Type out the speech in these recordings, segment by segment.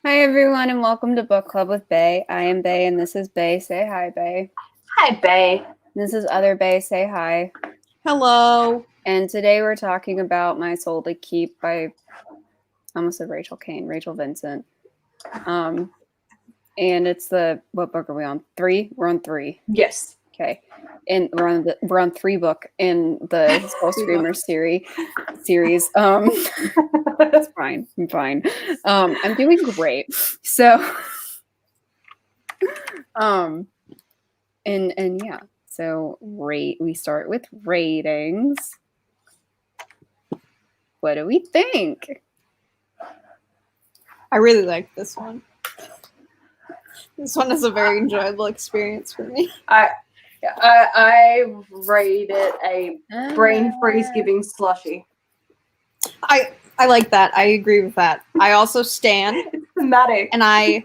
Hi, everyone, and welcome to Book Club with Bay. I am Bay, and this is Bay. Say hi, Bay. Hi, Bay. This is other Bay. Say hi. Hello. And today we're talking about My Soul to Keep by, I almost said Rachel Kane, Rachel Vincent. And it's what book are we on? 3? We're on 3. Yes. Okay. And we're on 3 book in the Soul Screamer series. It's fine. I'm fine. I'm doing great. So, and yeah. So we start with ratings. What do we think? I really like this one. This one is a very enjoyable experience for me. I rate it a brain freeze giving slushy. I like that. I agree with that. I also stand. It's thematic. And I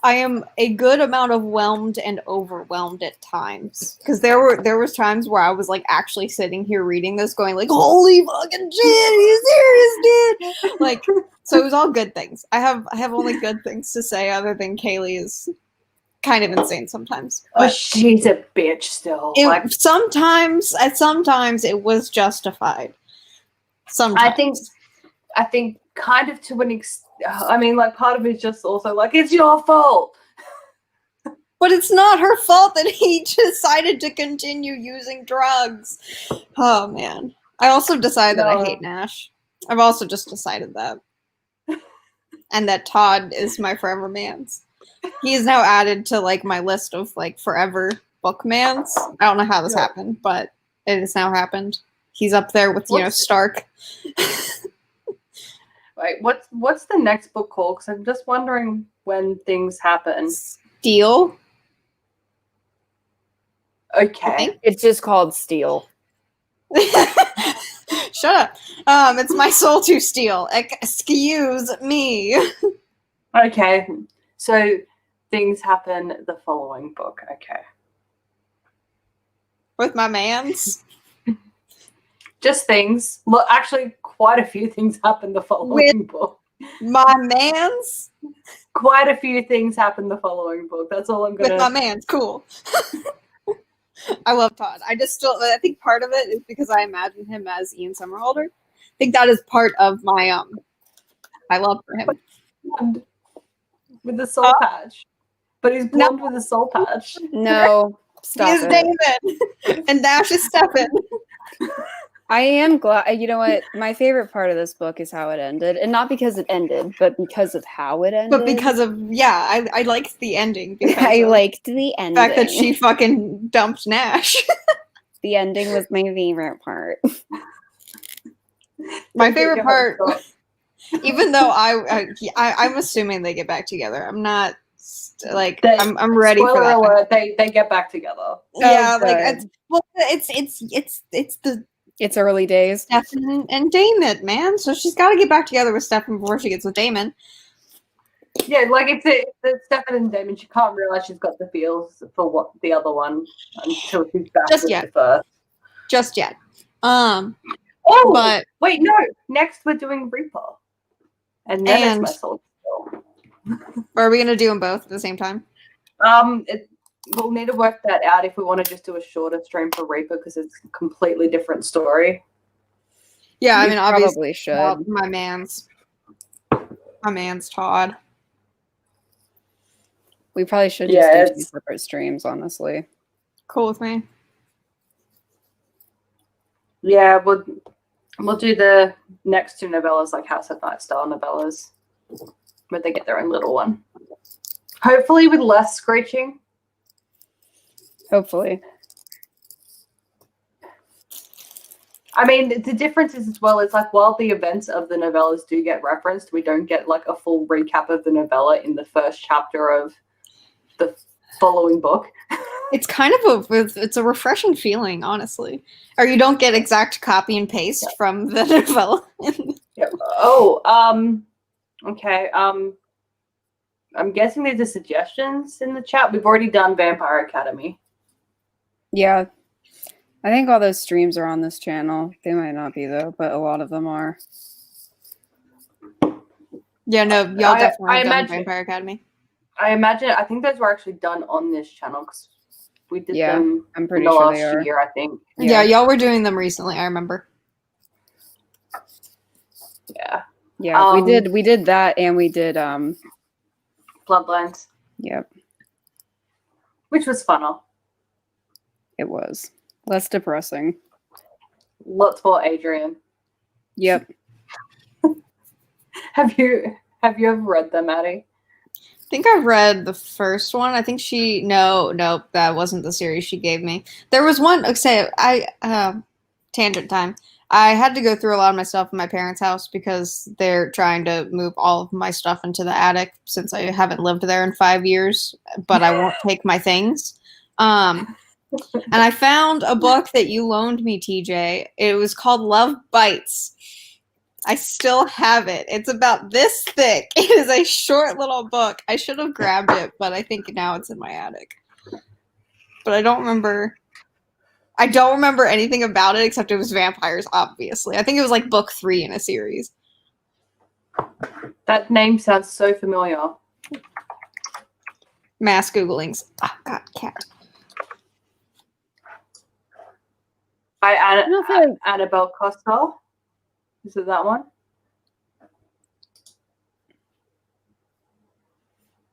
am a good amount of whelmed and overwhelmed at times. Because there was times where I was like actually sitting here reading this going like, holy fucking shit, are you serious, dude? Like, so it was all good things. I have only good things to say other than Kaylee is kind of insane sometimes. But she's a bitch still. Sometimes it was justified. Sometimes. I think kind of to an extent. I mean, like, part of it is just also like, it's your fault. But it's not her fault that he decided to continue using drugs. Oh, man. I also decided that I hate Nash. I've also just decided that. And that Todd is my forever mans. He is now added to, like, my list of, like, forever bookmans. I don't know how this happened, but it has now happened. He's up there with, Stark. Right. What's the next book called? Because I'm just wondering when things happen. Steel. Okay. It's just called Steel. Shut up. It's My Soul to Steal. Excuse me. Okay. So things happen the following book. Okay. With my mans? Just things. Look, actually, quite a few things happen the following book. My mans? Quite a few things happen the following book. That's all I'm going to... With my mans. Cool. I love Todd. I think part of it is because I imagine him as Ian Somerhalder. I think that is part of my, my love for him. With the soul patch. But he's blonde with a soul patch. No. Stop He is David. And Dash is Stefan. I am glad. You know what? My favorite part of this book is how it ended. And not because it ended, but because of how it ended. But because of, I liked the ending. I liked the ending. The fact that she fucking dumped Nash. The ending was my favorite part. My favorite part, even though I'm assuming they get back together. I'm not, like, I'm ready for that. Spoiler alert, they get back together. Yeah, like, it's early days. Stefan and Damon, man. So she's got to get back together with Stefan before she gets with Damon. Yeah, like it's Stefan and Damon. She can't realize she's got the feels for what the other one until she's back with the first. Just yet. But wait, no. Next we're doing Reaper, and then it's My Soul. Are we gonna do them both at the same time? We'll need to work that out if we want to just do a shorter stream for Reaper because it's a completely different story. Yeah, I mean, obviously, probably should. My man's Todd. We probably should just do 2 separate streams, honestly. Cool with me. Yeah, we'll do the next 2 novellas like House at Night style novellas, where they get their own little one. Hopefully with less screeching. Hopefully. I mean, the difference is as well, it's like while the events of the novellas do get referenced, we don't get like a full recap of the novella in the first chapter of the following book. It's kind of it's a refreshing feeling, honestly. Or you don't get exact copy and paste from the novella. Okay. I'm guessing there's the suggestions in the chat. We've already done Vampire Academy. Yeah. I think all those streams are on this channel. They might not be, though, but a lot of them are. Yeah, no, y'all definitely I have done imagine- Vampire Academy. I think those were actually done on this channel because we did Yeah, them I'm in pretty the sure last they are. year, I think. Yeah, y'all were doing them recently, I remember. Yeah. Yeah, we did that, and we did Bloodlines, Yep, which was funner. it was less depressing. Lots more Adrian. Yep. Have you ever read them, Addie? I think I've read the first one. I think no, that wasn't the series she gave me. There was one, tangent time. I had to go through a lot of my stuff in my parents' house because they're trying to move all of my stuff into the attic since I haven't lived there in 5 years, but I won't take my things. And I found a book that you loaned me, TJ. It was called Love Bites. I still have it. It's about this thick. It is a short little book. I should have grabbed it, but I think now it's in my attic. But I don't remember anything about it except it was vampires, obviously. I think it was like book 3 in a series. That name sounds so familiar. Mass Googlings. Oh, God, cat. By Annabelle Costa. Is it that one?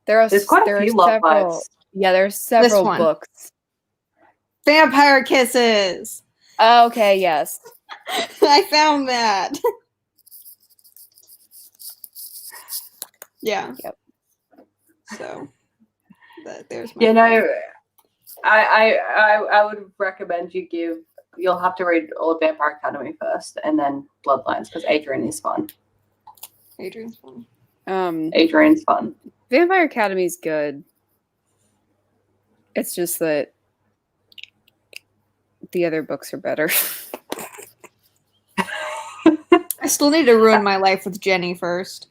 There's quite a few Love Bites. Yeah, there's several one. books. Vampire Kisses. Okay, yes. I found that. Yeah. Yep. So there's my You know, I would recommend you'll have to read all of Vampire Academy first and then Bloodlines because Adrian is fun. Adrian's fun. Adrian's fun. Vampire Academy's good. It's just that the other books are better. I still need to ruin my life with Jenny first.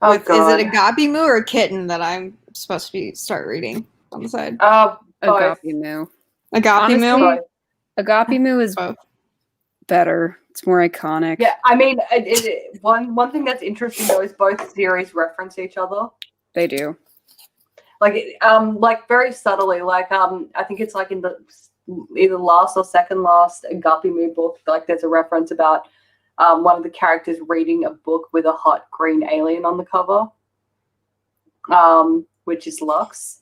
Oh, Is God. it Agape Moo or a kitten that I'm supposed to start reading on the side? Both. Agape Moo. Agape Moo? Both. Agape Moo is Both. better. It's more iconic. Yeah, I mean, one thing that's interesting though is both series reference each other. They do. Like very subtly. Like I think it's like in the either last or second last Agape Moo book. Like there's a reference about one of the characters reading a book with a hot green alien on the cover, which is Lux.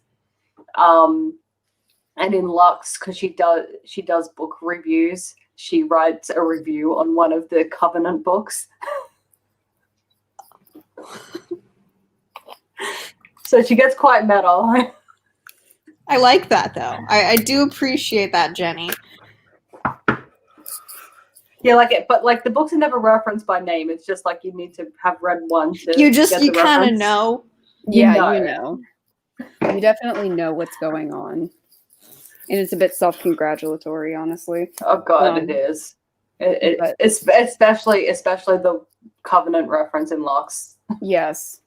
And in Lux, because she does book reviews, she writes a review on one of the Covenant books. So she gets quite meta. I like that though. I do appreciate that, Jenny. Yeah, but the books are never referenced by name. It's just like you need to have read one to You get the kind of reference. know. Yeah, know. you know. You definitely know what's going on. And it's a bit self-congratulatory, honestly. Oh God, it is. It's especially the Covenant reference in Lux. Yes.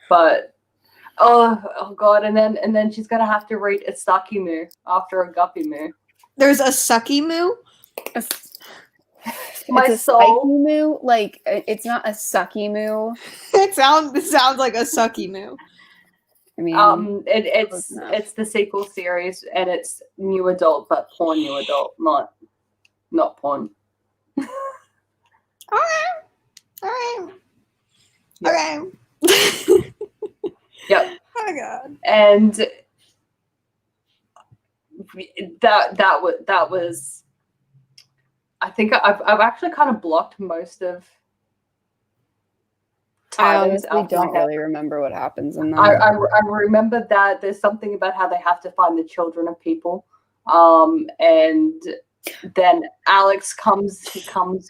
But oh God, and then she's gonna have to read Isaki Moo after Agape Moo. There's a Sucky Moo? My it's a soul. spiky moo. Like it's not a sucky moo. It sounds like a Sucky Moo. I mean, it's the sequel series and it's new adult, but porn new adult, not porn. Okay. All right. Yeah. Okay. Yep. Oh my God. And that was I think I've actually kind of blocked most of I Titans honestly out of my don't head. really remember what happens in that. I remember that there's something about how they have to find the children of people, and then Alex comes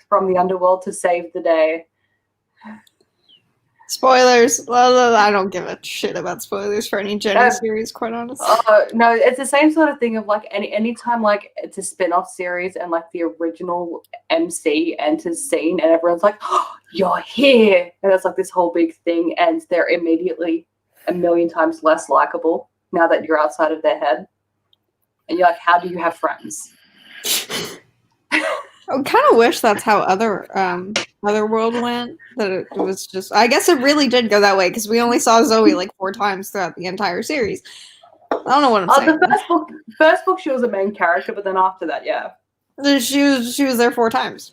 from the underworld to save the day. Spoilers. Well, I don't give a shit about spoilers for any Jenny series, quite honestly. No, it's the same sort of thing of like anytime like it's a spin-off series and like the original MC enters scene and everyone's like, oh, you're here, and it's like this whole big thing, and they're immediately a million times less likable now that you're outside of their head, and you're like, how do you have friends? I kind of wish that's how Otherworld went. That it was just. I guess it really did go that way because we only saw Zoe like 4 times throughout the entire series. I don't know what I'm saying. The first book, she was a main character, but then after that, yeah. She was there 4 times,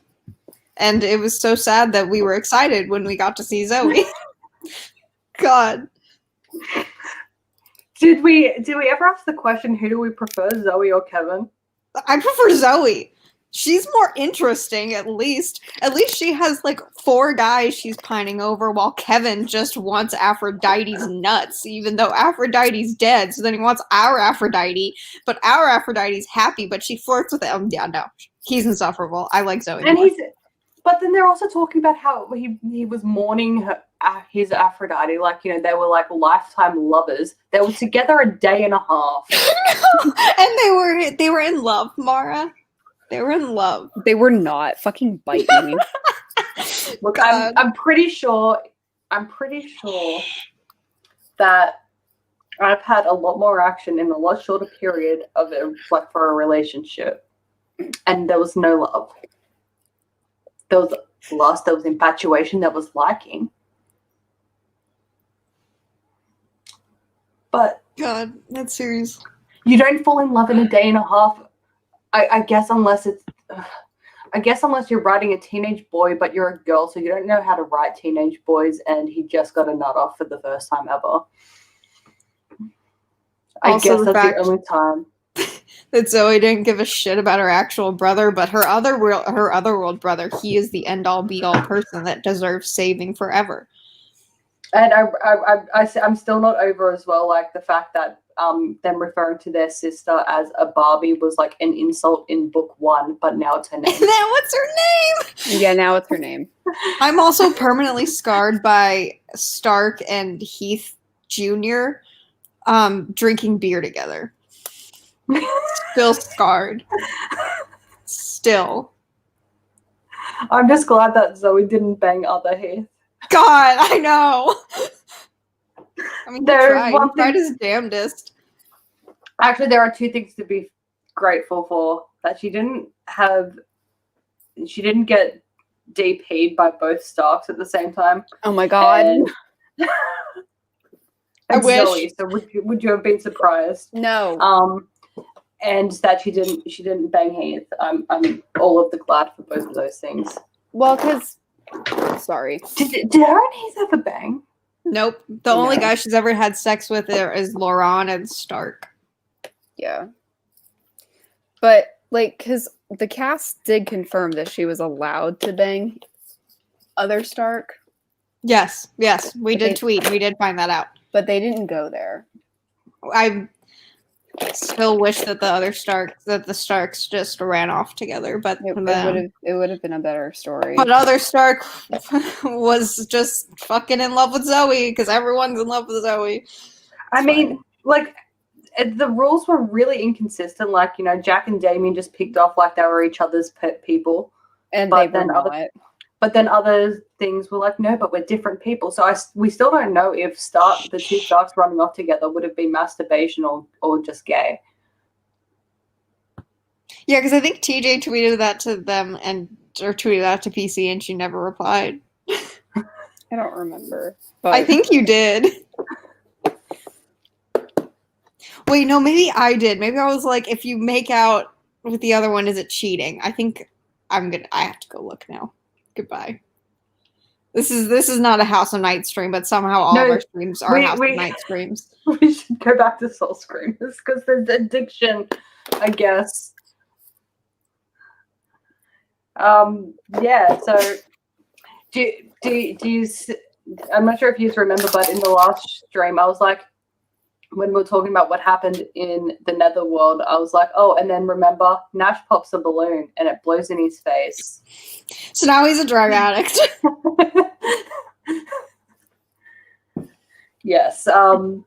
and it was so sad that we were excited when we got to see Zoe. God, Did we ever ask the question, who do we prefer, Zoe or Kevin? I prefer Zoe. She's more interesting, at least. At least she has like 4 guys she's pining over, while Kevin just wants Aphrodite's nuts, even though Aphrodite's dead. So then he wants our Aphrodite, but our Aphrodite's happy, but she flirts with him. Yeah, no, he's insufferable. I like Zoe. And but then they're also talking about how he was mourning his Aphrodite, like, you know, they were like lifetime lovers. They were together a day and a half. And they were in love, Mara. They were in love. They were not. Fucking bite me. Look, I'm pretty sure that I've had a lot more action in a lot shorter period of it, like for a relationship, and there was no love. There was lust, there was infatuation, there was liking. But God, that series. You don't fall in love in a day and a half. I guess unless you're writing a teenage boy, but you're a girl, so you don't know how to write teenage boys, and he just got a nut off for the first time ever. I guess that's the only time. That Zoe didn't give a shit about her actual brother, but her otherworld brother, he is the end-all be-all person that deserves saving forever. And I'm still not over as well, like the fact that them referring to their sister as a Barbie was like an insult in book 1, but now it's her name. Now what's her name? Yeah, now it's her name. I'm also permanently scarred by Stark and Heath Jr. Drinking beer together. Still scarred. Still. I'm just glad that Zoe didn't bang other Heath. God, I know. I mean, he tried his damnedest. Actually, there are 2 things to be grateful for. That she didn't get DP'd by both Starks at the same time. Oh my God. I wish. Zoe, so would you have been surprised? No. And that she didn't bang Heath. I'm all of the glad for both of those things. Well, because sorry. Did her and Heath ever bang? Nope. The only guy she's ever had sex with is Lauren and Stark. Yeah. But, like, because the cast did confirm that she was allowed to bang other Stark. Yes. We did tweet. We did find that out. But they didn't go there. I still wish that the Starks just ran off together, but it would have been a better story. But other Stark was just fucking in love with Zoe because everyone's in love with Zoe. I mean, like, the rules were really inconsistent. Like, you know, Jack and Damien just picked off like they were each other's pet people, and they were not. But then other things were like, no, but we're different people. So we still don't know if the 2 Starks running off together would have been masturbation or just gay. Yeah, because I think TJ tweeted that to them or tweeted that to PC, and she never replied. I don't remember. But I think you did. Wait, no, maybe I did. Maybe I was like, if you make out with the other one, is it cheating? I think I have to go look now. Goodbye. This is not a House of Night stream, but somehow all of our streams are House of Night streams. We should go back to Soul Screamers because there's addiction, I guess. Yeah. So, do you? I'm not sure if you remember, but in the last stream, I was like, when we were talking about what happened in the Netherworld, I was like, oh, and then remember, Nash pops a balloon and it blows in his face. So now he's a drug addict. Yes. I'm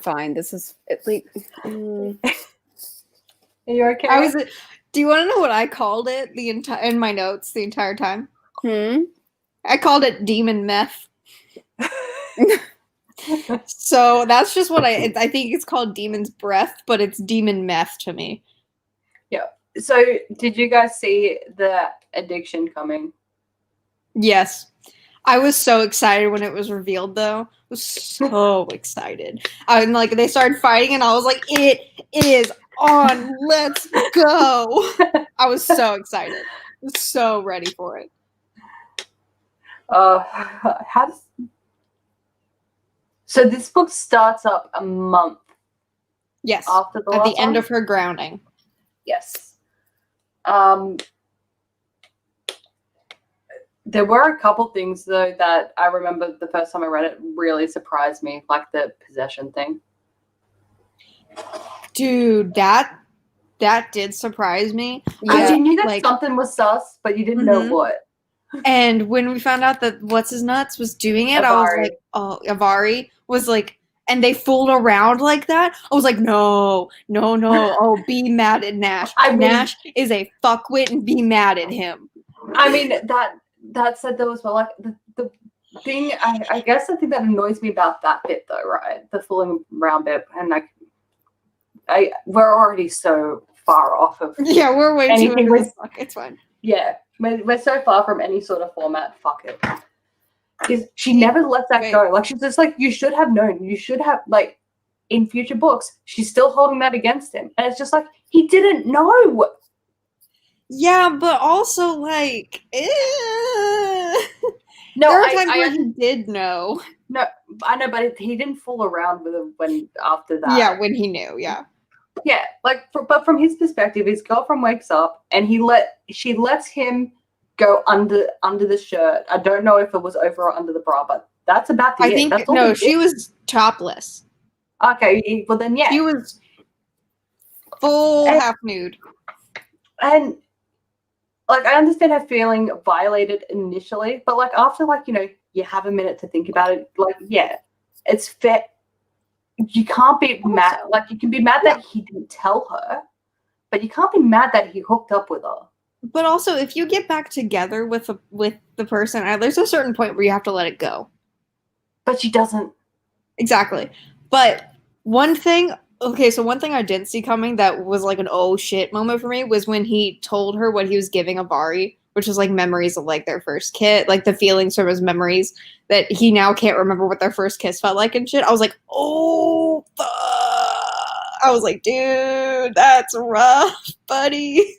fine. This is at least. Are you okay? Do you want to know what I called it in my notes the entire time? I called it demon meth. So that's just what I think it's called demon's breath, but it's demon meth to me. Yeah. So, did you guys see the addiction coming? Yes. I was so excited when it was revealed, though. I was so excited. And like they started fighting, and I was like, "It is on! Let's go!" I was so excited. I was so ready for it. How does? So this book starts up a month Yes, after the at last the end one? of her grounding. Yes. There were a couple things though that I remember the first time I read it really surprised me, like the possession thing. Dude, that did surprise me. Because you knew that like- something was sus, but you didn't know Mhm. what. And when we found out that what's his nuts was doing it, I was Avari. like, oh, Avari was like, and they fooled around like that. I was like, no. Oh, be mad at Nash. I mean- Nash is a fuckwit, and be mad at him. I mean, that said though as well, like the thing, I guess the thing that annoys me about that bit though, right? The fooling around bit, and like, we're already so far off of Yeah, we're way too anything into with- this book. It's fine. Yeah, we're so far from any sort of format. Fuck it. She never lets that go. Like, she's just like, you should have known. You should have, like, in future books, she's still holding that against him. And it's just like, he didn't know. Yeah, but also like, No, there are times where he did know. No, I know, but he didn't fool around with him when after that. Yeah, when he knew. Yeah. Yeah, like, but from his perspective, his girlfriend wakes up and she lets him go under the shirt. I don't know if it was over or under the bra, but that's about the I end. think That's all no, he she did. was topless. Okay, well then, yeah. She was full And- half nude. And like, I understand her feeling violated initially, but like after, like, you know, you have a minute to think about it, like, yeah, it's fair. You can't be mad. Like, you can be mad that he didn't tell her, but you can't be mad that he hooked up with her. But also, if you get back together with the person, there's a certain point where you have to let it go. But she doesn't. Exactly. But one thing I didn't see coming that was like an oh shit moment for me was when he told her what he was giving Avari, which was like memories of like their first kiss, like the feelings from his memories that he now can't remember what their first kiss felt like and shit. I was like, oh, fuck. I was like, dude, that's rough, buddy.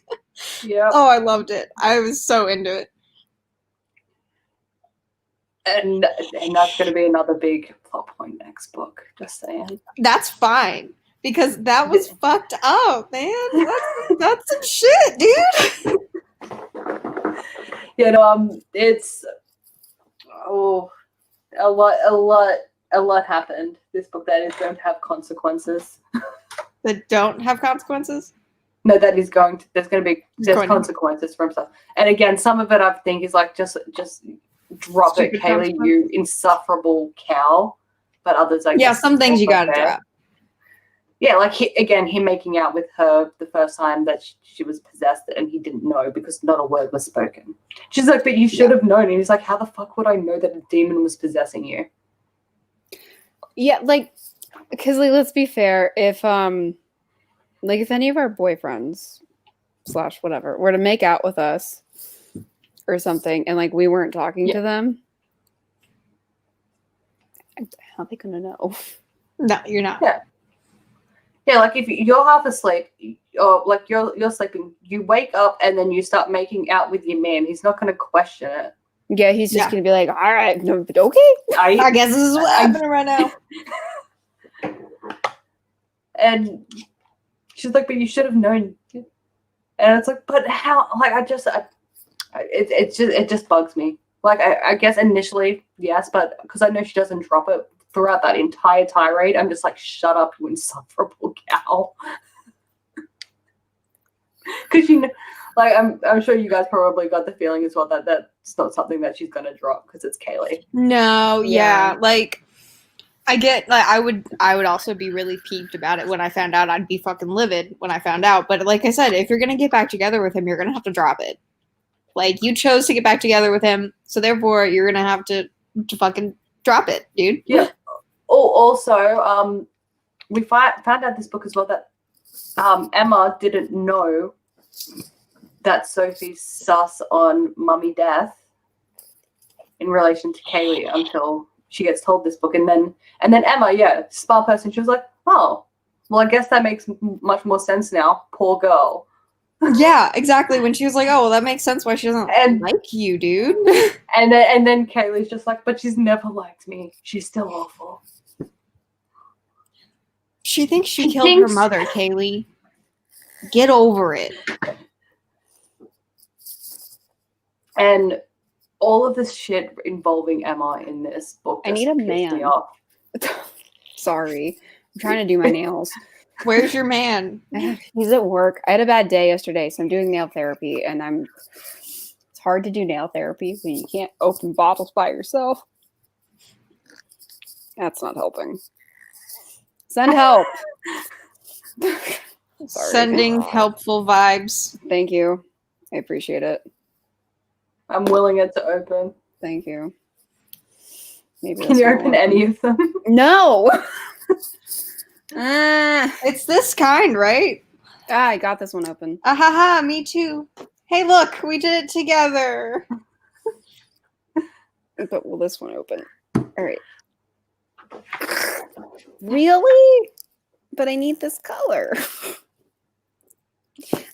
Yeah. Oh, I loved it. I was so into it. And that's going to be another big plot point next book. Just saying. That's fine. Because that was fucked up, man. That's some shit, dude. You know, it's a lot happened. This book that is going to have consequences. That don't have consequences? No, that is going to. There's going to be going to- consequences from stuff. And again, some of it I think is like just drop Stupid it, Kaylee, consequences. you insufferable cow. But others, I Yeah, guess, some things you also gotta fair. drop. Yeah, like him making out with her the first time that she was possessed, and he didn't know because not a word was spoken. She's like, but you should have known. And he's like, how the fuck would I know that a demon was possessing you? Yeah, like, because like, let's be fair. If if any of our boyfriends / whatever were to make out with us or something, and like we weren't talking to them, how are they gonna know? No, you're not. Yeah, like if you're half asleep, or like you're sleeping, you wake up and then you start making out with your man. He's not going to question it. Yeah, he's just Yeah. gonna be like, all right, no, but okay. I guess this is what's happening right now. And she's like, but you should have known. And it's like, but how? Like, it just bugs me. Like, I guess initially, yes, but because I know she doesn't drop it throughout that entire tirade, I'm just like, shut up, you insufferable cow. Because you know, like, I'm sure you guys probably got the feeling as well that that's not something that she's gonna drop because it's Kaylee. No, yeah. Yeah. Like I get like I would also be really peeved about it when I found out. I'd be fucking livid when I found out. But like I said, if you're gonna get back together with him, you're gonna have to drop it. Like you chose to get back together with him, so therefore you're gonna have to fucking drop it, dude. Yeah. Also, we found out this book as well that Emma didn't know that Sophie's sus on Mummy Death in relation to Kaylee until she gets told this book, and then Emma, smart person, she was like, oh, well, I guess that makes much more sense now. Poor girl. Yeah, exactly. When she was like, "Oh, well, that makes sense why she doesn't like you, dude." and then Kaylee's just like, "But she's never liked me. She's still awful." She thinks she killed her mother, Kaylee. Get over it. And all of this shit involving Emma in this book just I need a pissed man. me off. Sorry. I'm trying to do my nails. Where's your man? He's at work. I had a bad day yesterday, so I'm doing nail therapy, and it's hard to do nail therapy when you can't open bottles by yourself. That's not helping. Send help. Sorry. Sending helpful vibes. Thank you. I appreciate it. I'm willing it to open. Thank you. Maybe Can you open any of them? No. It's this kind, right? I got this one open. Ahaha, me too. Hey, look, we did it together. But will this one open? All right. Really? But I need this color.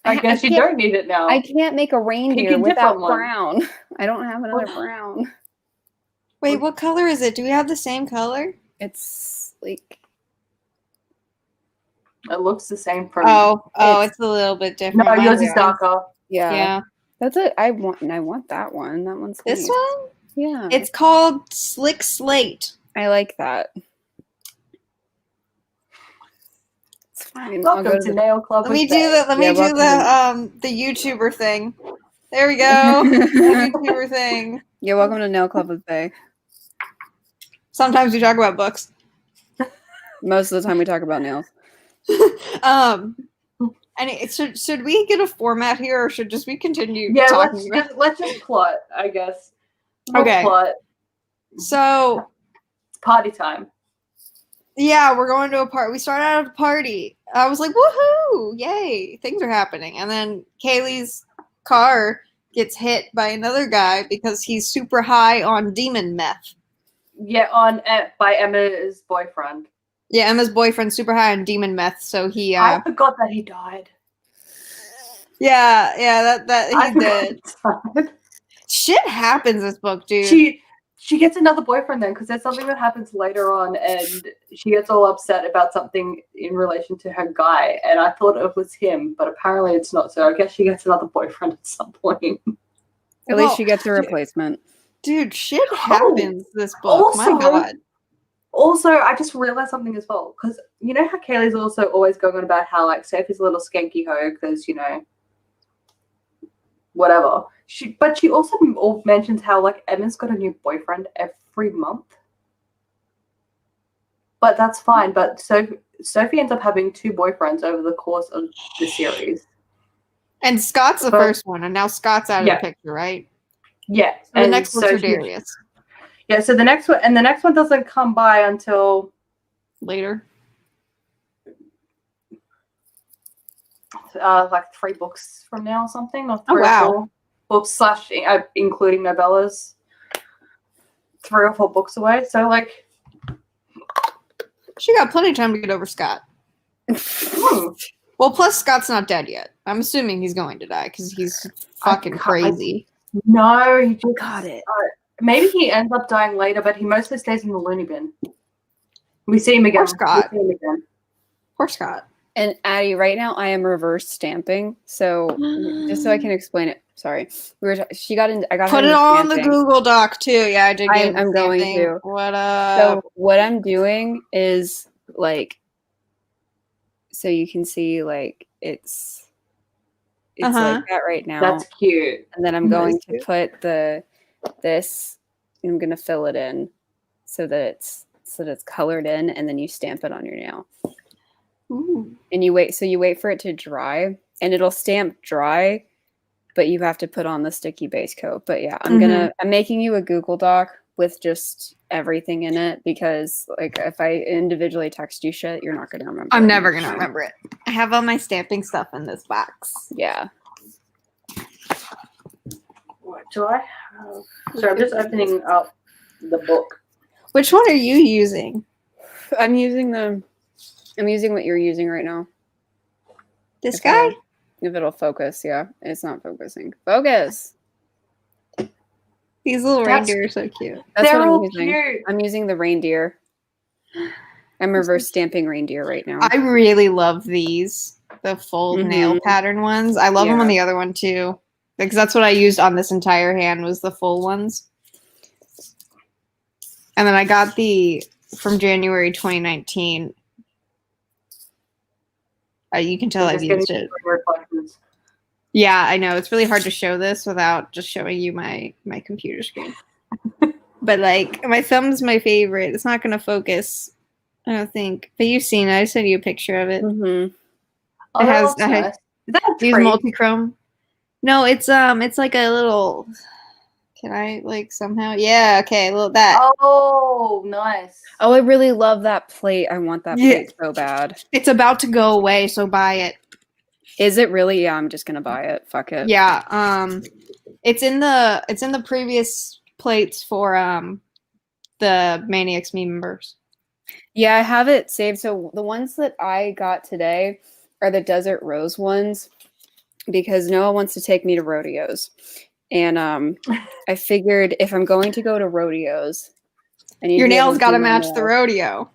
I guess you don't need it now. I can't make a reindeer without one. brown. I don't have another brown. Wait, what color is it? Do we have the same color? It's like It looks the same from. It's a little bit different. No, yours is Mine- darker. Yeah. That's it. I want that one. That one's This nice. one? Yeah. It's called Slick Slate. I like that. It's fine. Welcome to Nail Club. Let me with do Faye. the the YouTuber thing. There we go. The YouTuber thing. Yeah, welcome to Nail Club with Faye. Sometimes we talk about books. Most of the time we talk about nails. And should we get a format here, or should just we continue Yeah, talking? let's just plot, I guess. Okay. Plot. So It's party time. yeah, we're going to a party. We started out at a party. I was like, woohoo! Yay! Things are happening. And then Kaylee's car gets hit by another guy because he's super high on demon meth. Yeah, by Emma's boyfriend. Yeah, Emma's boyfriend's super high on demon meth, so he I forgot that he died. that I he forgot did. he died. Shit happens this book, dude. She gets another boyfriend then, because there's something that happens later on, and she gets all upset about something in relation to her guy, and I thought it was him, but apparently it's not. So I guess she gets another boyfriend at some point. At least she gets a replacement. Dude, shit happens this book. My God. Also, I just realized something as well, because you know how Kaylee's also always going on about how like Sophie's a little skanky hoe because whatever. But she also mentions how like Emma's got a new boyfriend every month. But that's fine. But Sophie ends up having 2 boyfriends over the course of the series. And Scott's the first one, and now Scott's out of the picture, right? Yeah. So the next one's for Darius. Yeah, so the next one doesn't come by until later. Like 3 books from now or something, or 3 wow. or 4 books / including novellas. 3 or 4 books away. So like she got plenty of time to get over Scott. Well, plus Scott's not dead yet. I'm assuming he's going to die because he's fucking crazy. No, he just Got it. Maybe he ends up dying later, but he mostly stays in the loony bin. We see him again. Poor Scott. We see him again. Poor Scott. And Addie, right now I am reverse stamping. So just so I can explain it. Sorry, she got in. I got put her it on the stamping. Google Doc too. Yeah, I did. I'm going to. What up? So what I'm doing is like, so you can see like it's like that right now. That's cute. And then I'm going to put this. I'm going to fill it in so that it's colored in, and then you stamp it on your nail. Ooh. And you wait for it to dry, and it'll stamp dry, but you have to put on the sticky base coat. But yeah, I'm making you a Google Doc with just everything in it, because like if I individually text you shit, you're not gonna remember. I'm never gonna remember it. I have all my stamping stuff in this box. Yeah. Do I have? Sorry, I'm just opening up the book. Which one are you using? I'm using what you're using right now. This If guy? if it'll focus, yeah. It's not focusing. Focus. These little That's- reindeer are so cute. That's They're what I'm all using. cute. I'm using the reindeer. I'm reverse stamping reindeer right now. I really love these. The full nail pattern ones. I love them on Yeah. the other one too. Because that's what I used on this entire hand was the full ones. And then I got the from January 2019. You can tell I'm I've just used getting it. reflections. Yeah, I know. It's really hard to show this without just showing you my computer screen. But like my thumb's my favorite. It's not gonna focus, I don't think. But you've seen it. I sent you a picture of it. Mm-hmm. Oh, It that has- looks I had- nice. Is that a Use tree? multi-chrome. No, it's like a little. Can I like somehow? Yeah, okay, well that. Oh, nice. Oh, I really love that plate. I want that Yeah. plate so bad. It's about to go away, so buy it. Is it really? Yeah, I'm just gonna buy it. Fuck it. Yeah, it's in the previous plates for the Maniacs Me members. Yeah, I have it saved. So the ones that I got today are the Desert Rose ones because Noah wants to take me to rodeos. And I figured if I'm going to go to rodeos, I need Your to be able nails to got do to my match the nails rodeo.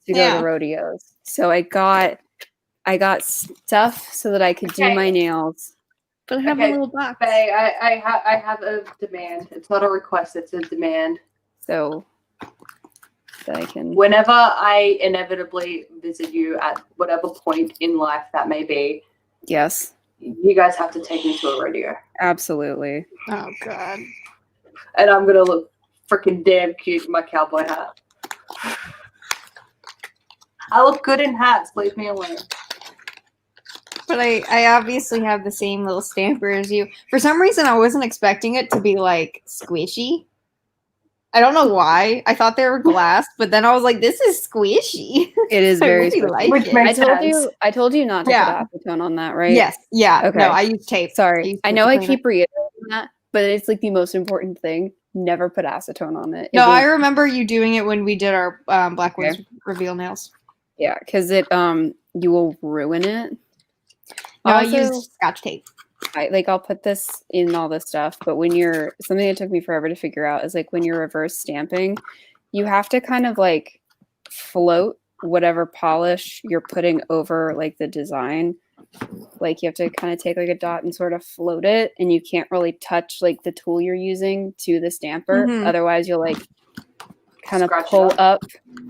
to go Yeah. to rodeos. So I got stuff so that I could do Okay. my nails. But I have Okay, a little box. Faye, I have a demand. It's not a request, it's a demand. So that I can Whenever I inevitably visit you at whatever point in life that may be, yes, you guys have to take me to a rodeo. absolutely. Oh god. And I'm gonna look freaking damn cute in my cowboy hat. I look good in hats, leave me alone. But I obviously have the same little stamper as you. For some reason, I wasn't expecting it to be like squishy. I don't know why. I thought they were glass, but then I was like, "This is squishy." It is I very really squishy. like Which it. makes I told you not to Yeah. put acetone on that, right? Yes. Yeah. Okay. No, I use tape. Sorry. use I tape know to I clean it. keep reiterating that, but it's like the most important thing. Never put acetone on it. It No, I will- remember you doing it when we did our Black Wings reveal nails. yeah, because it you will ruin it. No, I Also, used Scotch tape. I'll put this in all this stuff, but when you're something that took me forever to figure out is like when you're reverse stamping, you have to kind of like float whatever polish you're putting over like the design. Like you have to kind of take like a dot and sort of float it, and you can't really touch like the tool you're using to the stamper. Mhm. Otherwise, you'll like kind of Scratch it pull up. up.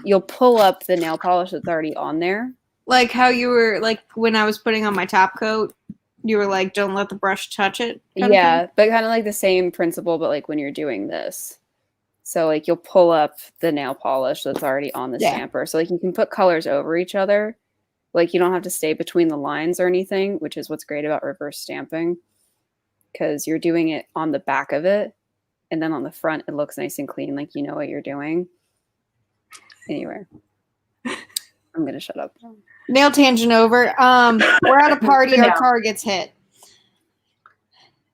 You'll pull up the nail polish that's already on there. Like how you were like when I was putting on my top coat, you were like, "Don't let the brush touch it." kind of Yeah, but kind of like the same principle, but like when you're doing this. So like you'll pull up the nail polish that's already on the Yeah. stamper. So like you can put colors over each other. Like you don't have to stay between the lines or anything, which is what's great about reverse stamping. Because you're doing it on the back of it. And then on the front it looks nice and clean, like you know what you're doing. Anyway. I'm gonna shut up. Nail tangent over. We're at a party. Our Now. car gets hit.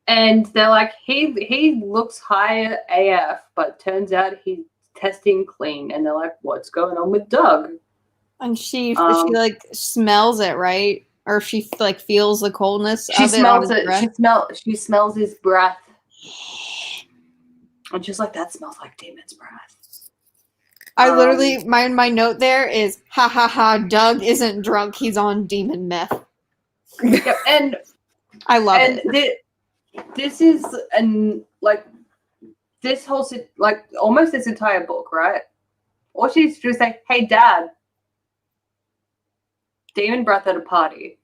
And they're like, he looks high AF, but turns out he's testing clean. And they're like, what's going on with Doug? And she Um, like smells it, right? Or she like feels the coldness She of smells it. On it. his breath. She smells his breath. And she's like, that smells like Demon's breath. I literally my note there is ha ha ha. Doug isn't drunk. He's on demon meth. Yep, and I love it. This is like this whole like almost this entire book, right? Or she's just like, hey, Dad, demon breath at a party.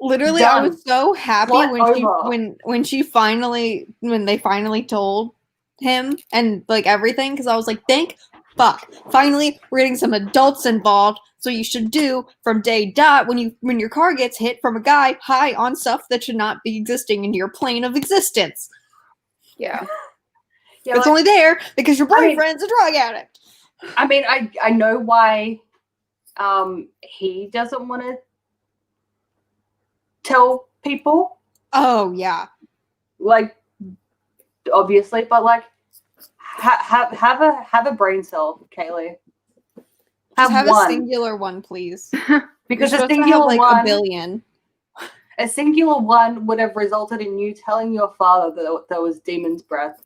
Literally, Done. I was so happy Plot when she over. when they finally told him and like everything because I was like, thank fuck, finally we're getting some adults involved. So you should do from day dot when your car gets hit from a guy high on stuff that should not be existing in your plane of existence. Yeah. Yeah, It's like, only there because your I mean- boyfriend's a drug addict. I mean, I know why he doesn't want to tell people. Oh yeah. like obviously, but like have a brain cell, Kaylee. Just have a one. singular one, please. Because You're a supposed to singular have, like, one, a billion. a singular one would have resulted in you telling your father that there was demon's breath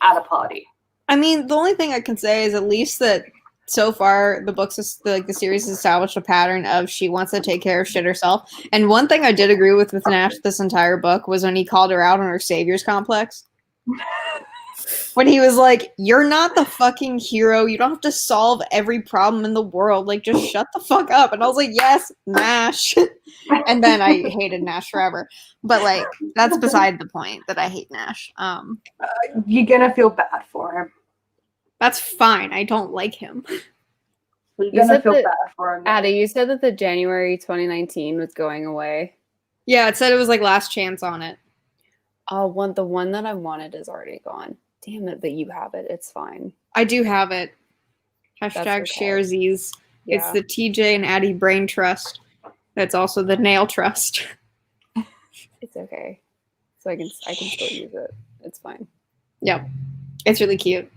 at a party. I mean, the only thing I can say is at least that so far the books, the series has established a pattern of she wants to take care of shit herself. And one thing I did agree with Nash this entire book was when he called her out on her savior's complex. When he was like, "You're not the fucking hero. You don't have to solve every problem in the world. Like, just shut the fuck up." And I was like, "Yes, Nash." And then I hated Nash forever. But like, that's beside the point that I hate Nash. You're gonna feel bad for him. That's fine. I don't like him. You're You gonna said feel that- bad for him. Addie, you said that the January 2019 was going away. Yeah, it said it was like last chance on it. Oh, the one that I wanted is already gone. Damn it, but you have it. It's fine. I do have it. Hashtag okay. sharesies. Yeah. It's the TJ and Addie Brain Trust. It's also the Nail Trust. It's okay. So I can still use it. It's fine. Yep. It's really cute.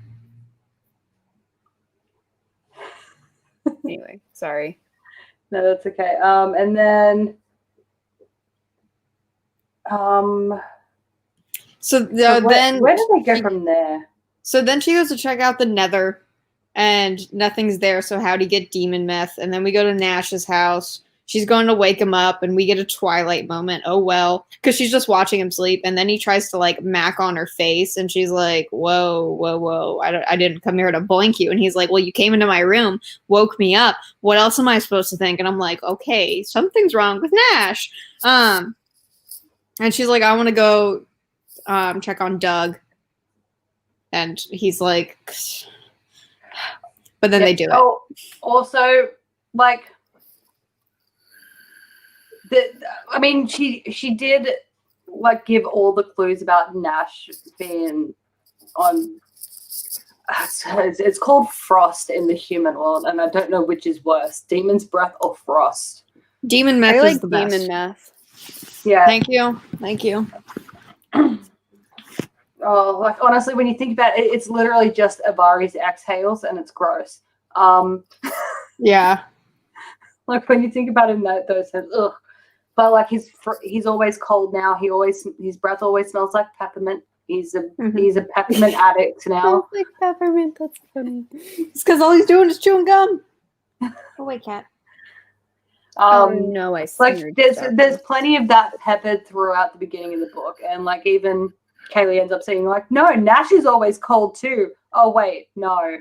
Anyway, sorry. No, that's okay. And then So where then do they go from there? So then she goes to check out the Nether, and nothing's there. So how'd he get demon meth? And then we go to Nash's house. She's going to wake him up, and we get a Twilight moment. Oh well, because she's just watching him sleep, and then he tries to like mac on her face, and she's like, "Whoa, whoa, whoa! I didn't come here to boink you." And he's like, "Well, you came into my room, woke me up. What else am I supposed to think?" And I'm like, "Okay, something's wrong with Nash." And she's like, "I want to go check on Doug," and he's like, but then they do it. Oh, also, like, I mean, she did like give all the clues about Nash being on. It's called Frost in the human world, and I don't know which is worse, Demon's Breath or Frost. Demon meth I is like the best. demon meth. Yeah. Thank you. Oh, like honestly, when you think about it, it's literally just Avari's exhales, and it's gross. Yeah. Like when you think about it in those sense, ugh. But like he's always cold now. His breath always smells like peppermint. He's a peppermint addict now. Like peppermint. That's funny. It's because all he's doing is chewing gum. Oh wait, cat. No, I Like smeared there's stuff. plenty of that peppered throughout the beginning of the book, and like even Kaylee ends up saying like, no, Nash is always cold too. Oh wait, no,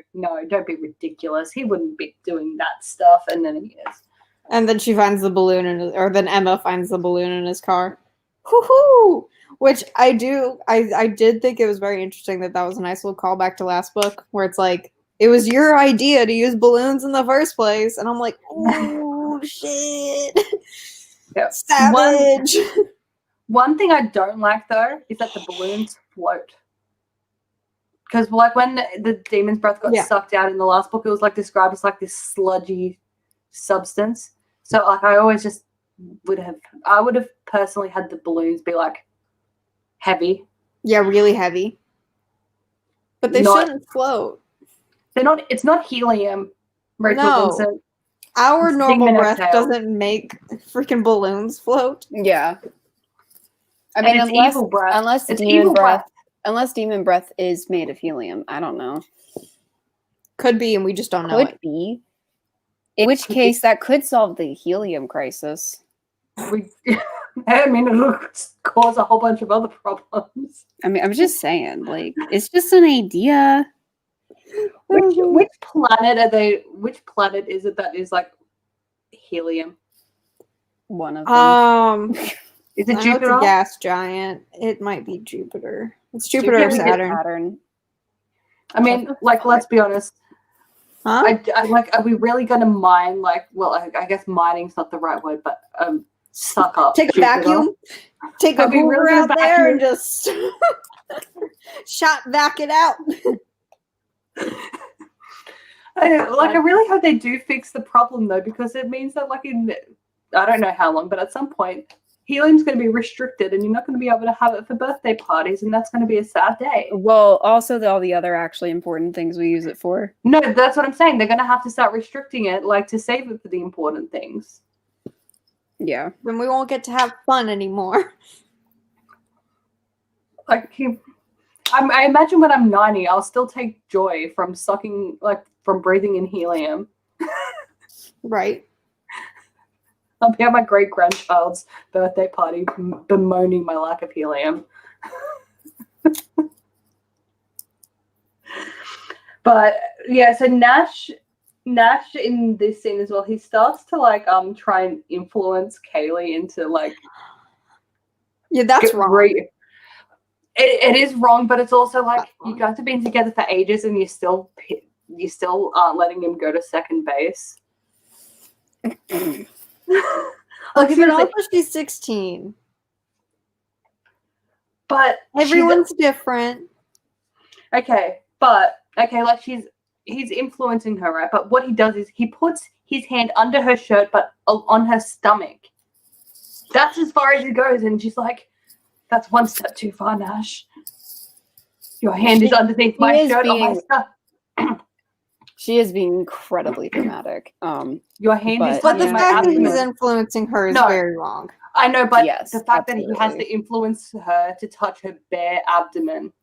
don't be ridiculous. He wouldn't be doing that stuff, and then he is. And then she finds the balloon or then Emma finds the balloon in his car. Woohoo! Which I did think it was very interesting that was a nice little callback to last book, where it's like, it was your idea to use balloons in the first place. And I'm like, oh, shit. Yep. Savage. One thing I don't like, though, is that the balloons float. Because, like, when the demon's breath got sucked out in the last book, it was, like, described as, like, this sludgy substance. So, like, I would have personally had the balloons be, like, heavy. Yeah, really heavy. But they shouldn't float. It's not helium, Rachel Vincent. Our It's normal demon breath exhale. doesn't make freaking balloons float. Yeah. I And mean, it's evil breath. unless It's demon evil breath, unless demon breath is made of helium. I don't know. Could be, and we just don't know Could be. In which case, that could solve the helium crisis. I mean, it would cause a whole bunch of other problems. I mean, I'm just saying, like, it's just an idea. Which planet are they? Which planet is it that is like helium? One of them. Is it I know Jupiter? it's a gas giant. It might be Jupiter. It's Jupiter or Saturn. I mean, like, let's be honest. Huh? I like. Are we really going to mine? Like, well, I guess mining's not the right word, but suck up. Take a Jupiter? vacuum. Take a Are we Hoover really out gonna there and vacuum? just vac it out. I really hope they do fix the problem though, because it means that like I don't know how long, but at some point helium's going to be restricted, and you're not going to be able to have it for birthday parties, and that's going to be a sad day. Well, also all the other actually important things we use it for. No, that's what I'm saying. They're going to have to start restricting it, like to save it for the important things. Yeah. Then we won't get to have fun anymore. Like, I imagine when I'm 90, I'll still take joy from from breathing in helium. Right. I'll be at my great-grandchild's birthday party bemoaning my lack of helium. But yeah, so Nash in this scene as well, he starts to like try and influence Kaylee into like Yeah, that's wrong. It is wrong, but it's also like you guys have been together for ages and you still aren't letting him go to second base. Look, but also she's 16. But everyone's different. Okay, like he's influencing her, right? But what he does is he puts his hand under her shirt, but on her stomach. That's as far as he goes, and she's like, "That's one step too far, Nash. Your hand is underneath my shirt on my stuff." She is being incredibly dramatic. Your hand is. But the fact that he's influencing her is very wrong. I know, but yes, the fact that he has to influence her to touch her bare abdomen.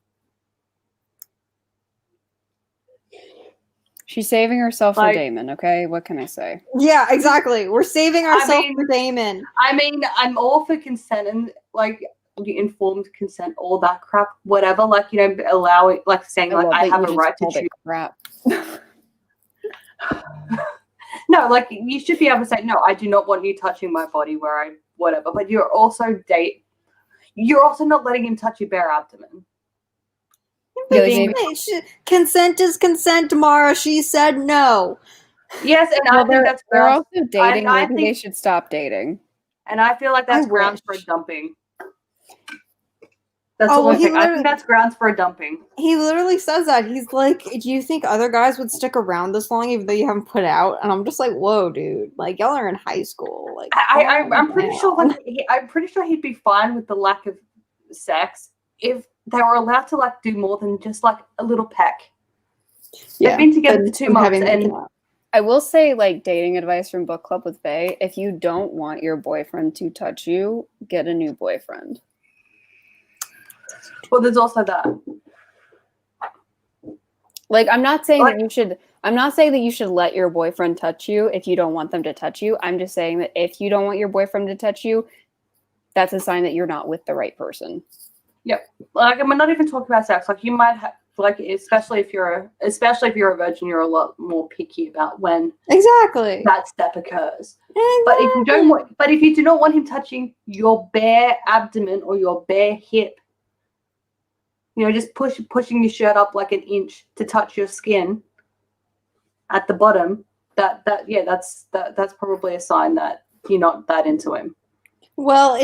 She's saving herself for Damon, okay? What can I say? Yeah, exactly. We're saving ourselves for Damon. I mean, I'm all for consent and like informed consent, all that crap, whatever. Like, you know, allowing, like saying, like, I have a right to choose. Crap. No, like you should be able to say, no, I do not want you touching my body where I whatever. But you're also not letting him touch your bare abdomen. Consent is consent, Mara. She said no. Yes, and I think that's they're also dating. Maybe they should stop dating. And I feel like that's grounds for a dumping. That's I think that's grounds for a dumping. He literally says that. He's like, "Do you think other guys would stick around this long even though you haven't put out?" And I'm just like, "Whoa, dude! Like, y'all are in high school." Like, I'm pretty sure. Like, I'm pretty sure he'd be fine with the lack of sex if they were allowed to like do more than just like a little peck. Yeah, they've been together for 2 months, and I will say, like, dating advice from Book Club with Faye: if you don't want your boyfriend to touch you, get a new boyfriend. Well, there's also that. Like, I'm not saying that you should. I'm not saying that you should let your boyfriend touch you if you don't want them to touch you. I'm just saying that if you don't want your boyfriend to touch you, that's a sign that you're not with the right person. Yep. Like, I'm not even talking about sex. Like, you might have, like, especially if you're a virgin, you're a lot more picky about when that step occurs. Exactly. But if you do not want him touching your bare abdomen or your bare hip, you know, just pushing your shirt up like an inch to touch your skin at the bottom. That's probably a sign that you're not that into him. Well,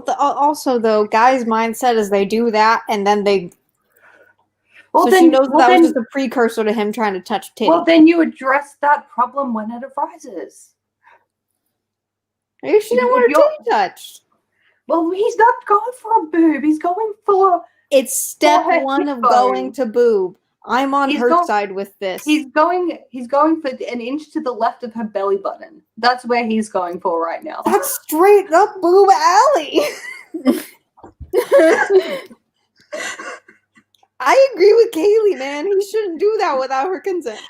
also though, guys' mindset is they do that and then they. Well, so then, she knows that was just a precursor to him trying to touch titty. Well, then you address that problem when it arises. Maybe she didn't want her titty touched. Well, he's not going for a boob. He's going for. It's step one of going to boob. I'm on her side with this. He's going for an inch to the left of her belly button. That's where he's going for right now. That's straight up boob alley. I agree with Kaylee, man. He shouldn't do that without her consent.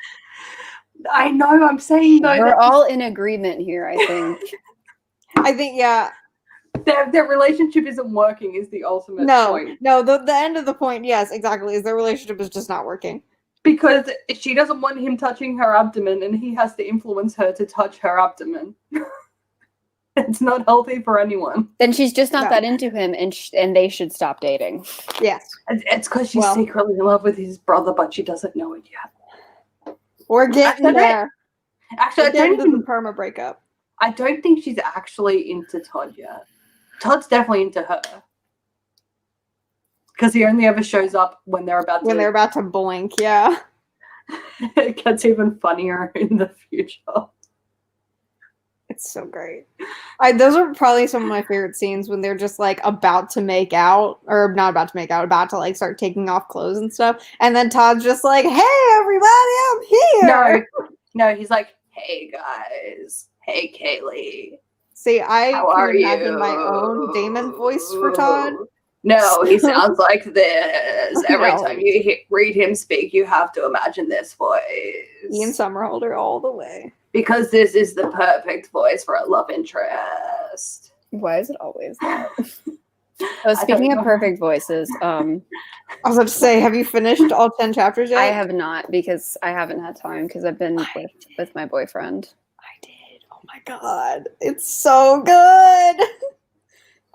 I know. I'm saying though. We're all in agreement here, I think. I think, yeah. Their relationship isn't working is the ultimate point. No, the end of the point, yes, exactly, is their relationship is just not working. Because she doesn't want him touching her abdomen and he has to influence her to touch her abdomen. It's not healthy for anyone. Then she's just not that into him and they should stop dating. Yes. It's because she's secretly in love with his brother, but she doesn't know it yet. We're getting there. Actually, I don't even perma breakup. I don't think she's actually into Todd yet. Todd's definitely into her. Because he only ever shows up when they're about to blink, yeah. It gets even funnier in the future. It's so great. Those are probably some of my favorite scenes when they're just like about to make out, or not about to make out, about to like start taking off clothes and stuff. And then Todd's just like, "Hey, everybody, I'm here." No, he's like, "Hey guys, hey Kaylee, See, I how can are imagine you?" my own Damon voice for Todd. No, he sounds like this. Every No. time you read him speak, you have to imagine this voice. Ian Somerhalder all the way. Because this is the perfect voice for a love interest. Why is it always that? I Speaking don't of know. perfect voices, I was about to say, have you finished all 10 chapters yet? I have not because I haven't had time because I've been with my boyfriend. I did. Oh my god. It's so good.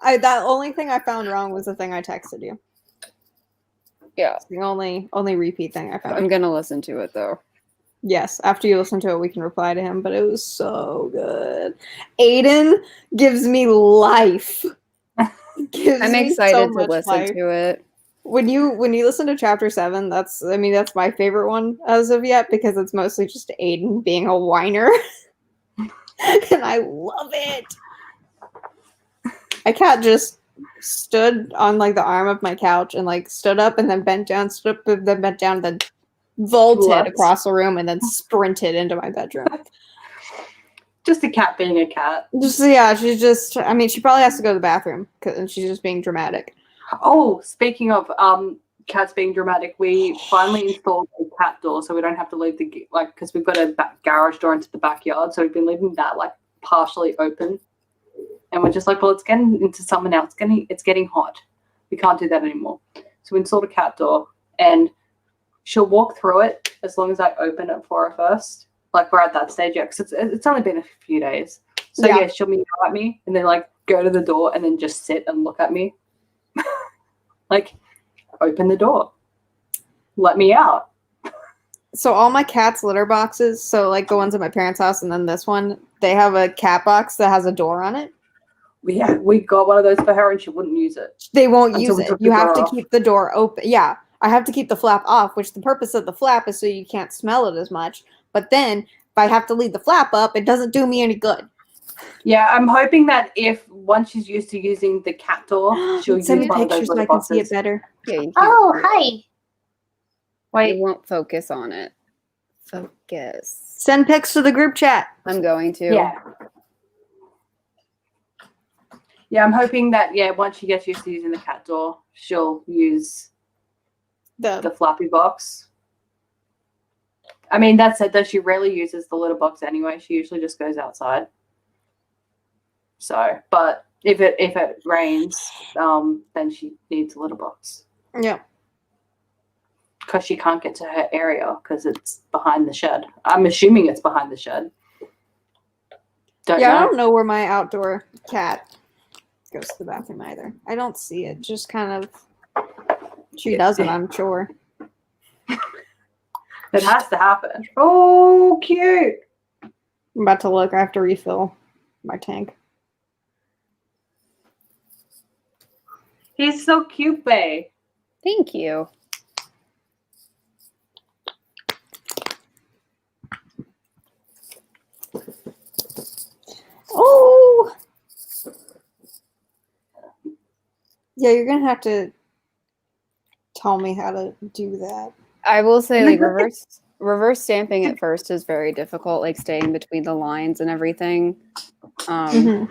That only thing I found wrong was the thing I texted you. Yeah. It's the only repeat thing I found. I'm gonna listen to it though. Yes, after you listen to it, we can reply to him, but it was so good. Aiden gives me life. I'm excited to listen to it. When you listen to chapter 7, that's my favorite one as of yet because it's mostly just Aiden being a whiner. And I love it. My cat just stood on like the arm of my couch and like stood up and then bent down, stood up and then bent down, then vaulted across the room and then sprinted into my bedroom. Just a cat being a cat. She's just, she probably has to go to the bathroom and she's just being dramatic. Oh, speaking of cats being dramatic, we finally installed a cat door so we don't have to leave because we've got a garage door into the backyard, so we've been leaving that like partially open. And we're just like, well, it's getting into summer now. It's getting hot. We can't do that anymore. So we installed a cat door and she'll walk through it as long as I open it for her first. Like we're at that stage yet because it's only been a few days. So yeah, she'll meow at me and then like go to the door and then just sit and look at me. Like, open the door. Let me out. So all my cat's litter boxes, so like the ones at my parents' house and then this one, they have a cat box that has a door on it. We got one of those for her and she wouldn't use it. They won't use it. You have to keep the door open. Yeah, I have to keep the flap off, which the purpose of the flap is so you can't smell it as much. But then if I have to leave the flap up, it doesn't do me any good. Yeah, I'm hoping that once she's used to using the cat door, she'll use one of those pictures so I can see it better. Yeah, you hi. Wait, you won't focus on it. Focus. Send pics to the group chat. I'm going to. Yeah. Yeah, I'm hoping that once she gets used to using the cat door, she'll use the flappy box. I mean, that said, though, she rarely uses the litter box anyway. She usually just goes outside. So, but if it rains, then she needs a litter box. Yeah. Because she can't get to her area because it's behind the shed. I'm assuming it's behind the shed. I don't know where my outdoor cat goes to the bathroom either. I don't see it. Just kind of, she doesn't, I'm sure. It has to happen. Oh, cute. I'm about to look. I have to refill my tank. He's so cute, babe. Thank you. Oh! Yeah, you're going to have to tell me how to do that. I will say, like, reverse stamping at first is very difficult, like staying between the lines and everything. It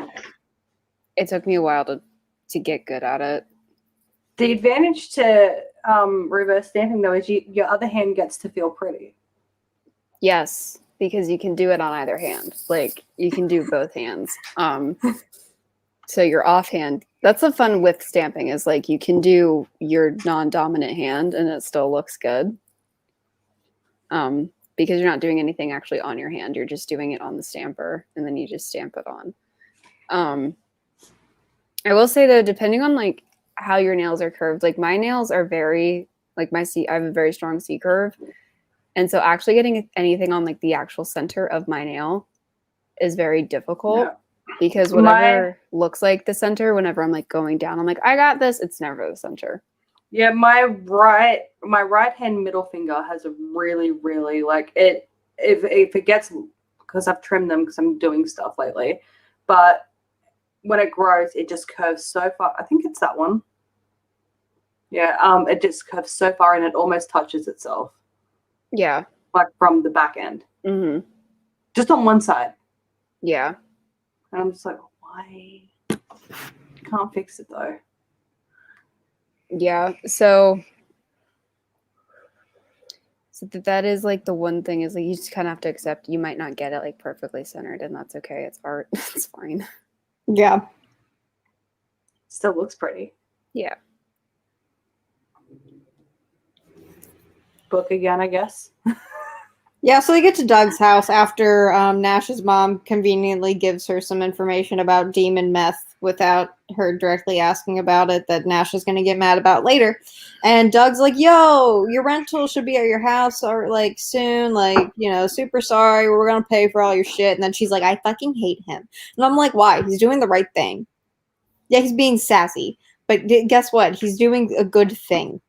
took me a while to get good at it. The advantage to reverse stamping, though, is your other hand gets to feel pretty. Yes, because you can do it on either hand. Like, you can do both hands. So your offhand, that's the fun with stamping is, like, you can do your non-dominant hand and it still looks good. Because you're not doing anything actually on your hand. You're just doing it on the stamper, and then you just stamp it on. I will say, though, depending on, like, how your nails are curved, like, my nails are very, like, I have a very strong C curve. And so actually getting anything on, like, the actual center of my nail is very difficult because whatever looks like the center, whenever I'm, like, going down, I'm like, I got this. It's never the center. Yeah, my right hand middle finger has a really, really, like, if it gets because I've trimmed them because I'm doing stuff lately. But when it grows, it just curves so far. I think it's that one. Yeah, it just curves so far and it almost touches itself. Yeah. Like from the back end. Mm-hmm. Just on one side. Yeah. And I'm just like, why? Can't fix it though. Yeah. So that is like the one thing is like you just kind of have to accept you might not get it like perfectly centered, and that's okay. It's art. It's fine. Yeah. Still looks pretty. Yeah. Book again, I guess. Yeah, so they get to Doug's house after Nash's mom conveniently gives her some information about demon meth without her directly asking about it that Nash is going to get mad about later. And Doug's like, yo, your rental should be at your house or like soon, like, you know, super sorry, we're going to pay for all your shit. And then she's like, I fucking hate him. And I'm like, why? He's doing the right thing. Yeah, he's being sassy, but guess what? He's doing a good thing.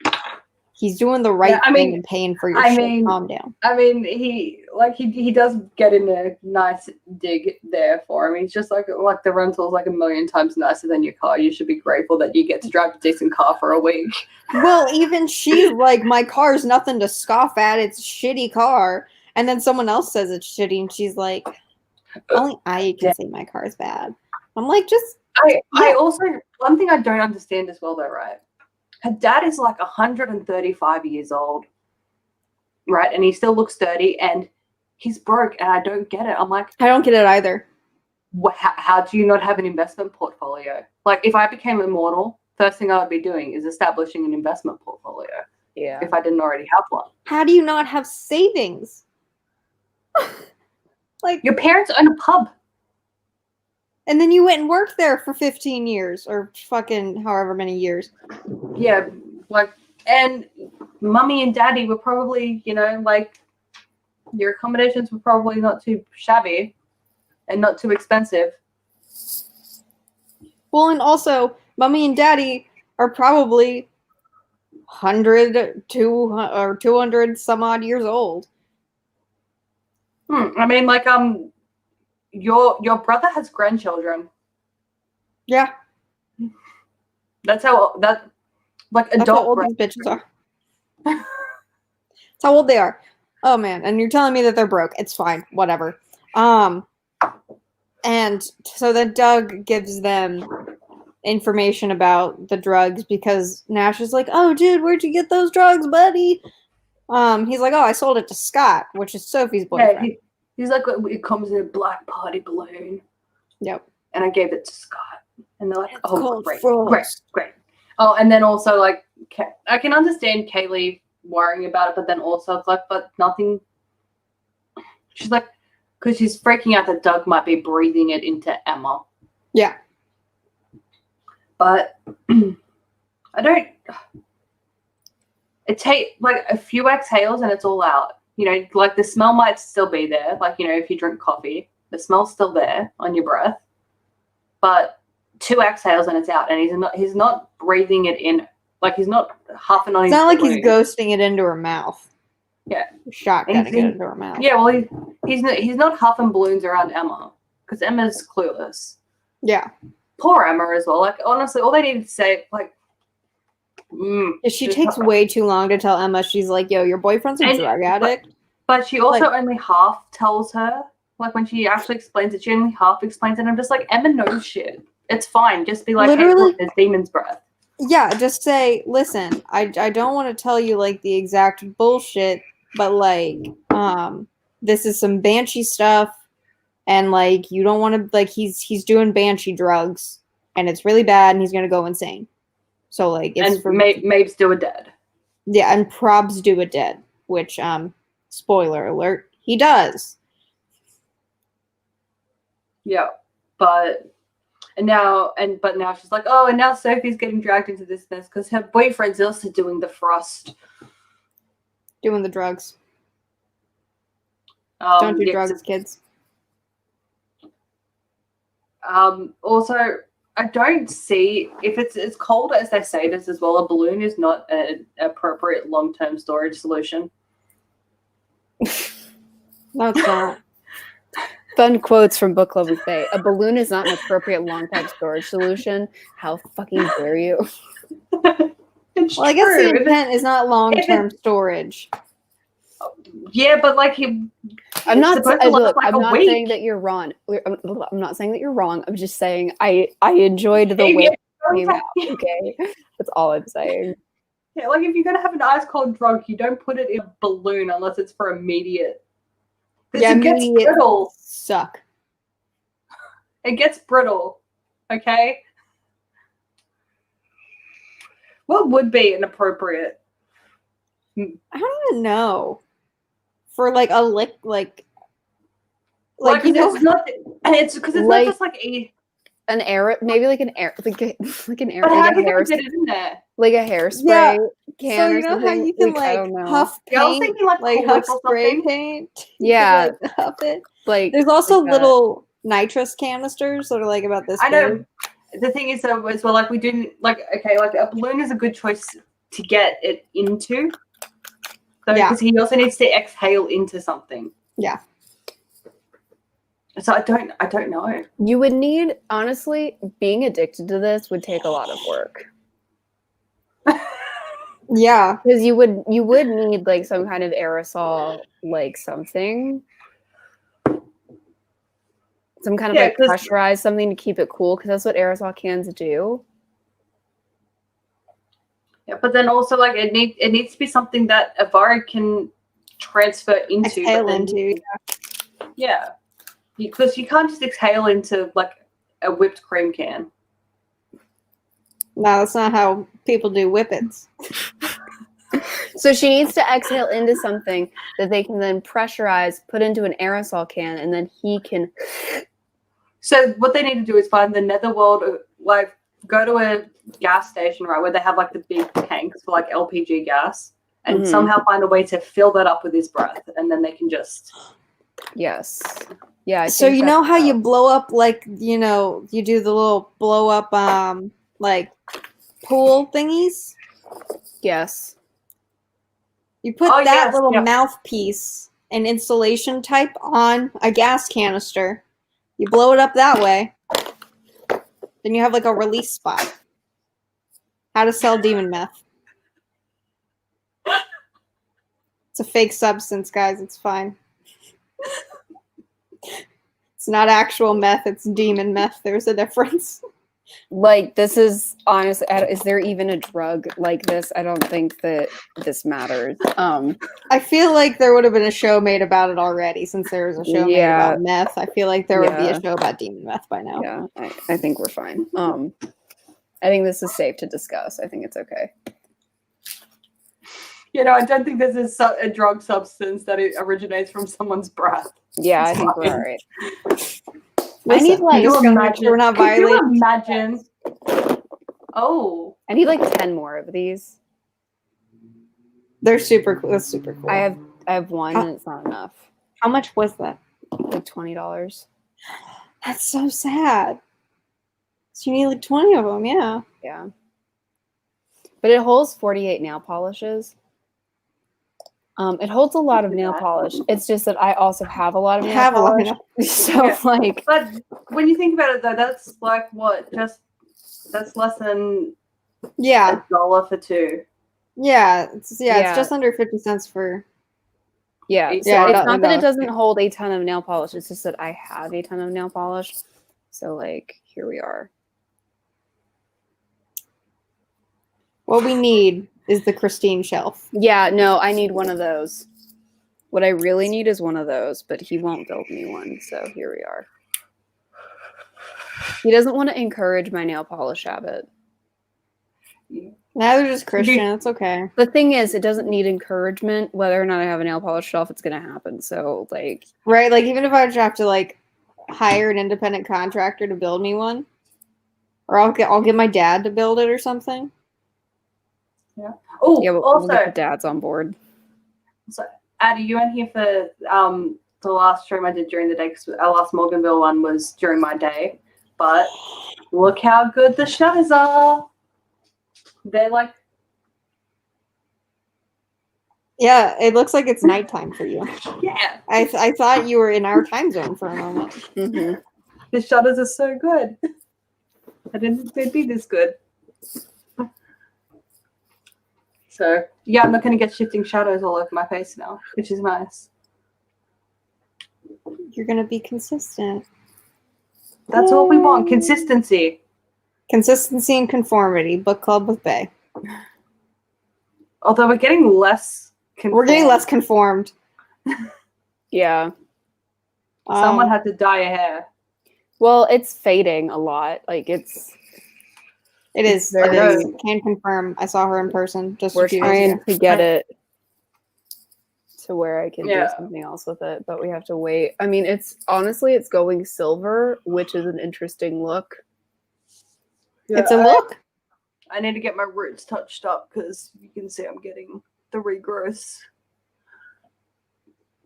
He's doing the right thing and paying for your shit. Calm down. I mean, he does get in a nice dig there for him. He's just like the rental's like a million times nicer than your car. You should be grateful that you get to drive a decent car for a week. Well, even she's like, my car's nothing to scoff at. It's a shitty car. And then someone else says it's shitty, and she's like, only I can say my car's bad. I'm like, I also, one thing I don't understand as well though, right? Her dad is like 135 years old, right? And he still looks 30 and he's broke and I don't get it. I'm like, I don't get it either. How do you not have an investment portfolio? Like if I became immortal, first thing I would be doing is establishing an investment portfolio. Yeah. If I didn't already have one. How do you not have savings? Like your parents own a pub. And then you went and worked there for 15 years or fucking however many years. Yeah, like, and mummy and daddy were probably, you know, like, your accommodations were probably not too shabby and not too expensive. Well, and also, mummy and daddy are probably 100, 200 some odd years old. I mean, like, your brother has grandchildren. Yeah. That's how like adult. That's how old these bitches are. That's how old they are. Oh man, and you're telling me that they're broke. It's fine, whatever. And so then Doug gives them information about the drugs because Nash is like, "Oh, dude, where'd you get those drugs, buddy?" He's like, "Oh, I sold it to Scott, which is Sophie's boyfriend." Yeah, he's like, "It comes in a black party balloon." Yep. And I gave it to Scott. And they're like, it's oh, great. Oh, and then also, like, I can understand Kaylee worrying about it, but then also it's like, but nothing. She's like, because she's freaking out that Doug might be breathing it into Emma. Yeah. But I don't. It takes, like, a few exhales and it's all out. You know, like, the smell might still be there. Like, you know, if you drink coffee, the smell's still there on your breath. But 2 exhales and it's out, and he's not breathing it in, like he's not huffing on. It's not like he's ghosting it into her mouth. Yeah, shotgunning it into her mouth. Yeah, well, he's not huffing balloons around Emma because Emma's clueless. Yeah, poor Emma as well. Like honestly, all they needed to say, like, she takes way too long to tell Emma. She's like, "Yo, your boyfriend's a drug addict." But she also only half tells her. Like when she actually explains it, she only half explains it. And I'm just like, Emma knows shit. It's fine. Just be like, literally, hey, look, there's demon's breath. Yeah, just say, listen, I don't want to tell you like the exact bullshit, but like, this is some banshee stuff, and like you don't want to like he's doing banshee drugs, and it's really bad, and he's gonna go insane. So like, it's and Mabes do it dead. Yeah, and Probs do it dead, which spoiler alert, he does. Yeah, but now she's like, oh, and now Sophie's getting dragged into this mess because her boyfriend's also doing the frost, doing the drugs. Don't do drugs, kids. Also, I don't see if it's as cold as they say it is as well. A balloon is not an appropriate long-term storage solution. No, it's not. Fun quotes from book club buffet. A balloon is not an appropriate long time storage solution. How fucking dare you? It's Well, I guess true. the intent is not long-term storage. Yeah, but like I'm not. supposed to last, like, I'm a not week. saying that you're wrong. I'm not saying that you're wrong. I'm just saying I enjoyed the If way you're it going came to- out. Okay, that's all I'm saying. Yeah, like if you're gonna have an ice cold drug, you don't put it in a balloon unless it's for immediate. Because it gets immediate brittle. suck. It gets brittle. Okay. What would be inappropriate? I don't even know. For like a lick, like Like you know, it's not. It's because it's Like- not just like a. An air, maybe like an air, like an air, But how like do a you hair, get it in there? like a hairspray Yeah, can so or you know how something. you can I don't know. huff Yeah, I was paint, thinking, like, like Cool huff Whip or spray something. paint. You Yeah. can, like, huff it. Like There's also like that. little nitrous canisters that are like about this I know. big. The thing is, though, as well, like we didn't like. Okay, like a balloon is a good choice to get it into. So Yeah. because he also needs to exhale into something. Yeah. So I don't know. You would need, honestly, being addicted to this would take a lot of work. Yeah. Because you would need like some kind of aerosol, like something. Some kind of Yeah, like 'cause- pressurized something to keep it cool, because that's what aerosol cans do. Yeah, but then also like it needs to be something that Avari can transfer into. but Exhale then- into. Yeah, because you can't just exhale into like a whipped cream can. No, that's not how people do whippets. So she needs to exhale into something that they can then pressurize, put into an aerosol can, and then he can. So what they need to do is find the netherworld, like go to a gas station, right, where they have like the big tanks for like LPG gas, and Mhm. somehow find a way to fill that up with his breath, and then they can just. Yes. Yeah. I So think you know that's how you blow up, like, you know, you do the little blow up like pool thingies? Yes. You put Oh, that yes, little yeah. mouthpiece and insulation type on a gas canister. You blow it up that way. Then you have like a release spot. How to sell demon meth. It's a fake substance, guys. It's fine. It's not actual meth. It's demon meth. There's a difference. Like, this is honestly, is there even a drug like this? I don't think that this matters. I feel like there would have been a show made about it already, since there was a show made Yeah. about meth. I feel like there would be Yeah. a show about demon meth by now. Yeah, I think we're fine. I think this is safe to discuss. I think it's okay. You know, I don't think this is a drug substance that it originates from someone's breath. Yeah, I It's think we're fine. all right. Listen, need, like- just Could you gotta make sure we're not Could you violating. imagine? Oh, I need like 10 more of these. They're super cool. That's super cool. I have one and it's not enough. How much was that? Like $20. That's so sad. So you need like 20 of them, yeah. Yeah. But it holds 48 nail polishes. It holds a lot of nail polish. It's just that I also have a lot of nail Have a lot polish. of So Yeah. like, but when you think about it, though, that's like what? That's less than Yeah, $1 for two. yeah, it's Yeah. just under 50 cents for. yeah. Yeah, So I it's don't- not I that it don't- doesn't hold a ton of nail polish. It's just that I have a ton of nail polish. So like, here we are. What we need is the Christine shelf. Yeah, no, I need one of those. What I really need is one of those, but he won't build me one. So here we are. He doesn't want to encourage my nail polish habit. Now they're just Christian. It's okay. The thing is, it doesn't need encouragement. Whether or not I have a nail polish shelf, it's going to happen. So, like, Right? Like, even if I have to, like, hire an independent contractor to build me one, or I'll get my dad to build it or something. Oh, yeah, we'll also, get the dads on board. Addie, you went here for the last stream I did during the day, because our last Morganville one was during my day. But look how good the shutters are. They're like Yeah, it looks like it's nighttime for you. Yeah, I thought you were in our time zone for a moment. Hmm. the shutters are so good. I didn't think they'd be this good. So yeah, I'm not going to get shifting shadows all over my face now, which is nice. You're gonna be consistent. That's all we want, consistency. Consistency and conformity. Book club with Bay. Although we're getting less We're getting less conformed. Yeah. Someone had to dye a hair. Well, it's fading a lot. Like It is. very- It is. Can confirm. I saw her in person just we're a few days trying ago. to get it to where I can do Yeah. something else with it, but we have to wait. I mean, it's going silver, which is an interesting look. It's a look. I need to get my roots touched up because you can see I'm getting the regrowths.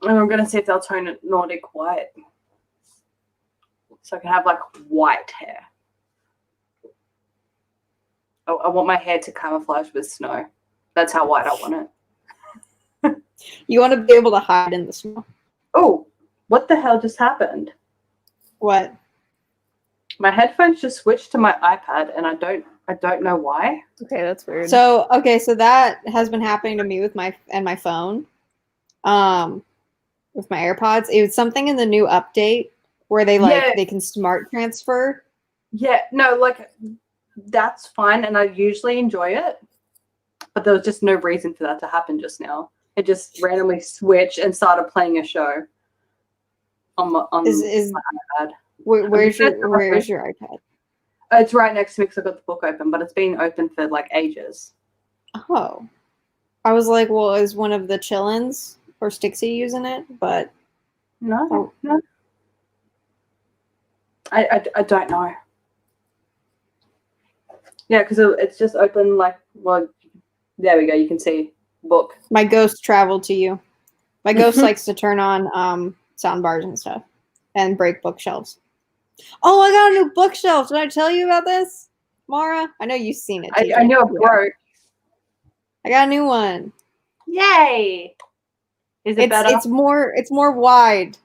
And I'm going to see if they'll tone it Nordic white. So I can have like white hair. Oh, I want my hair to camouflage with snow. That's how white I want it. You want to be able to hide in the snow. Oh, what the hell just happened? What? My headphones just switched to my iPad and I don't know why. Okay, that's weird. So that has been happening to me with my phone. With my AirPods. It was something in the new update where they they can smart transfer. Yeah, no, like that's fine and I usually enjoy it. But there was just no reason for that to happen just now. It just randomly switched and started playing a show on my iPad. Where's your iPad? It's right next to me because I've got the book open, but it's been open for like ages. Oh. I was like, well, is one of the chillins or Stixie using it? But No. I don't know. Yeah, because it's just open like, well, there we go. You can see book. my ghost traveled to you. My ghost likes to turn on sound bars and stuff and break bookshelves. Oh, I got a new bookshelf. Did I tell you about this, Mara? I know you've seen it. TJ. I knew it broke. I got a new one. Yay! Is it better? It's more wide,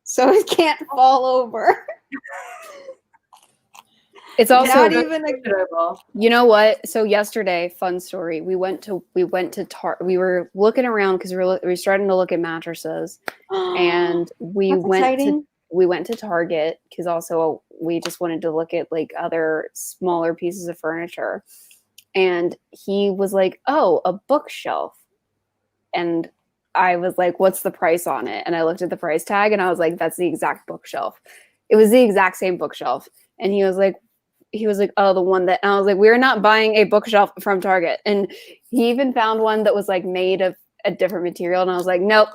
so it can't fall over. it's also not even You know what? So yesterday, fun story. We went to we were looking around because we were starting to look at mattresses, and we That's went to Target because also we just wanted to look at like other smaller pieces of furniture. And he was like, "Oh, a bookshelf," and I was like, "What's the price on it?" And I looked at the price tag, and I was like, "That's the exact bookshelf." It was the exact same bookshelf, and he was like, "Oh, the one that," and I was like, "We're not buying a bookshelf from Target." And he even found one that was like made of a different material, and I was like, "Nope."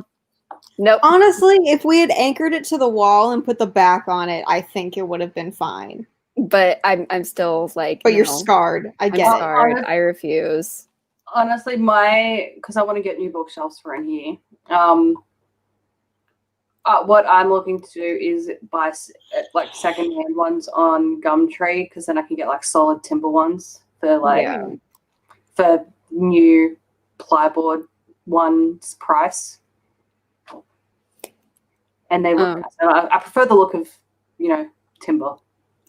Honestly, if we had anchored it to the wall and put the back on it, I think it would have been fine. But I'm still like, But no. you're scarred. I get I'm it. scarred. I refuse. Honestly, because I want to get new bookshelves for in here. What I'm looking to do is buy like secondhand ones on Gumtree because then I can get like solid timber ones for like for new plyboard ones price. And they look. I prefer the look of timber.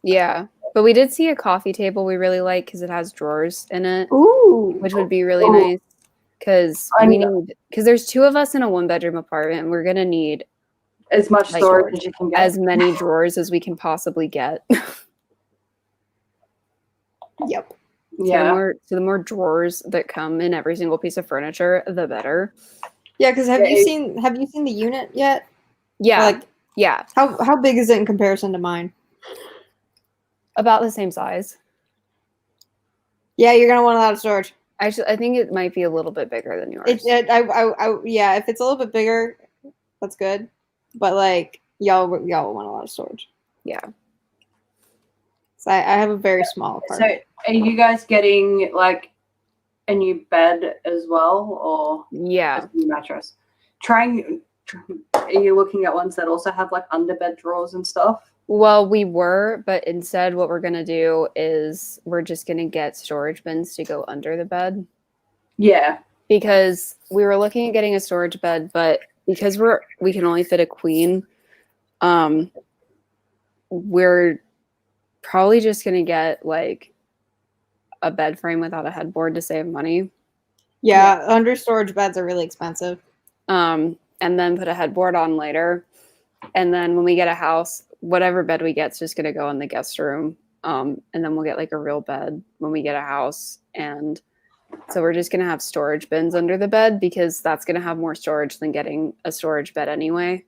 Yeah, but we did see a coffee table we really like because it has drawers in it. Ooh, which would be really nice because there's two of us in a 1-bedroom apartment. And we're gonna need as much storage as you can get, as many drawers as we can possibly get. Yep. Yeah. So the more drawers that come in every single piece of furniture, the better. Yeah, because have you seen the unit yet? Yeah. Like, yeah. How big is it in comparison to mine? About the same size. Yeah, you're gonna want a lot of storage. Actually, I think it might be a little bit bigger than yours. Yeah, if it's a little bit bigger, that's good. But like y'all want a lot of storage. Yeah. So I have a very small apartment. So are you guys getting like a new bed as well, or yeah, a new mattress? Are you looking at ones that also have like underbed drawers and stuff? Well, we were, but instead what we're going to do is we're just going to get storage bins to go under the bed. Yeah. because we were looking at getting a storage bed, but because we can only fit a queen, we're probably just gonna get like a bed frame without a headboard to save money. Yeah, under storage beds are really expensive. And then put a headboard on later. And then when we get a house, whatever bed we get's just gonna go in the guest room. And then we'll get like a real bed when we get a house. And so we're just gonna have storage bins under the bed because that's gonna have more storage than getting a storage bed anyway.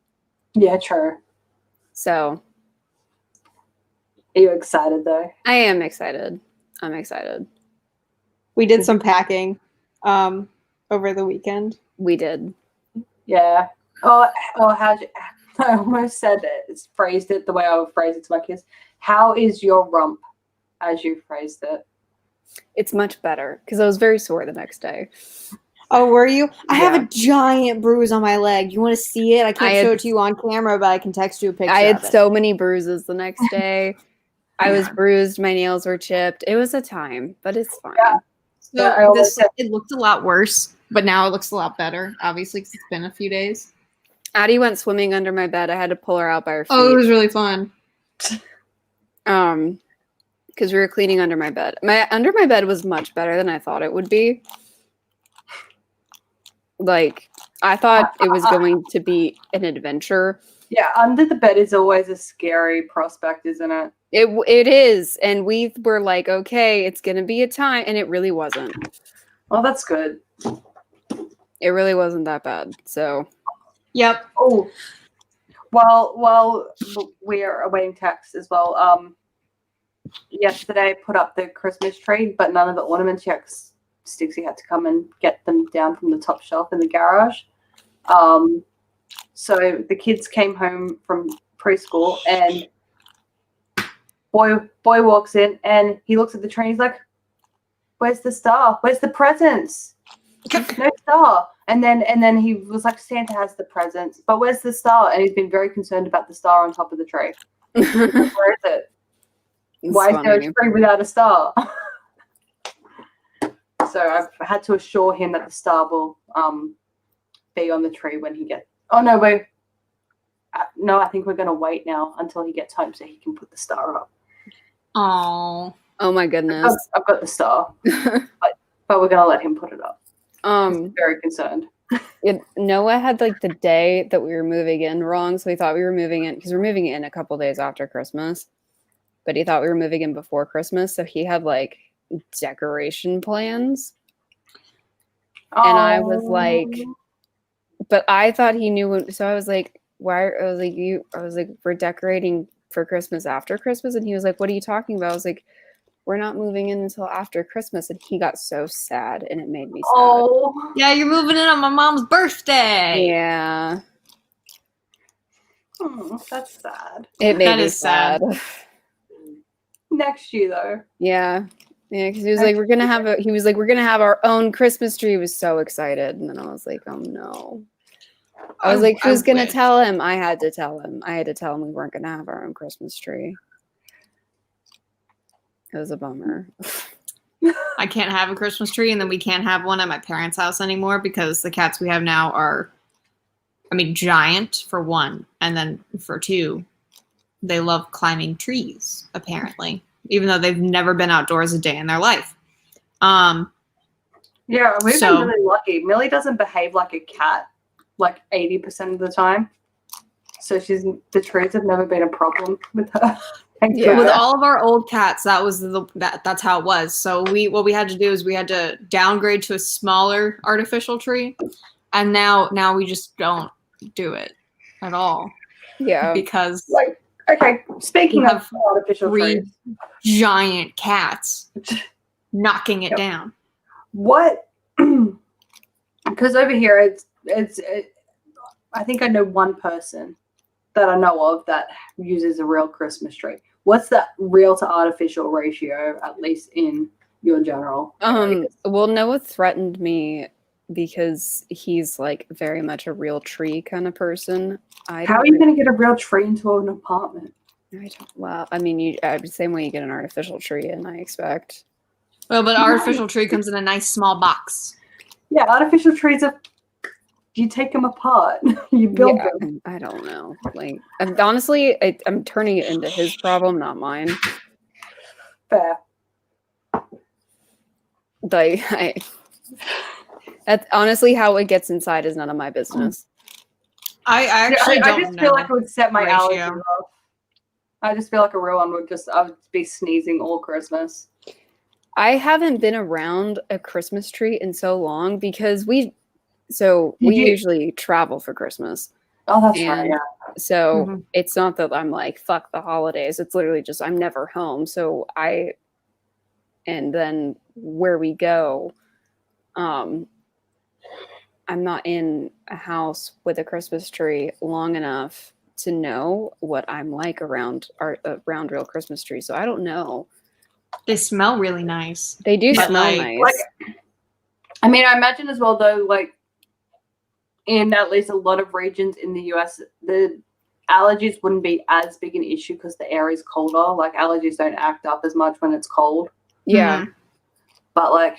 Yeah, true. So Are you excited though? I am excited. I'm excited. We did some packing over the weekend. We did. Yeah. How'd you? I almost said it. It's phrased it the way I would phrase it to my kids. How is your rump, as you phrased it? It's much better because I was very sore the next day. Oh, were you? I have Yeah. a giant bruise on my leg. You want to see it? I can't show it to you on camera, but I can text you a picture. I had of it. so many bruises the next day. I was bruised. My nails were chipped. It was a time, but it's fine. Yeah. So Yeah, I always said- it looked a lot worse, but now it looks a lot better, obviously, because it's been a few days. Addie went swimming under my bed. I had to pull her out by her feet. Oh, it was really fun. Because we were cleaning under my bed. Under my bed was much better than I thought it would be. Like, I thought it was going to be an adventure. Yeah, under the bed is always a scary prospect, isn't it? It is. And we were like, okay, it's going to be a time. And it really wasn't. Well, that's good. It really wasn't that bad. So, Yep. Oh, well, we are awaiting text as well. Yesterday I put up the Christmas tree, but none of the ornaments yet. Stixie had to come and get them down from the top shelf in the garage. So the kids came home from preschool, and boy walks in and he looks at the tree. And he's like, "Where's the star? Where's the presents? No star." And then he was like, "Santa has the presents, but where's the star?" And he's been very concerned about the star on top of the tree. Where is it? Why is there a tree without a star? So I've had to assure him that the star will be on the tree when he gets. Oh no, no, I think we're gonna wait now until he gets home so he can put the star up. Oh. Oh my goodness. I've got the star, but we're gonna let him put it up. He's very concerned. Noah had like the day that we were moving in wrong, so we thought we were moving in because we're moving in a couple days after Christmas, but he thought we were moving in before Christmas, so he had like decoration plans, and I was like, but I thought he knew, so I was like, why? I was like, we're decorating for Christmas after Christmas, and he was like, what are you talking about? I was like, we're not moving in until after Christmas. And he got so sad, and it made me sad. Oh, Yeah, you're moving in on my mom's birthday. Yeah. That's sad. It made That me is sad. Next year, though. Yeah. Yeah, because he was like, we're gonna have our own Christmas tree. He was so excited. And then I was like, oh no. I was like, who's gonna tell him? I had to tell him. I had to tell him we weren't gonna have our own Christmas tree. It was a bummer. I can't have a Christmas tree, and then we can't have one at my parents' house anymore because the cats we have now are, giant for one, and then for two, they love climbing trees, apparently, even though they've never been outdoors a day in their life. Yeah, we've been really lucky. Millie doesn't behave like a cat like 80% of the time. So the trees have never been a problem with her. Yeah. With all of our old cats, that's how it was. So what we had to do is we had to downgrade to a smaller artificial tree, and now we just don't do it at all. Yeah. Because Speaking of artificial trees, giant cats knocking it down. What? Because over here, I think I know one person that I know of that uses a real Christmas tree. What's the real to artificial ratio, at least in your general areas? Well, Noah threatened me because he's like very much a real tree kind of person. How are you going to get a real tree into an apartment? Same way you get an artificial tree in, I expect. Well, but artificial tree comes in a nice small box. Yeah, artificial trees are. You take them apart. You build Yeah, them. I don't know. Like, I'm turning it into his problem, not mine. Fair. Like, that's honestly how it gets inside is none of my business. I actually I don't just know. feel like it would set my ratio. allergies off. I just feel like a real one I would be sneezing all Christmas. I haven't been around a Christmas tree in so long because we usually travel for Christmas. Oh, that's right. And Yeah. so Mhm. it's not that I'm like, fuck the holidays. It's literally just I'm never home. And then where we go, I'm not in a house with a Christmas tree long enough to know what I'm like around real Christmas trees. So I don't know. They smell really nice. They do But, smell like- nice. I mean, I imagine as well, though, like in at least a lot of regions in the US, the allergies wouldn't be as big an issue because the air is colder. Like allergies don't act up as much when it's cold. Yeah. Mhm. But like,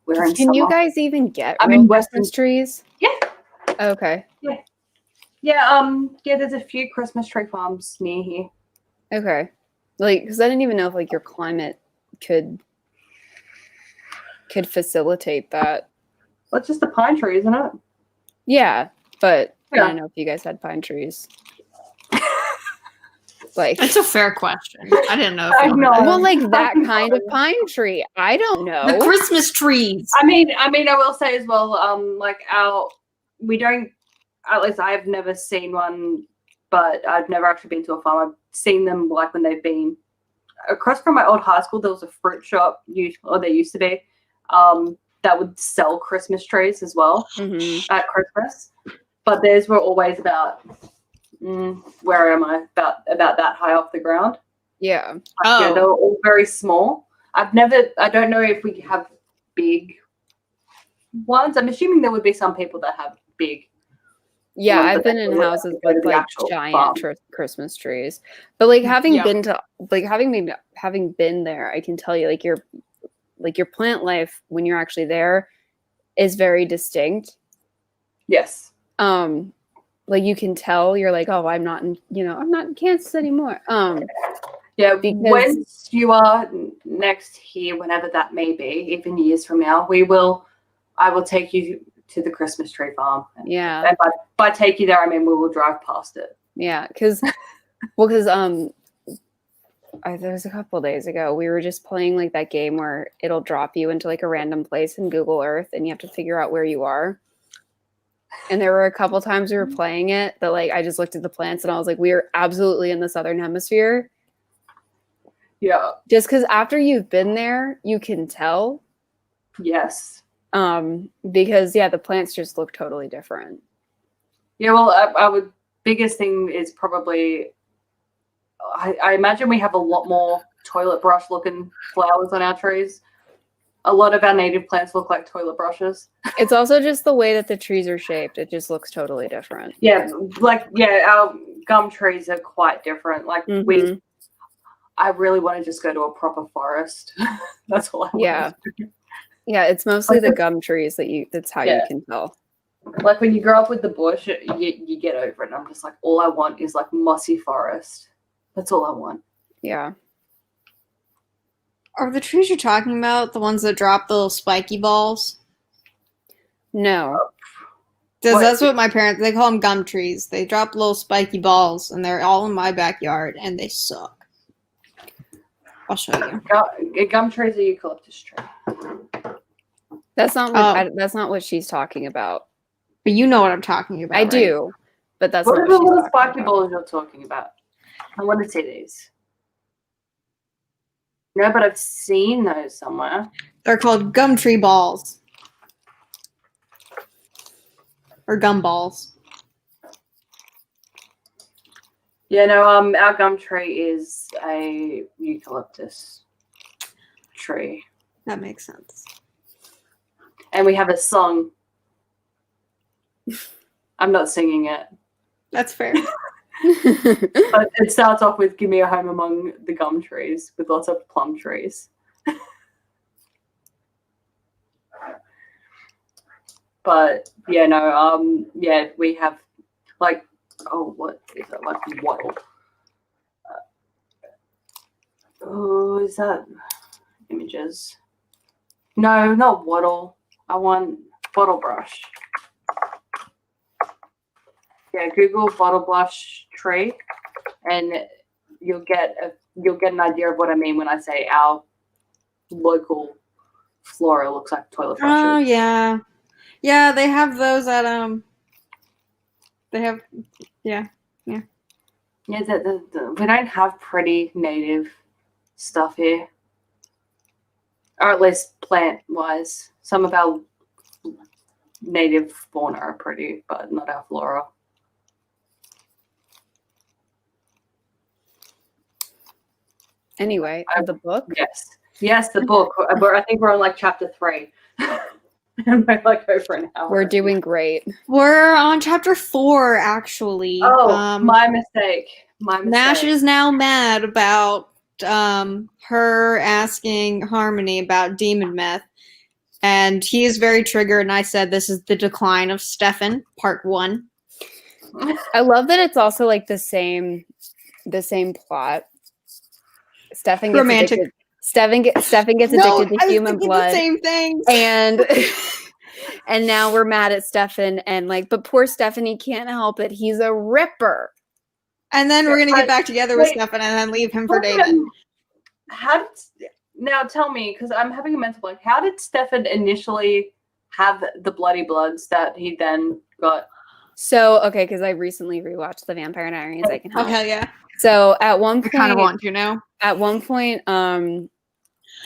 we're in Can summer. you guys even get I'm real in Christmas Western- trees? Yeah. Okay. Yeah, there's a few Christmas tree farms near here. Okay. Like, because I didn't even know if like your climate could facilitate that. Well, it's just a pine tree, isn't it? Yeah, but I Yeah. don't know if you guys had pine trees. Like, That's a fair question. I didn't know. If I you know. had- well, like that I kind of know. pine tree. I don't The know. Christmas trees. I mean, I will say as well, like we don't, at least I've never seen one, but I've never actually been to a farm. I've seen them like when they've been across from my old high school. There was a fruit shop, or there used to be, that would sell Christmas trees as well Mhm. at Christmas. But theirs were always about, where am I? About that high off the ground. Yeah. Yeah, they Oh, were all very small. I don't know if we have big ones. I'm assuming there would be some people that have big. Yeah, ones I've that been actually in look houses like with the like actual giant farm. Christmas trees. But like having Yeah. been to like having been there, I can tell you like your plant life when you're actually there is very distinct. Yes. Like you can tell you're like, oh, I'm not in Kansas anymore. Yeah, Because- once you are next here, whenever that may be, even years from now, I will take you to the Christmas tree farm. Yeah. And by take you there, I mean we will drive past it. Yeah, because there was a couple of days ago we were just playing like that game where it'll drop you into like a random place in Google Earth and you have to figure out where you are. And there were a couple times we were playing it that like I just looked at the plants and I was like, we are absolutely in the southern hemisphere. Yeah. Just because after you've been there, you can tell. Yes. Because yeah, the plants just look totally different. Yeah, well, our biggest thing is probably, I imagine we have a lot more toilet brush looking flowers on our trees. A lot of our native plants look like toilet brushes. It's also just the way that the trees are shaped. It just looks totally different. Yeah, our gum trees are quite different. Like Mhm. I really want to just go to a proper forest. That's all I want. Yeah. Yeah, it's mostly Like the the- gum trees that's how you Yeah. can tell. Like when you grow up with the bush, you get over it. And I'm just like, all I want is like mossy forest. That's all I want. Yeah. are the trees you're talking about the ones that drop the little spiky balls? No. That's what my parents, they call them gum trees. They drop little spiky balls, and they're all in my backyard, and they suck. I'll show you. Gum trees are eucalyptus tree. That's not what that's not what she's talking about. But you know what I'm talking about. I right? do, but that's What not are the what she's little talking spiky about. balls you're talking about? I want to see these. No, but I've seen those somewhere. They're called gum tree balls. Or gum balls. Yeah, no, our gum tree is a eucalyptus tree. That makes sense. And we have a song. I'm not singing it. That's fair. But it starts off with "Give me a home among the gum trees" with lots of plum trees. But yeah, no, yeah, we have like, oh, what is it, like Waddle? Oh, is that images? No, not Waddle. I want Bottle Brush. Yeah, Google Bottle Brush tree, and you'll get an idea of what I mean when I say our local flora looks like toilet brushes. Oh yeah, yeah. They have those at They have Yeah, we don't have pretty native stuff here, or at least plant wise. Some of our native fauna are pretty, but not our flora. Anyway, the book. Yes, the book. I think we're on like chapter 3. And we're like over an hour. We're doing great. We're on chapter 4, actually. Oh, my mistake. Nash is now mad about her asking Harmony about demon meth, and he is very triggered. And I said, "This is the decline of Stefan, part 1." I love that it's also like the same plot. Stefan gets Romantic. addicted. Stefan gets addicted to human blood. The same thing. And now we're mad at Stefan, and like, but poor Stefan, he can't help it. He's a ripper. And then we're gonna get back together with Stefan and then leave him for David. Now tell me, because I'm having a mental blank. How did Stefan initially have the bloody bloods that he then got? So okay, because I recently rewatched The Vampire Diaries. I can help. Oh hell yeah! So at one point, I kind of want to now. At one point, and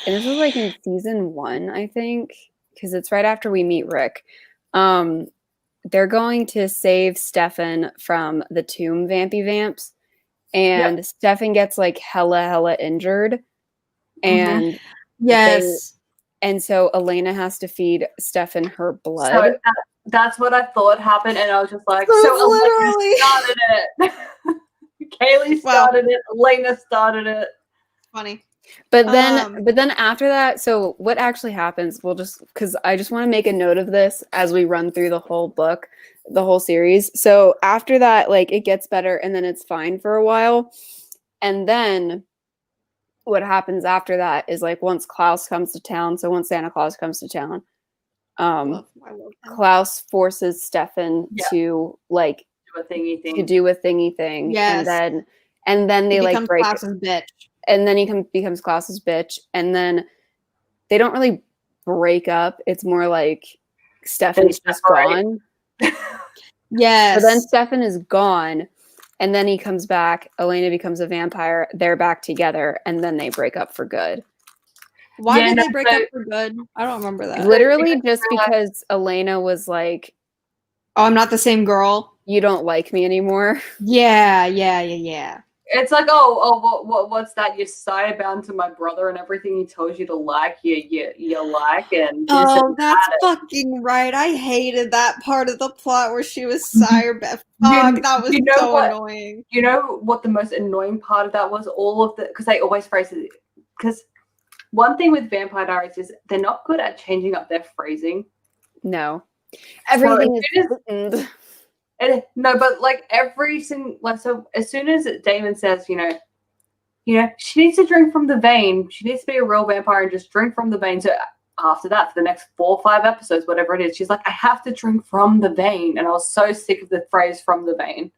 this was like in season 1, I think, because it's right after we meet Rick. They're going to save Stefan from the tomb vampy vamps, and Stefan gets like hella injured, and yes, and so Elena has to feed Stefan her blood. So that's what I thought happened, and I was just like, so literally started it. Kaylee started it. Elena started it. Funny. But then after that, so what actually happens, we'll just, because I just want to make a note of this as we run through the whole book, the whole series. So after that, like, it gets better and then it's fine for a while. And then what happens after that is, like, once Klaus comes to town, so once Santa Claus comes to town, Klaus forces Stefan to, like, do a thingy thing. Yes. And then they like break. Klaus's bitch. And then he becomes Klaus's bitch. And then they don't really break up. It's more like Stefan's just gone. Yes. So then Stefan is gone. And then he comes back. Elena becomes a vampire. They're back together. And then they break up for good. Why did they break up for good? I don't remember that. Literally just because Elena was like, oh, I'm not the same girl. You don't like me anymore. Yeah. It's like, what's that? You're side-bound to my brother, and everything he tells you to like, you like, and that's fucking right. I hated that part of the plot where she was sire-bound. Fuck, that was so annoying. You know what the most annoying part of that was? All of the, because they always phrase it, because one thing with Vampire Diaries is they're not good at changing up their phrasing. No, everything is. No, but like every single, like, so as soon as Damon says, you know, she needs to drink from the vein. She needs to be a real vampire and just drink from the vein. So after that, for the next 4 or 5 episodes, whatever it is, she's like, I have to drink from the vein. And I was so sick of the phrase "from the vein."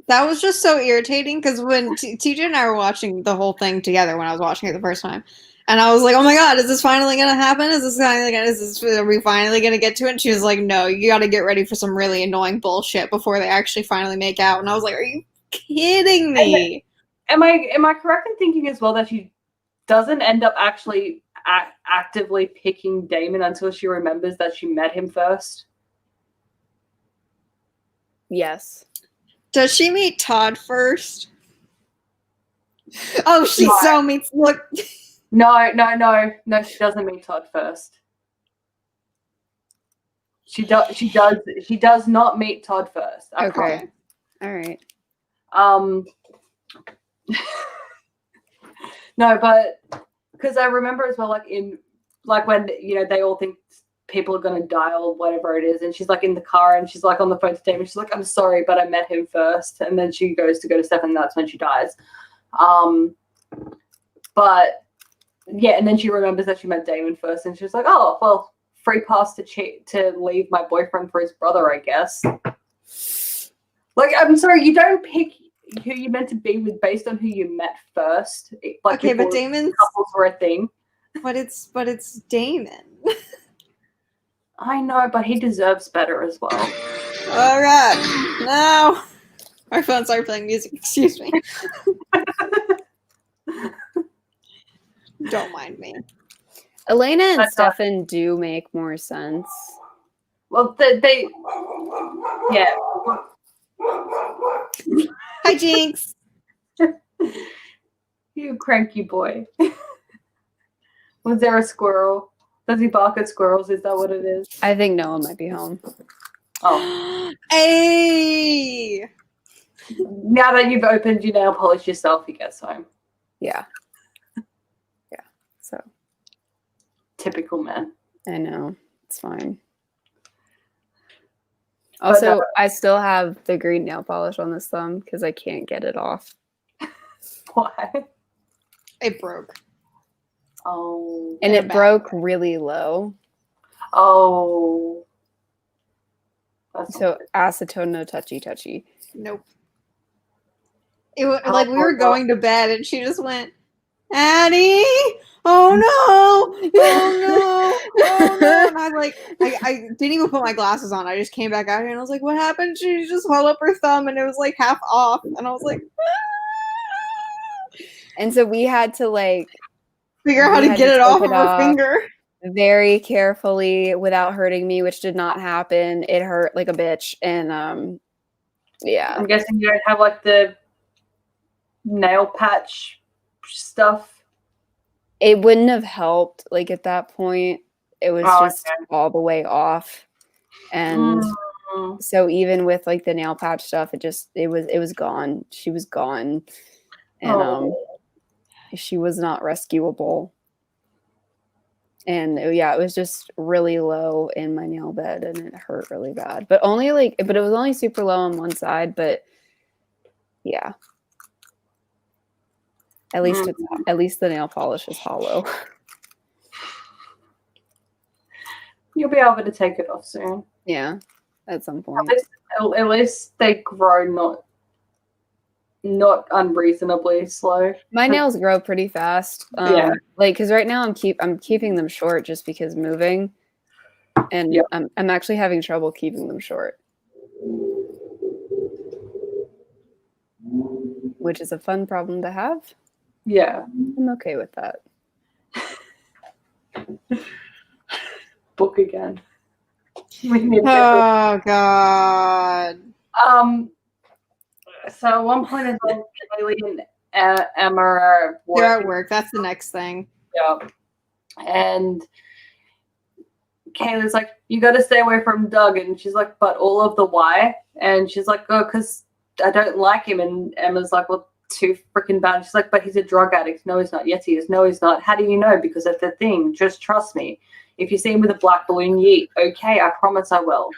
That was just so irritating because when TJ and I were watching the whole thing together when I was watching it the first time, and I was like, oh my God, is this finally going to happen? Are we finally going to get to it? And she was like, no, you got to get ready for some really annoying bullshit before they actually finally make out. And I was like, are you kidding me? Am I correct in thinking as well that she doesn't end up actually actively picking Damon until she remembers that she met him first? Yes. Does she meet Todd first? Oh, she so meets, look. No, she doesn't meet Todd first. She does not meet Todd first. I promise. All right. No, but because I remember as well, like when, you know, they all think people are gonna die or whatever it is, and she's like in the car and she's like on the phone to Damon. She's like, I'm sorry, but I met him first, and then she goes to Stefan, and that's when she dies. But yeah, and then she remembers that she met Damon first, and she's like, oh well, free pass to leave my boyfriend for his brother, I guess. Like, I'm sorry, you don't pick who you're meant to be with based on who you met first. Like, Okay, but Damon's couples were a thing. But it's Damon. I know, but he deserves better as well. All right, now my phone started playing music. Excuse me. Don't mind me. Elena and Stefan do make more sense. Well, they yeah. Hi, Jinx. You cranky boy. Was there a squirrel? Does he bark at squirrels? Is that what it is? I think Noah might be home. Oh. Hey! Now that you've opened your nail polish yourself, he gets home. Yeah. Yeah. So. Typical man. I know. It's fine. Also, I still have the green nail polish on this thumb because I can't get it off. Why? It broke. Oh. And it broke really low. Oh. So acetone, no touchy. Nope. It was like we were going to bed and she just went, Addie, oh no, oh no. And I didn't even put my glasses on. I just came back out here and I was like, what happened? She just held up her thumb and it was like half off. And I was like, and so we had to like figure out how to get it off of her finger very carefully without hurting me, which did not happen. It hurt like a bitch. And yeah. I'm guessing you don't have like the nail patch stuff. It wouldn't have helped. Like at that point, it was just all the way off. And so even with like the nail patch stuff, it was gone. She was gone. And she was not rescuable. And yeah, it was just really low in my nail bed and it hurt really bad. But it was only super low on one side, but yeah. At least the nail polish is hollow. You'll be able to take it off soon. Yeah, at some point. At least they grow not unreasonably slow. My nails grow pretty fast. Yeah. Like because right now I'm keeping them short just because moving, and I'm actually having trouble keeping them short, which is a fun problem to have. Yeah, I'm okay with that. Book again. Oh God. So at one point in time, Kaylee and Emma are working. They're at work. That's the next thing. Yeah. And Kaylee's like, you got to stay away from Doug. And she's like, but all of the why? And she's like, oh, because I don't like him. And Emma's like, well, too freaking bad. She's like, but he's a drug addict. No, he's not. Yes, he is. No, he's not. How do you know? Because that's the thing. Just trust me. If you see him with a black balloon, yeet. Okay, I promise I will.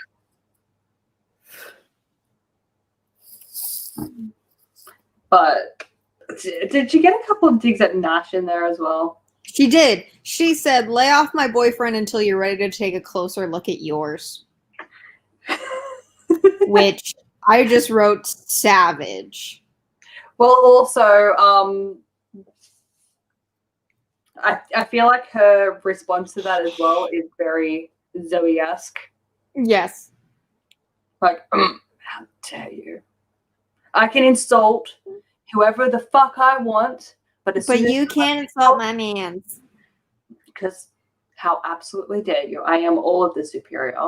But did she get a couple of digs at Nash in there as well? She did. She said, lay off my boyfriend until you're ready to take a closer look at yours. Which I just wrote savage. Well, also, I feel like her response to that as well is very Zoe-esque. Yes. Like, how dare you? I can insult whoever the fuck I want, but you can't insult my mans. Because how absolutely dare you? I am all of the superior.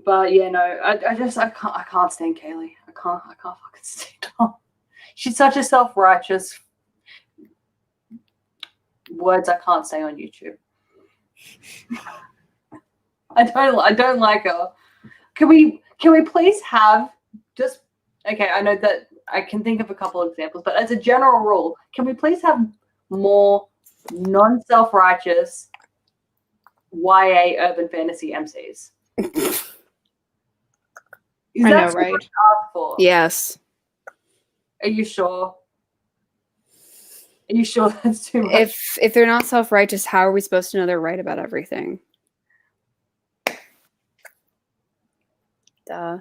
But yeah, no, I can't stand Kaylee. I can't fucking stand her. She's such a self-righteous words I can't say on YouTube. I don't like her. Can we please have just okay? I know that I can think of a couple of examples, but as a general rule, can we please have more non-self-righteous YA urban fantasy MCs? Is I know, that too right? much to ask for? Yes. Are you sure? Are you sure that's too much? If they're not self-righteous, how are we supposed to know they're right about everything? Duh.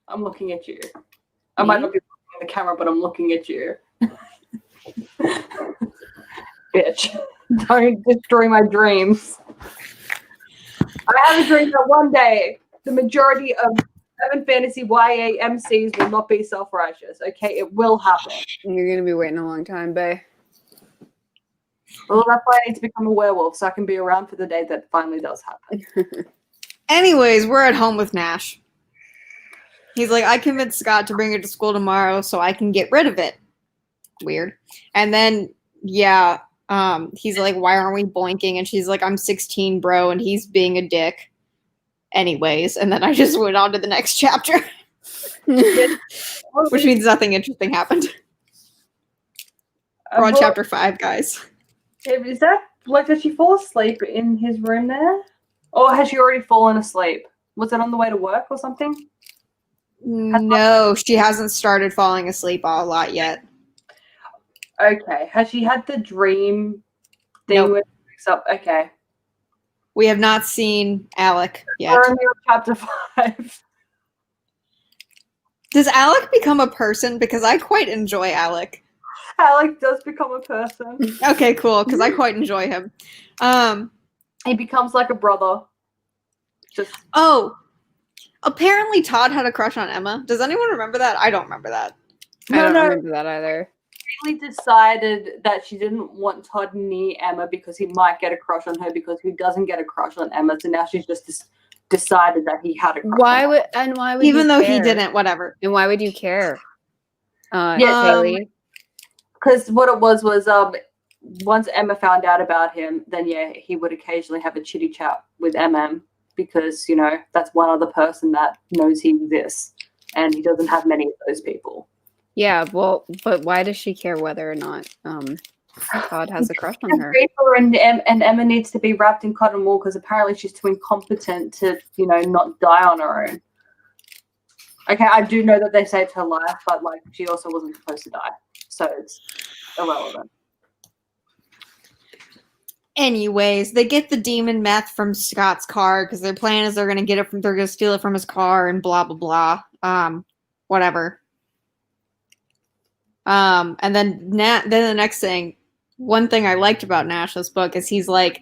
I'm looking at you. I might not be looking at the camera, but I'm looking at you. Bitch. Don't destroy my dreams. I have a dream that one day the majority of urban fantasy YA MCs will not be self-righteous. Okay, it will happen. You're gonna be waiting a long time, bae. Well, that's why I need to become a werewolf so I can be around for the day that finally does happen. Anyways, we're at home with Nash. He's like, I convinced Scott to bring it to school tomorrow so I can get rid of it. Weird. And then, yeah, he's like, why aren't we boinking? And she's like, I'm 16, bro, and he's being a dick. Anyways, and then I just went on to the next chapter. Which means nothing interesting happened. We're on chapter 5, guys. Is that, like, did she fall asleep in his room there? Or has she already fallen asleep? Was it on the way to work or something? No, she hasn't started falling asleep a lot yet. Okay. Has she had the dream thing Nope. where she wakes up? Okay. We have not seen Alec yet. We're only on chapter 5. Does Alec become a person? Because I quite enjoy Alec. Alec does become a person. Okay, cool, because I quite enjoy him. He becomes like a brother. Just Oh, apparently Todd had a crush on Emma. Does anyone remember that? I don't remember that. I don't No. remember that either. really decided that she didn't want Todd near Emma because he might get a crush on her because he doesn't get a crush on Emma. So now she's just decided that he had a crush on her. Why would Even you though he care? didn't, whatever. And why would you care? Yeah, because what it was once Emma found out about him, then yeah, he would occasionally have a chitty chat with MM because, you know, that's one other person that knows he exists, and he doesn't have many of those people. Yeah, well, but why does she care whether or not Todd has a crush on her? And Emma needs to be wrapped in cotton wool because apparently she's too incompetent to, you know, not die on her own. Okay, I do know that they saved her life, but like she also wasn't supposed to die, so it's irrelevant. Anyways, they get the demon meth from Scott's car because their plan is they're gonna steal it from his car and blah blah blah. Whatever. And then the next thing, one thing I liked about Nash's book is he's like,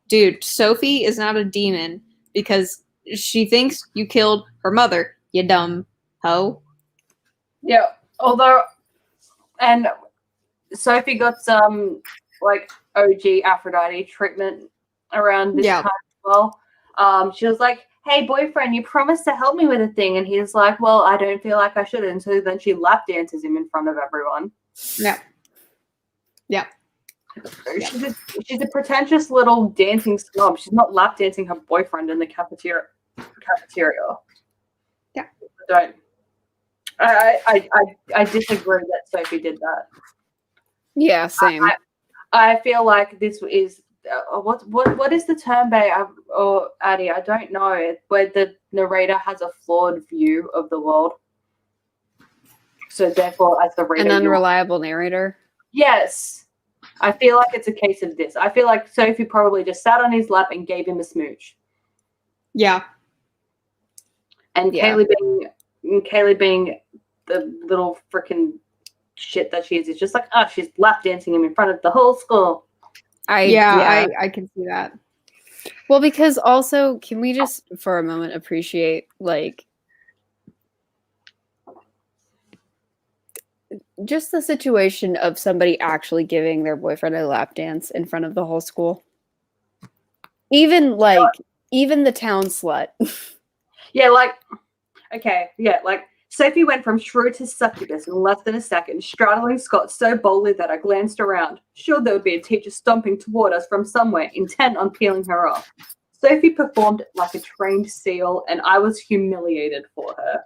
dude, Sophie is not a demon because she thinks you killed her mother, you dumb hoe. Yeah, although, and Sophie got some like OG Aphrodite treatment around this time as well. She was like, hey, boyfriend, you promised to help me with a thing. And he's like, well, I don't feel like I should. And so then she lap dances him in front of everyone. Yeah. Yeah. She's a pretentious little dancing snob. She's not lap dancing her boyfriend in the cafeteria. Yeah. Don't. I disagree that Sophie did that. Yeah, same. I feel like this is what is the term, babe, or Addie? I don't know. Where the narrator has a flawed view of the world, so therefore, as the reader, An unreliable narrator. Yes, I feel like it's a case of this. I feel like Sophie probably just sat on his lap and gave him a smooch. Yeah, and Yeah. Kaylee being the little freaking shit that she is just like, she's lap dancing him in front of the whole school. I can see that. Well, because also, can we just for a moment appreciate like just the situation of somebody actually giving their boyfriend a lap dance in front of the whole school? Even the town slut. Yeah, like, okay, yeah, like Sophie went from shrew to succubus in less than a second, straddling Scott so boldly that I glanced around. Sure, there would be a teacher stomping toward us from somewhere, intent on peeling her off. Sophie performed like a trained seal, and I was humiliated for her.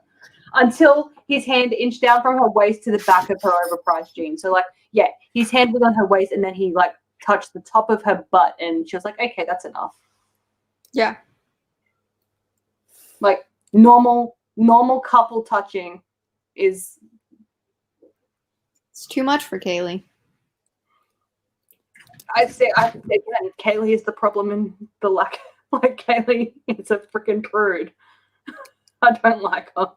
Until his hand inched down from her waist to the back of her overpriced jeans. So, like, yeah, his hand was on her waist, and then he, like, touched the top of her butt, and she was like, okay, that's enough. Yeah. Like, normal couple touching is... It's too much for Kaylee. I say, again, Kaylee is the problem in the lack. Like, Kaylee is a freaking prude. I don't like her.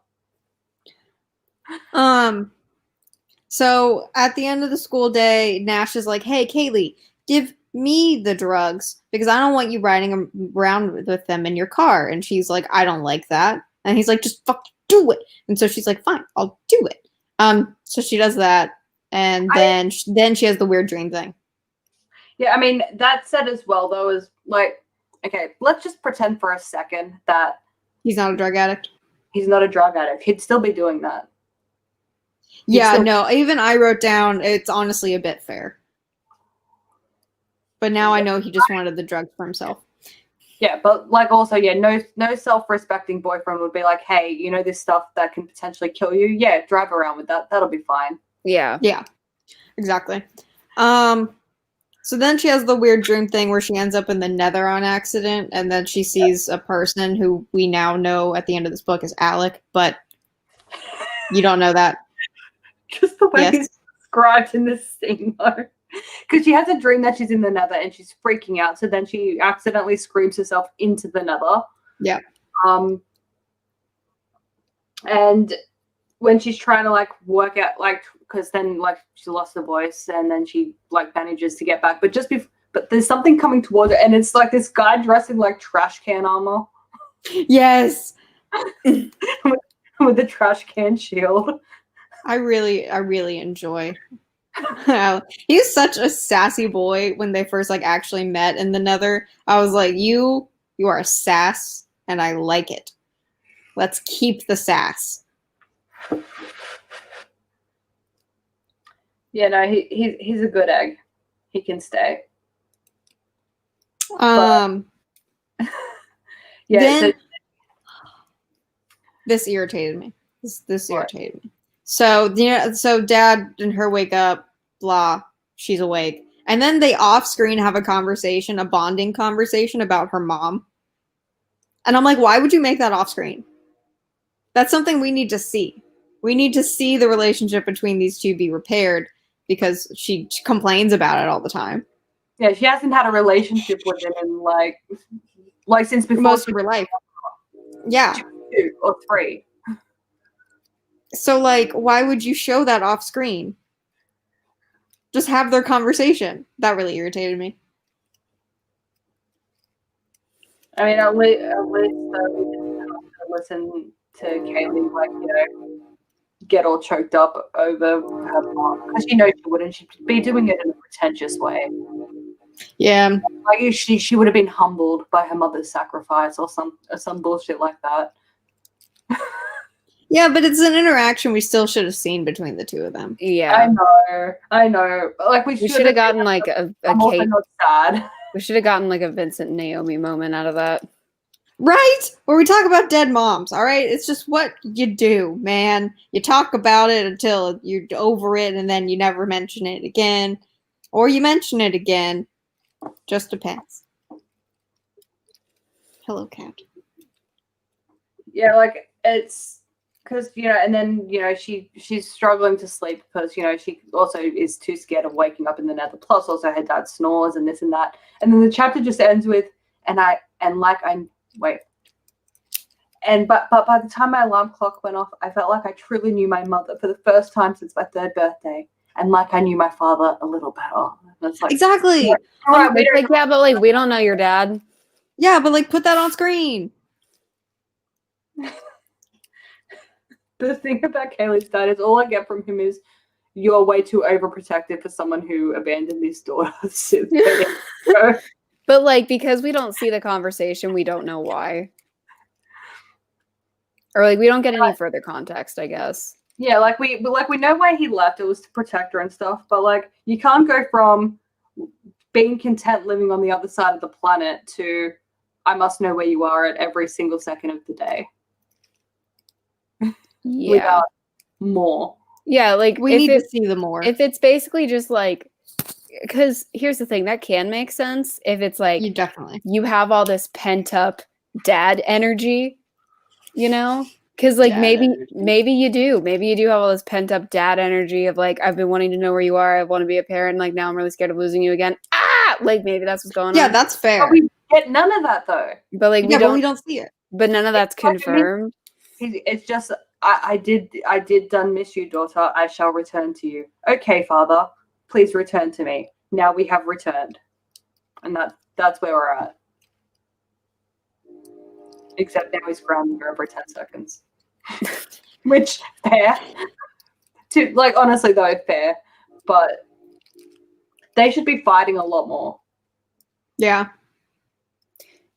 So at the end of the school day, Nash is like, hey, Kaylee, give me the drugs because I don't want you riding around with them in your car. And she's like, I don't like that. And he's like, just fucking do it. And so she's like, fine, I'll do it. So she does that. And then she has the weird dream thing. Yeah, I mean, that said as well, though, is like, okay, let's just pretend for a second that he's not a drug addict. He's not a drug addict. He'd still be doing that. Yeah, no, even I wrote down it's honestly a bit fair. But now I know he just wanted the drugs for himself. Yeah, but like also, yeah, no self-respecting boyfriend would be like, hey, you know this stuff that can potentially kill you? Yeah, drive around with that. That'll be fine. Yeah. Yeah, exactly. So then she has the weird dream thing where she ends up in the Nether on accident, and then she sees a person who we now know at the end of this book is Alec, but you don't know that. Just the way he's described in this scene, though. Because she has a dream that she's in the Nether and she's freaking out, so then she accidentally screams herself into the Nether. Yeah. And when she's trying to like work out, like, because then like she lost her voice and then she like manages to get back, but but there's something coming towards her, and it's like this guy dressed in like trash can armor. Yes. with the trash can shield. I really enjoy. He's such a sassy boy. When they first like actually met in the Nether, I was like, you are a sass, and I like it. Let's keep the sass. Yeah, no, he's a good egg. He can stay. Yeah. Then, so, this irritated me. This irritated me. So so Dad and her wake up. Blah. She's awake, and then they off screen have a bonding conversation about her mom. And I'm like, why would you make that off screen? That's something we need to see. We need to see the relationship between these two be repaired, because she complains about it all the time. Yeah, she hasn't had a relationship with him in like since before most of her life. Yeah. 2 or 3. So like, why would you show that off screen? Just have their conversation. That really irritated me. I mean, at least we didn't have to listen to Kaylee, like, you know, get all choked up over her mom, because she knows she wouldn't. She'd be doing it in a pretentious way. Yeah. Like she would have been humbled by her mother's sacrifice or some bullshit like that. Yeah, but it's an interaction we still should have seen between the two of them. Yeah. I know. Like we should have gotten like a Kate. Not sad. We should have gotten like a Vincent and Naomi moment out of that. Right? Where we talk about dead moms, all right? It's just what you do, man. You talk about it until you're over it, and then you never mention it again. Or you mention it again. Just depends. Hello, cat. Yeah, like, it's because, you know, and then, you know, she's struggling to sleep because, you know, she also is too scared of waking up in the Nether. Plus, also her dad snores and this and that. And then the chapter just ends with, but by the time my alarm clock went off, I felt like I truly knew my mother for the first time since my 3rd birthday, and like I knew my father a little better. That's like, exactly. Right, but like we don't know your dad. Yeah, but like put that on screen. The thing about Kaylee's dad is all I get from him is, you're way too overprotective for someone who abandoned his daughters. But like, because we don't see the conversation, we don't know why. Or like we don't get any further context, I guess. Yeah, like we know why he left. It was to protect her and stuff, but like you can't go from being content living on the other side of the planet to I must know where you are at every single second of the day. Yeah. Without more. Yeah, like We need to see them more. if it's basically just like, because here's the thing, that can make sense if it's like You definitely. you have all this pent up dad energy, you know? Because like Dad maybe energy. you do have all this pent up dad energy of like, I've been wanting to know where you are, I want to be a parent, like now I'm really scared of losing you again. Like maybe that's what's going Yeah, on. that's fair. But we get none of that though. But like but we don't see it. but none of that's confirmed. It's just I did done miss you, daughter. I shall return to you. Okay, father, please return to me. Now we have returned, and that's where we're at. Except now he's grounding her every 10 seconds, which fair. To like honestly though, fair, but they should be fighting a lot more. Yeah.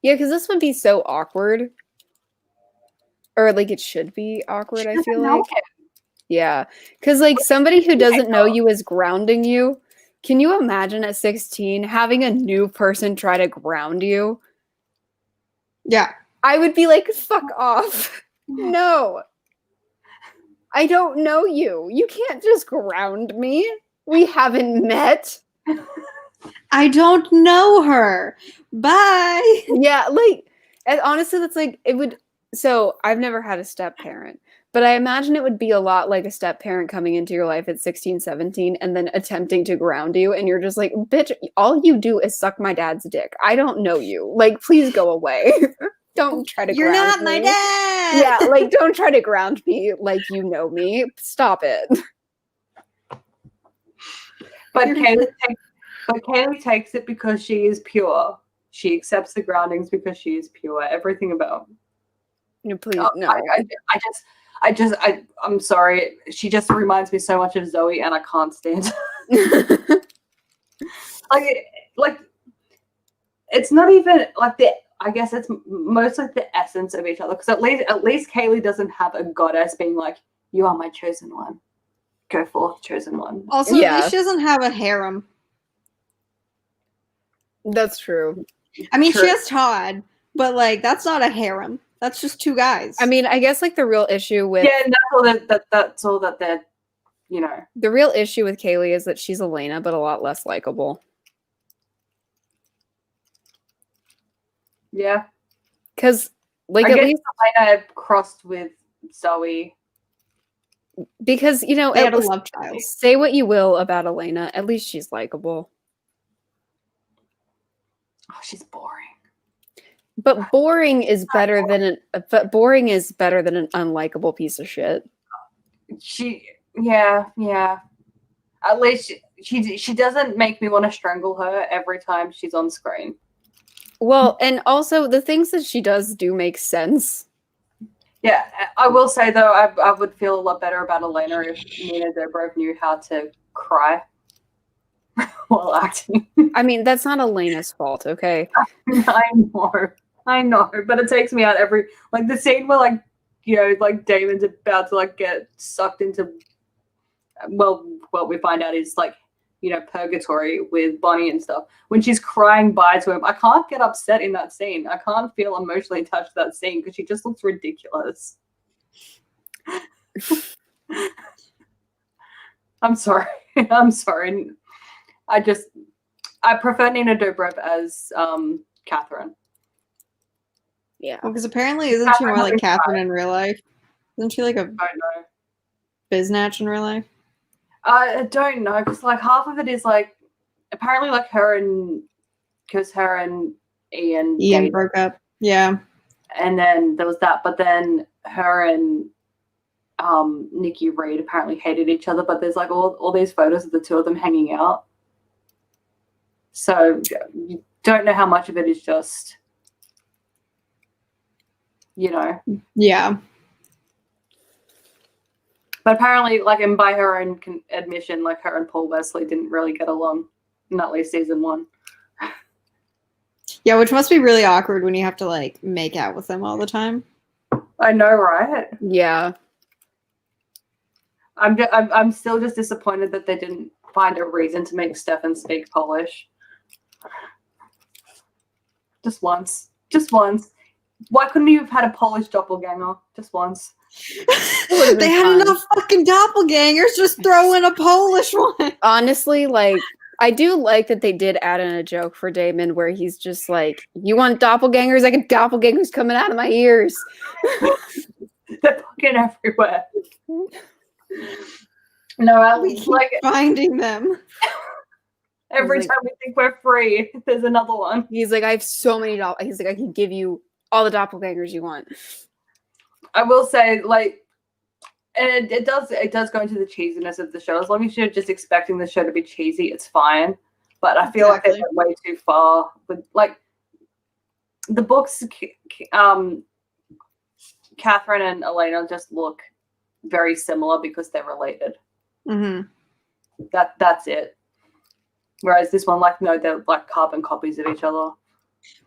Yeah, because this would be so awkward. Or like it should be awkward, I feel like. Yeah. Because like somebody who doesn't know you is grounding you. Can you imagine at 16 having a new person try to ground you? Yeah. I would be like, fuck off. No. I don't know you. You can't just ground me. We haven't met. I don't know her. Bye. Yeah, like, and honestly, that's like, it would. So I've never had a step parent, but I imagine it would be a lot like a step parent coming into your life at 16, 17, and then attempting to ground you. And you're just like, bitch, all you do is suck my dad's dick. I don't know you. Like, please go away. Don't try to You're ground not my me. dad. Yeah, like, don't try to ground me like you know me. Stop it. But Kaylee takes it because she is pure. She accepts the groundings because she is pure. Everything about. No, please, Oh, no. I'm sorry. She just reminds me so much of Zoe, and I can't stand her. like it's not even like the. I guess it's most like the essence of each other. Because at least Kaylee doesn't have a goddess being like, "You are my chosen one. Go forth, chosen one." Also, at least she doesn't have a harem. That's true. I mean, she has Todd, but like that's not a harem. That's just two guys. I mean, I guess like the real issue with and that's all that they're, you know. The real issue with Kaylee is that she's Elena, but a lot less likable. Yeah, because like I at guess least Elena crossed with Zoe. Because you know, they had a love child. Say what you will about Elena, at least she's likable. Oh, she's boring. But boring is better than an unlikable piece of shit. Yeah. At least she doesn't make me want to strangle her every time she's on screen. Well, and also the things that she does do make sense. Yeah, I will say though, I would feel a lot better about Elena if Nina Dobrev knew how to cry while acting. I mean, that's not Elena's fault, okay? I know, but it takes me out every like the scene where like you know like Damon's about to like get sucked into. Well, what we find out is like you know purgatory with Bonnie and stuff. When she's crying bye to him, I can't get upset in that scene. I can't feel emotionally attached to that scene because she just looks ridiculous. I'm sorry. I'm sorry. I prefer Nina Dobrev as Catherine. Yeah. Well, because apparently isn't she more like Catherine in real life? Isn't she like a I don't know. biznatch in real life? I don't know because like half of it is like apparently like her and Ian dated. Broke up. Yeah. And then there was that, but then her and Nikki Reed apparently hated each other, but there's like all these photos of the two of them hanging out. So you don't know how much of it is just, you know. Yeah. But apparently, like, and by her own admission, like her and Paul Wesley didn't really get along in at least season 1. Yeah, which must be really awkward when you have to like make out with them all the time. I know, right? Yeah. I'm still just disappointed that they didn't find a reason to make Stefan speak Polish. Just once. Just once. Why couldn't you have had a Polish doppelganger? Just once. would've They been had fun. enough fucking doppelgangers. Just throw in a Polish one. Honestly, like, I do like that they did add in a joke for Damon where he's just like, you want doppelgangers? I get doppelgangers coming out of my ears. They're fucking everywhere. No, We keep like finding them. every like- time we think we're free, there's another one. He's like, I have so many He's like, I can give you all the doppelgangers you want. I will say, like, and it does go into the cheesiness of the show. As long as you're just expecting the show to be cheesy, it's fine. But I feel like they Exactly. went way too far with like the books. Catherine and Elena just look very similar because they're related. Mm-hmm. That's it. Whereas this one, like, no, they're like carbon copies of each other.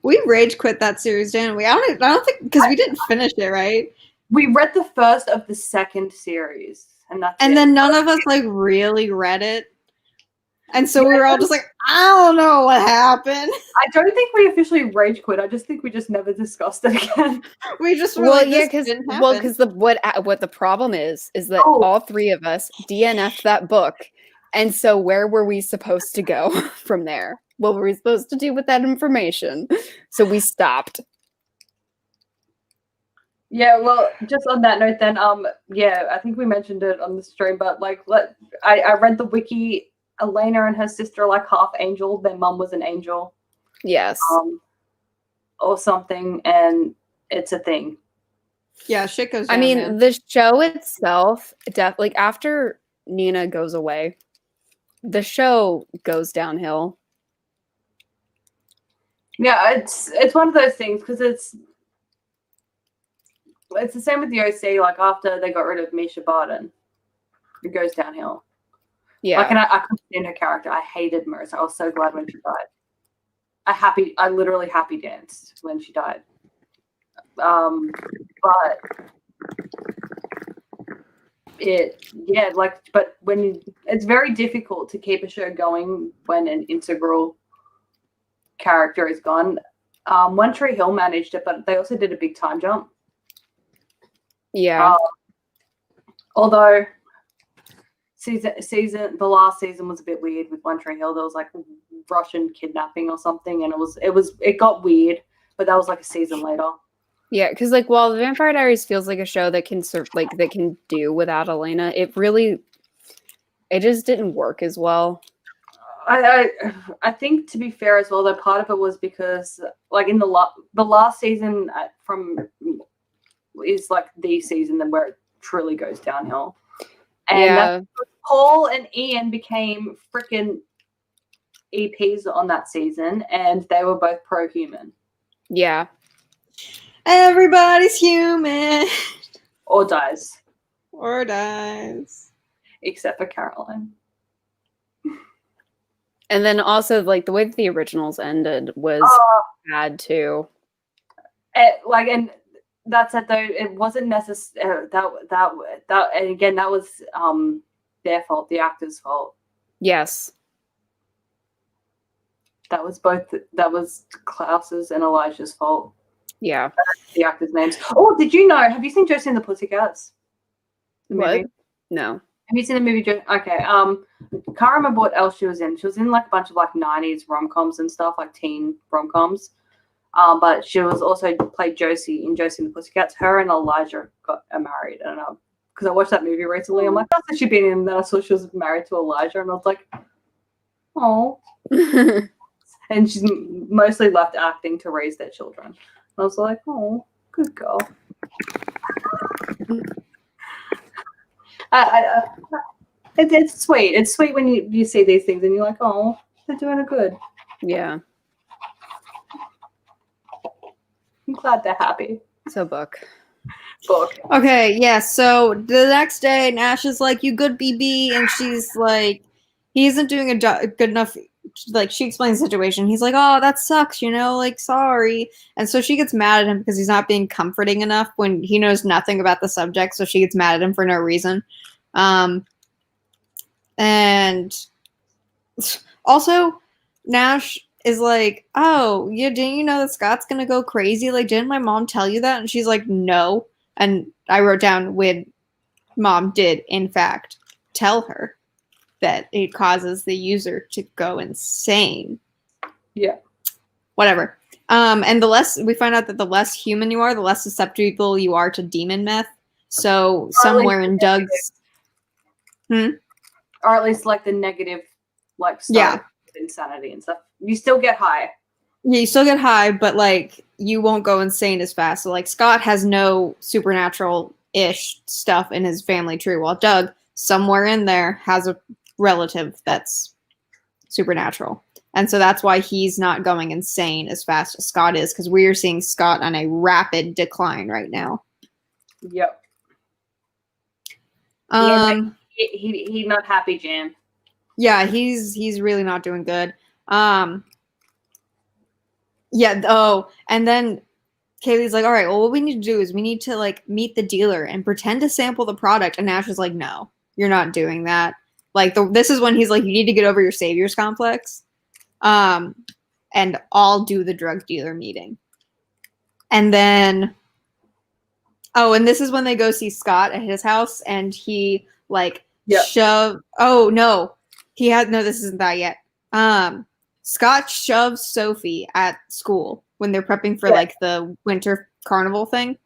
We rage quit that series, didn't we? I don't think because we didn't finish it, right? We read the first of the second series, and that's And it. then none of us like really read it. And so we were all just like, I don't know what happened. I don't think we officially rage quit. I just think we just never discussed it again. We just were Well, like, yeah, this because didn't happen. what the problem is that Oh. all three of us DNF'd that book, and so where were we supposed to go from there? What were we supposed to do with that information? So we stopped. Yeah, well, just on that note, then, yeah, I think we mentioned it on the stream, but like, I read the wiki. Elena and her sister are like half angel. Their mum was an angel, Yes. or something, and it's a thing. Yeah, shit goes down. I mean, man. the show itself, like after Nina goes away, the show goes downhill. Yeah, it's one of those things because it's the same with the OC. Like after they got rid of Misha Barton, it goes downhill. Yeah. Like, and I couldn't stand her character. I hated Marissa. I was so glad when she died. I literally happy danced when she died. But but it's very difficult to keep a show going when an integral character is gone. One Tree Hill managed it, but they also did a big time jump. Yeah. Although the last season was a bit weird with One Tree Hill. There was like Russian kidnapping or something, and it got weird. But that was like a season later. Yeah, because like while the Vampire Diaries feels like a show that can that can do without Elena, it just didn't work as well. I think, to be fair as well, though, part of it was because like in the last season is like the season then where it truly goes downhill. And that's Paul and Ian became freaking EPs on that season, and they were both pro-human. Yeah. Everybody's human. Or dies. Or dies. Except for Caroline. And then also like the way that the originals ended was bad too. And that's it though. It wasn't necessary. That and again, that was their fault, the actor's fault. Yes. That was Klaus's and Elijah's fault. Yeah. The actors' names. Oh, did you know? Have you seen Josie and the Pussycats? The What? movie? No. Have you seen the movie? Okay. Can't remember what else she was in. She was in like a bunch of like 90s rom-coms and stuff, like teen rom-coms. But she was also played Josie in Josie and the Pussycats. Her and Elijah got married, and because I watched that movie recently, I'm like, that's what she'd been in. And then I saw she was married to Elijah, and I was like, oh. And she's mostly left acting to raise their children. I was like, oh, good girl. It's sweet. It's sweet when you see these things and you're like, oh, they're doing it good. Yeah. I'm glad they're happy. So book. Okay, yeah, so the next day, Nash is like, you good, BB? And she's like, he isn't doing a good enough, like, she explains the situation. He's like, oh, that sucks, like, sorry. And so she gets mad at him because he's not being comforting enough when he knows nothing about the subject, so she gets mad at him for no reason. And also, Nash is like, oh, yeah, didn't you know that Scott's gonna go crazy? Like, didn't my mom tell you that? And she's like, no. And I wrote down when mom did, in fact, tell her that it causes the user to go insane. Yeah. Whatever. And the less we find out that the less human you are, the less susceptible you are to demon meth. So somewhere in Doug's, or at least like the negative, like Yeah. stuff, insanity and stuff. You still get high. Yeah, you still get high, but like you won't go insane as fast. So like Scott has no supernatural-ish stuff in his family tree, while Doug, somewhere in there, has a relative that's supernatural. And so that's why he's not going insane as fast as Scott is, because we are seeing Scott on a rapid decline right now. Yep. He not happy, Jan. Yeah, he's really not doing good. Yeah, oh, and then Kaylee's like, all right, well, what we need to do is we need to like meet the dealer and pretend to sample the product. And Nash is like, no, you're not doing that. Like this is when he's like, you need to get over your savior's complex. And I'll do the drug dealer meeting. And then, oh, and this is when they go see Scott at his house, and he like shove. Oh no, this isn't that yet. Scott shoves Sophie at school when they're prepping for like the winter carnival thing.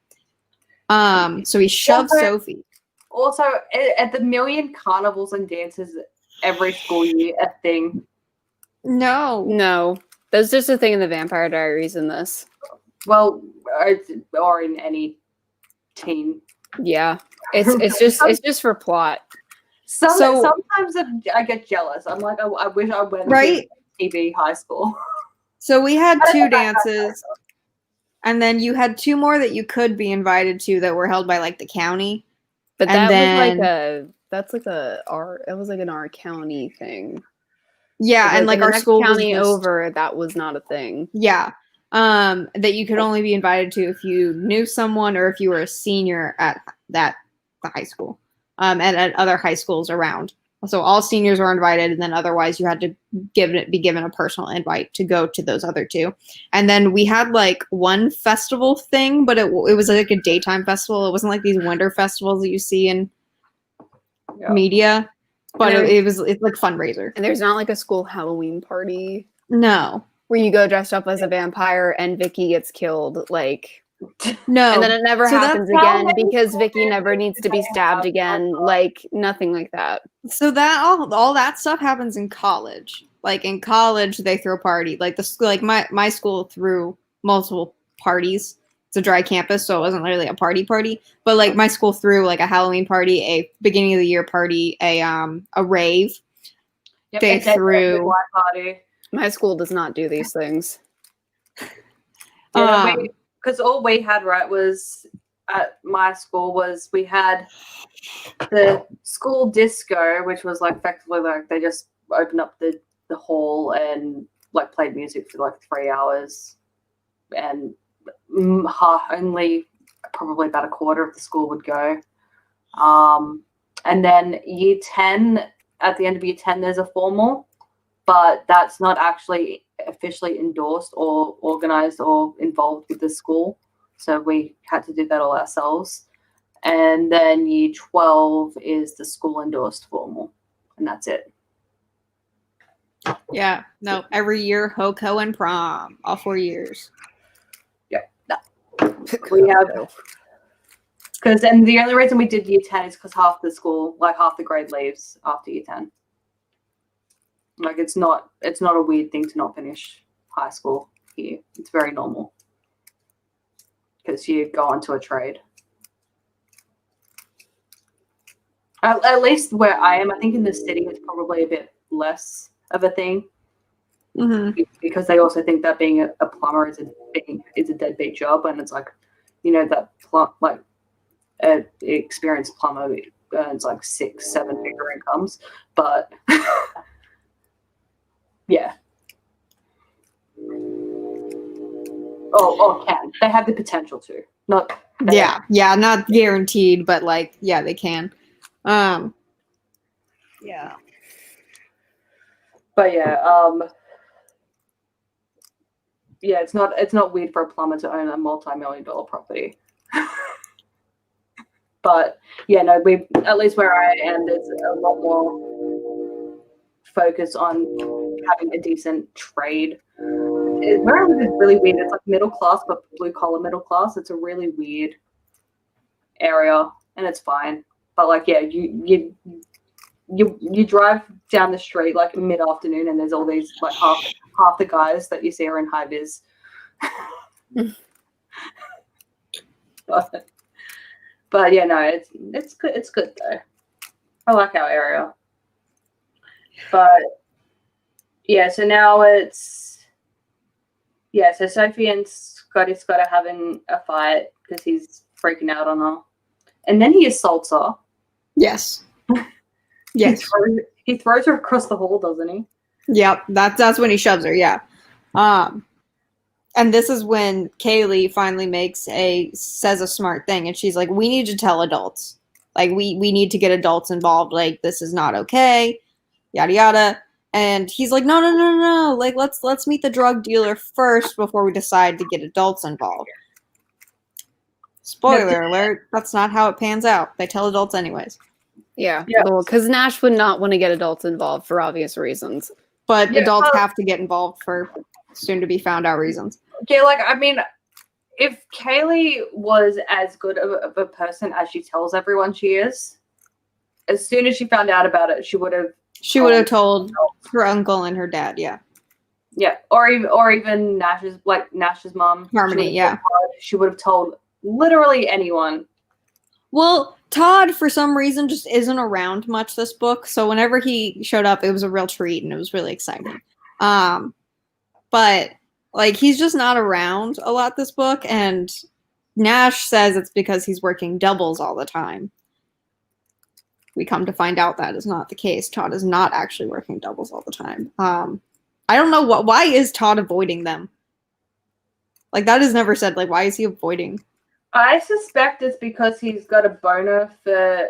So he shoves Sophie. Also, at the million carnivals and dances every school year, a thing. No. That's just a thing in the Vampire Diaries in this. Well, or in any teen. Yeah. It's just for plot. Sometimes I get jealous. I'm like, I wish I went to TV high school. So we had 2 dances, and then you had 2 more that you could be invited to that were held by like the county. But that was like an our county thing. Yeah, and like our school county over, that was not a thing. Yeah. That you could only be invited to if you knew someone or if you were a senior at the high school. And at other high schools around. So all seniors were invited, and then otherwise you had to be given a personal invite to go to those other 2. And then we had like one festival thing, but it was like a daytime festival. It wasn't like these winter festivals that you see in media, but it's like fundraiser. And there's not like a school Halloween party. No, where you go dressed up as a vampire and Vicky gets killed. Like. No. And then it never happens again because Vicky never needs to be stabbed again. Like nothing like that. So that all that stuff happens in college. Like in college, they throw a party. Like my school threw multiple parties. It's a dry campus, so it wasn't really a party. But like my school threw like a Halloween party, a beginning of the year party, a rave. Yep, they threw. Party. My school does not do these things. Because all we had, was at my school was we had the school disco, which was like effectively like they just opened up the hall and like played music for like 3 hours, and only probably about a quarter of the school would go. And then year 10, at the end of year 10, there's a formal, but that's not actually officially endorsed or organized or involved with the school, so we had to do that all ourselves. And then year 12 is the school endorsed formal, and that's it. Yeah, no, every year HOCO and prom, all 4 years. Yep. We have, because and the only reason we did year 10 is because half the grade leaves after year 10. Like it's not a weird thing to not finish high school here. It's very normal because you go on to a trade. At least where I am, I think in the city it's probably a bit less of a thing, because they also think that being a plumber is a deadbeat job, and it's like, that an experienced plumber earns like 6-7 figure incomes, but. Yeah. Or can. They have the potential to. Not. Not guaranteed, but like, yeah, they can. Yeah. But yeah, yeah, it's not weird for a plumber to own a multi-million-dollar property. But yeah, no, we at least where I am, there's a lot more focus on having a decent trade. Where I live is really weird. It's like middle class, but blue collar middle class. It's a really weird area, and it's fine. But like, yeah, you drive down the street like mid afternoon, and there's all these like half the guys that you see are in high vis. But yeah, no, it's good. It's good though. I like our area. But yeah, so now so Sophie and Scotty are having a fight because he's freaking out on her, and then he assaults her. Yes. Yes. He throws her across the hall, doesn't he? Yep. That's when he shoves her. Yeah. And this is when Kaylee finally says a smart thing, and she's like, "We need to tell adults. Like, we need to get adults involved. Like, this is not okay. Yada yada." And he's like, "No. Like, let's meet the drug dealer first before we decide to get adults involved." Spoiler alert, that's not how it pans out. They tell adults anyways. Yeah. Well, because Nash would not want to get adults involved for obvious reasons. But adults have to get involved for soon to be found out reasons. Yeah, like, I mean, if Kaylee was as good of a person as she tells everyone she is, as soon as she found out about it, she would have told her uncle and her dad. Yeah. Yeah, or even Nash's mom, Harmony. Yeah. She would have told literally anyone. Well, Todd, for some reason, just isn't around much this book. So whenever he showed up, it was a real treat and it was really exciting. But like, he's just not around a lot this book, and Nash says it's because he's working doubles all the time. We come to find out that is not the case. Todd is not actually working doubles all the time. I don't know why is Todd avoiding them? Like, that is never said. Like, why is he avoiding? I suspect it's because he's got a boner for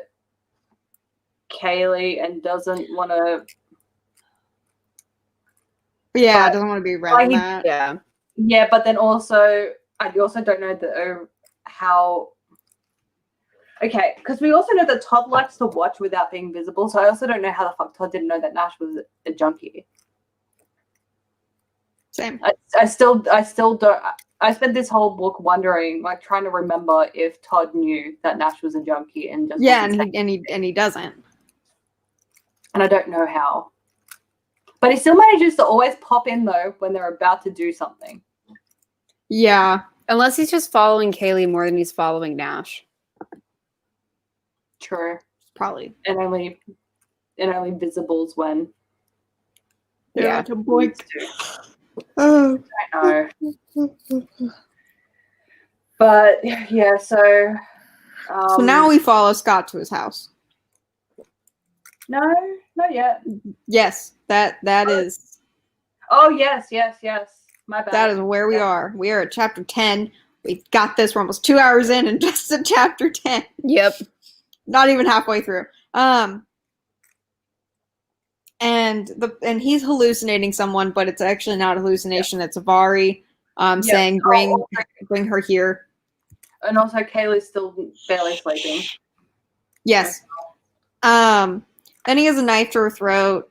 Kaylee and doesn't want to. Yeah, doesn't want to be around that. Yeah. Yeah, but then also, I also don't know how. Okay, because we also know that Todd likes to watch without being visible, so I also don't know how the fuck Todd didn't know that Nash was a junkie. Same. I still don't. I spent this whole book wondering, like, trying to remember if Todd knew that Nash was a junkie and just and he doesn't. And I don't know how. But he still manages to always pop in though when they're about to do something. Yeah, unless he's just following Kaylee more than he's following Nash. True. Probably. And only visibles when. Yeah, to boy. Oh, I know. But yeah, so now we follow Scott to his house. No, not yet. Yes, that is. Oh yes. My bad. That is where we are. We are at chapter 10. We've got this. We're almost 2 hours in, and just at chapter 10. Yep. Not even halfway through. And he's hallucinating someone, but it's actually not a hallucination. It's Avari saying, bring her here. And also Kaylee's still barely sleeping. Yes. Then he has a knife to her throat,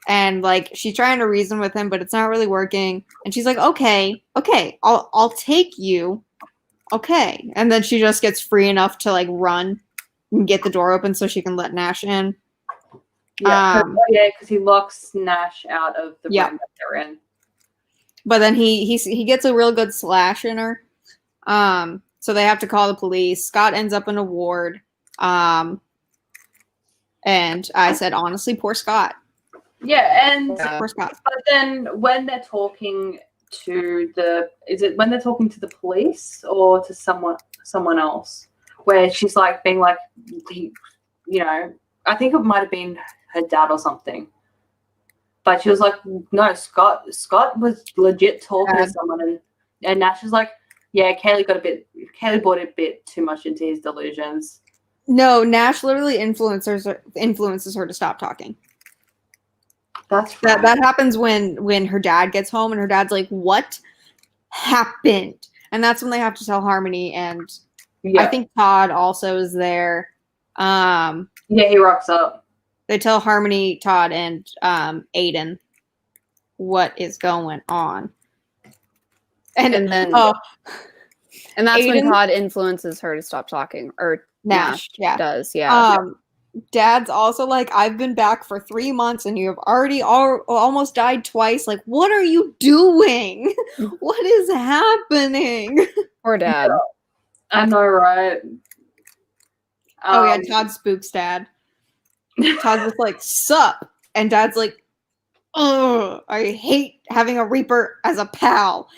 and like, she's trying to reason with him, but it's not really working. And she's like, okay, I'll take you. Okay. And then she just gets free enough to like run and get the door open so she can let Nash in. Yeah, because he locks Nash out of the room that they're in. But then he gets a real good slash in her. So they have to call the police. Scott ends up in a ward. And I said, honestly, poor Scott. Yeah, and poor Scott. But then when they're talking to when they're talking to the police or to someone else, where she's like being like, I think it might have been her dad or something. But she was like, no, Scott was legit talking to someone, and Nash is like, yeah, Kaylee bought a bit too much into his delusions. No, Nash literally influences her to stop talking. That's right. That happens when her dad gets home, and her dad's like, what? happened? And that's when they have to tell Harmony, and Yeah. I think Todd also is there. Yeah, he rocks up. They tell Harmony, Todd, and Aiden what is going on. And then and that's when Aiden- Todd influences her to stop talking, or Nash, yeah. does, yeah. Dad's also like, I've been back for 3 months and you have already almost died twice. Like, what are you doing? What is happening? Poor Dad. Yeah. I know, right? Oh yeah, Todd spooks Dad. Todd's just like, sup? And Dad's like, ugh, I hate having a Reaper as a pal.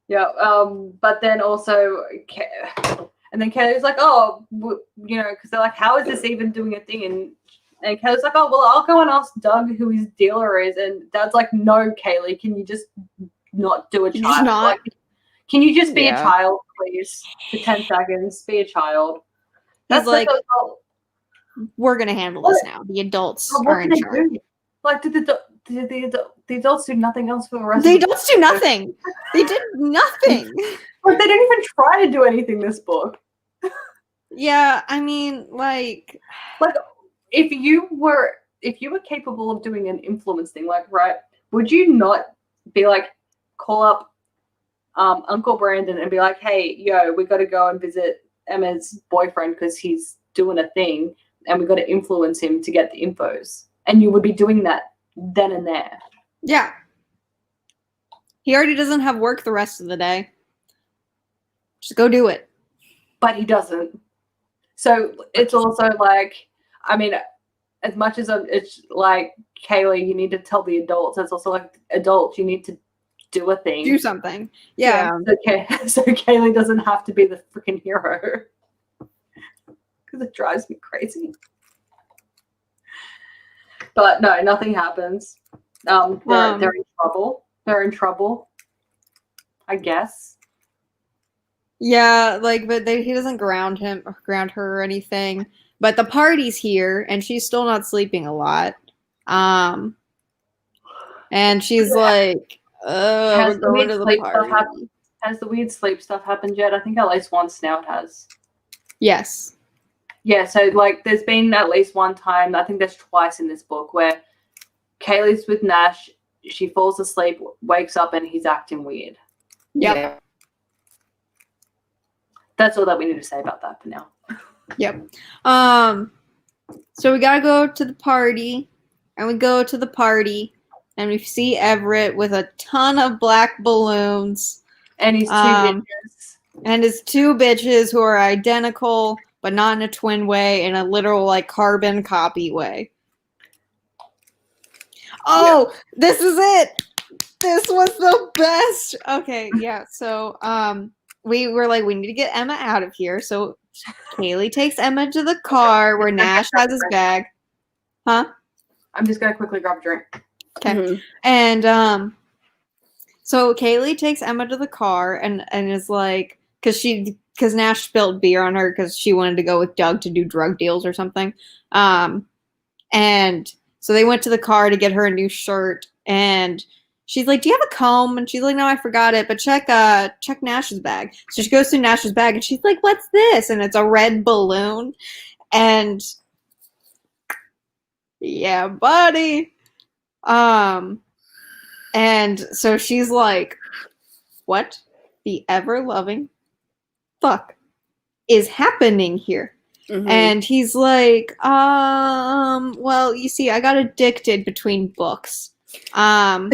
Yeah, but then also, and then Kelly's like, oh, you know, because they're like, how is this even doing a thing? And Kelly's like, oh, well, I'll go and ask Doug who his dealer is. And Dad's like, no, Kaylee, can you just not do a child? Like, can you just be a child, please, for 10 seconds? Be a child. That's like, we're going to handle this now. The adults are in charge. Like, did the adults do nothing else for the rest the of the adults do nothing. They did nothing. Like, they didn't even try to do anything this book. Yeah, I mean, like if you were capable of doing an influence thing, like, right, would you not be like, call up Uncle Brandon and be like, hey, yo, we got to go and visit Emma's boyfriend because he's doing a thing and we got to influence him to get the infos. And you would be doing that then and there. Yeah. He already doesn't have work the rest of the day. Just go do it. But he doesn't. So it's also like, I mean, as much as it's like, Kaylee, you need to tell the adults, it's also like, adults, you need to do a thing. Do something. Yeah. Okay. So Kaylee doesn't have to be the freaking hero. Because it drives me crazy. But no, nothing happens. They're in trouble. They're in trouble, I guess. Yeah, like, but he doesn't ground her or anything. But the party's here, and she's still not sleeping a lot. And she's like, we're going to the party. Has the weird sleep stuff happened yet? I think at least once now it has. Yes. Yeah, so like there's been at least one time, I think there's twice in this book, where Kaylee's with Nash, she falls asleep, wakes up, and he's acting weird. Yep. Yeah. That's all that we need to say about that for now. Yep. So we gotta go to the party, and we go to the party, and we see Everett with a ton of black balloons. And his two bitches. And his two bitches who are identical, but not in a twin way, in a literal, like, carbon copy way. Oh, This is it! This was the best! Okay, yeah, so, we were like, we need to get Emma out of here, so Kaylee takes Emma to the car where Nash has his bag. Huh? I'm just gonna quickly grab a drink. Okay. Mm-hmm. And, so Kaylee takes Emma to the car and is like, because Nash spilled beer on her because she wanted to go with Doug to do drug deals or something. And so they went to the car to get her a new shirt, and she's like, do you have a comb? And she's like, no, I forgot it, but check Nash's bag. So she goes through Nash's bag and she's like, what's this? And it's a red balloon. And yeah, buddy. And so she's like, what the ever-loving fuck is happening here? Mm-hmm. And he's like, well, you see, I got addicted between books. And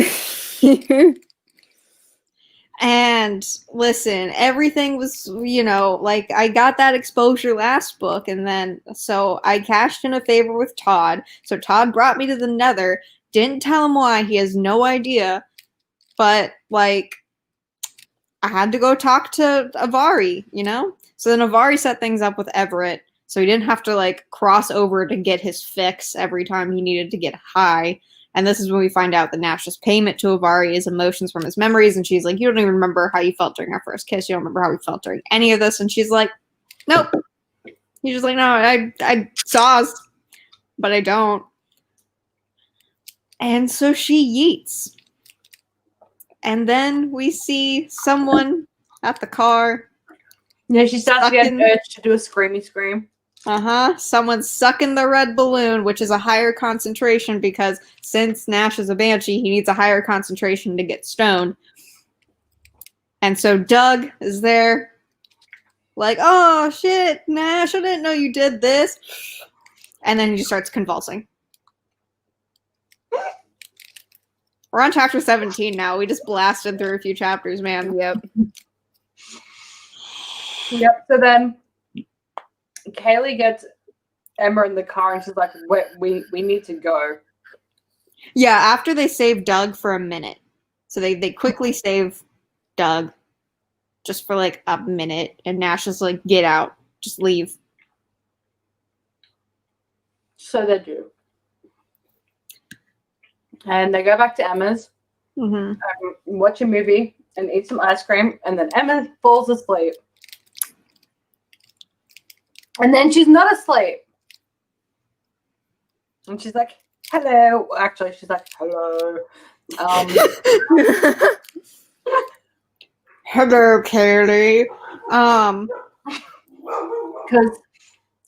listen, everything was, like, I got that exposure last book, and then, so I cashed in a favor with Todd. So Todd brought me to the Nether, didn't tell him why, he has no idea, but, like, I had to go talk to Avari, So then Avari set things up with Everett, so he didn't have to, like, cross over to get his fix every time he needed to get high. And this is when we find out that Nash's payment to Avari is emotions from his memories. And she's like, you don't even remember how you felt during our first kiss. You don't remember how we felt during any of this. And she's like, nope. He's just like, no, I saw us, but I don't. And so she yeets. And then we see someone at the car. Yeah, she starts to get an Sucking. urge to do a screamy scream. Someone's sucking the red balloon, which is a higher concentration because since Nash is a banshee, he needs a higher concentration to get stoned. And so Doug is there, like, oh shit, Nash, I didn't know you did this. And then he just starts convulsing. We're on chapter 17 now. We just blasted through a few chapters, man. Yep. Yep. So then Kaylee gets Emma in the car and she's like, we need to go. Yeah, after they save Doug for a minute. So they quickly save Doug just for like a minute. And Nash is like, get out. Just leave. So they do. And they go back to Emma's, watch a movie, and eat some ice cream. And then Emma falls asleep. And then she's not asleep. And she's like, hello. Actually, she's like, hello. Hello, Kaylee. Because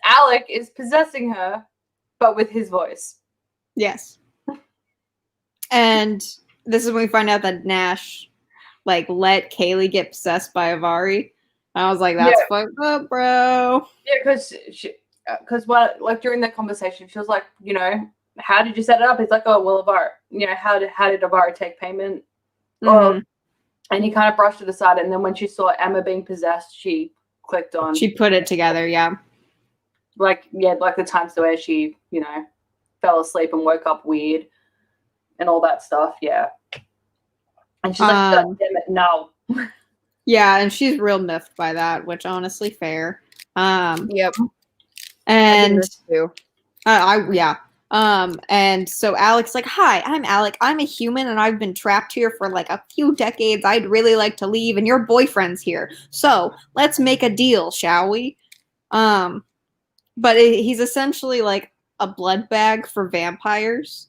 Alec is possessing her, but with his voice. Yes. And this is when we find out that Nash, like, let Kaylee get possessed by Avari. I was like, that's fucked up, bro. Yeah, because like during that conversation, she was like, you know, how did you set it up? He's like, oh, well, Avari, you know, how did Avari take payment? And he kind of brushed it aside. And then when she saw Emma being possessed, she clicked on. She put it together, yeah. Like the times where she, you know, fell asleep and woke up weird and all that stuff, yeah. And she's like, God damn it, no. Yeah, and she's real miffed by that, which honestly fair. Yep. And too. And so Alec's like, hi, I'm Alec. I'm a human and I've been trapped here for like a few decades. I'd really like to leave and your boyfriend's here. So let's make a deal, shall we? But he's essentially like a blood bag for vampires.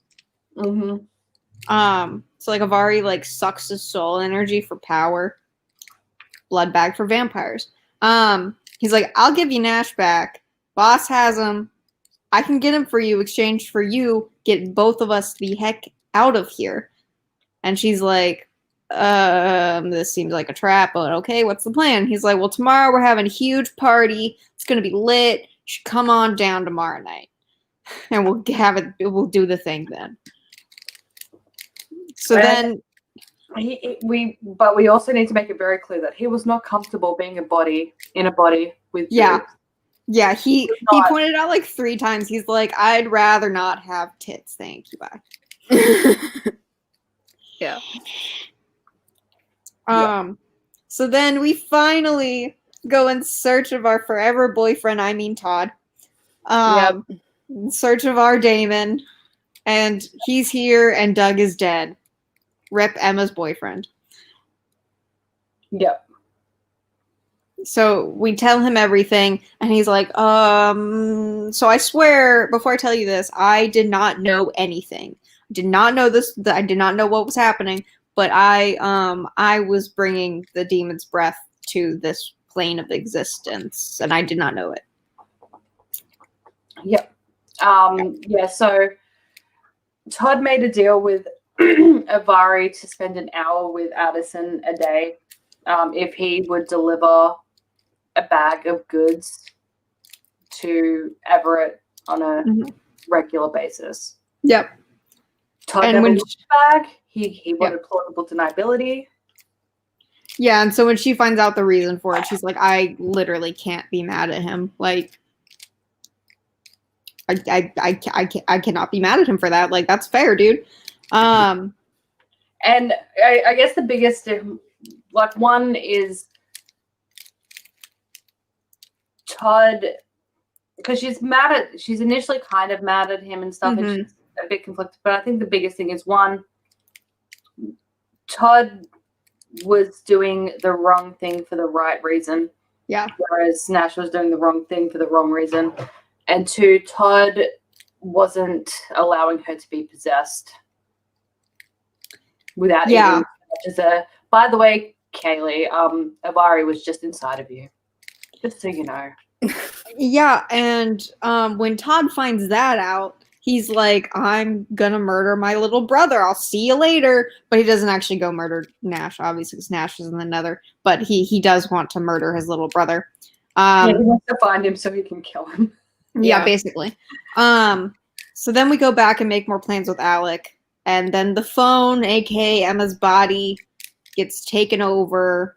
So like Avari like sucks his soul energy for power. Blood bag for vampires. He's like, I'll give you Nash back. Boss has him. I can get him for you, exchanged for you, get both of us the heck out of here. And she's like, this seems like a trap, but okay, what's the plan? He's like, well, tomorrow we're having a huge party. It's going to be lit. You should come on down tomorrow night. And we'll do the thing then. So then... we also need to make it very clear that he was not comfortable being in a body with Yeah. boobs. Yeah, he pointed out like 3 times. He's like, I'd rather not have tits. Thank you. Bye. Yeah. So then we finally go in search of our forever boyfriend, I mean Todd. In search of our Damon. And he's here and Doug is dead. Rip Emma's boyfriend. Yep. So we tell him everything, and he's like, so I swear, before I tell you this, I did not know anything. I did not know this. I did not know what was happening, but I was bringing the demon's breath to this plane of existence, and I did not know it. Yep. Yeah, so Todd made a deal with Avari to spend an hour with Addison a day if he would deliver a bag of goods to Everett on a regular basis. Yep. Todd never wanted the bag. He wanted plausible deniability. Yeah, and so when she finds out the reason for it, she's like, I literally can't be mad at him. Like, I cannot be mad at him for that. Like, that's fair, dude. And I guess the biggest, like, one is Todd, because she's initially kind of mad at him and stuff, and she's a bit conflicted. But I think the biggest thing is, one, Todd was doing the wrong thing for the right reason. Yeah. Whereas Nash was doing the wrong thing for the wrong reason. And 2, Todd wasn't allowing her to be possessed without Yeah. even as a. By the way, Kaylee, Avari was just inside of you, just so you know. Yeah, and when Todd finds that out, he's like, I'm gonna murder my little brother. I'll see you later. But he doesn't actually go murder Nash, obviously, because Nash is in the Nether. But he does want to murder his little brother. Yeah, he wants to find him so he can kill him. Yeah, basically. So then we go back and make more plans with Alec. And then the phone, aka Emma's body, gets taken over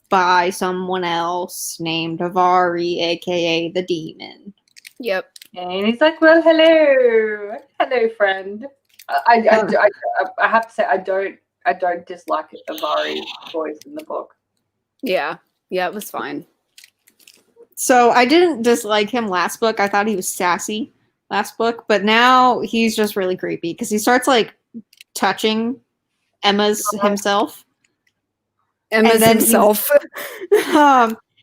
by someone else named Avari, aka the demon. Yep. And he's like, "Well, hello, friend." I have to say, I don't dislike Avari's voice in the book. Yeah. Yeah, it was fine. So I didn't dislike him last book. I thought he was sassy last book, but now he's just really creepy because he starts like touching Emma's himself. Emma's then himself.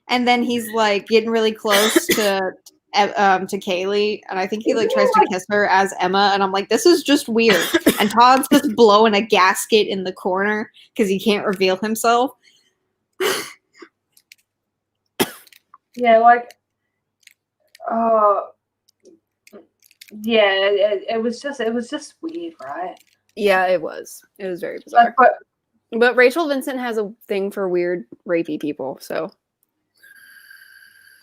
And then he's like getting really close to Kaylee, and I think he like tries to kiss her as Emma, and I'm like, this is just weird. And Todd's just blowing a gasket in the corner because he can't reveal himself. Yeah, like, yeah, it was just weird, right? Yeah, it was. It was very bizarre. But Rachel Vincent has a thing for weird, rapey people, so.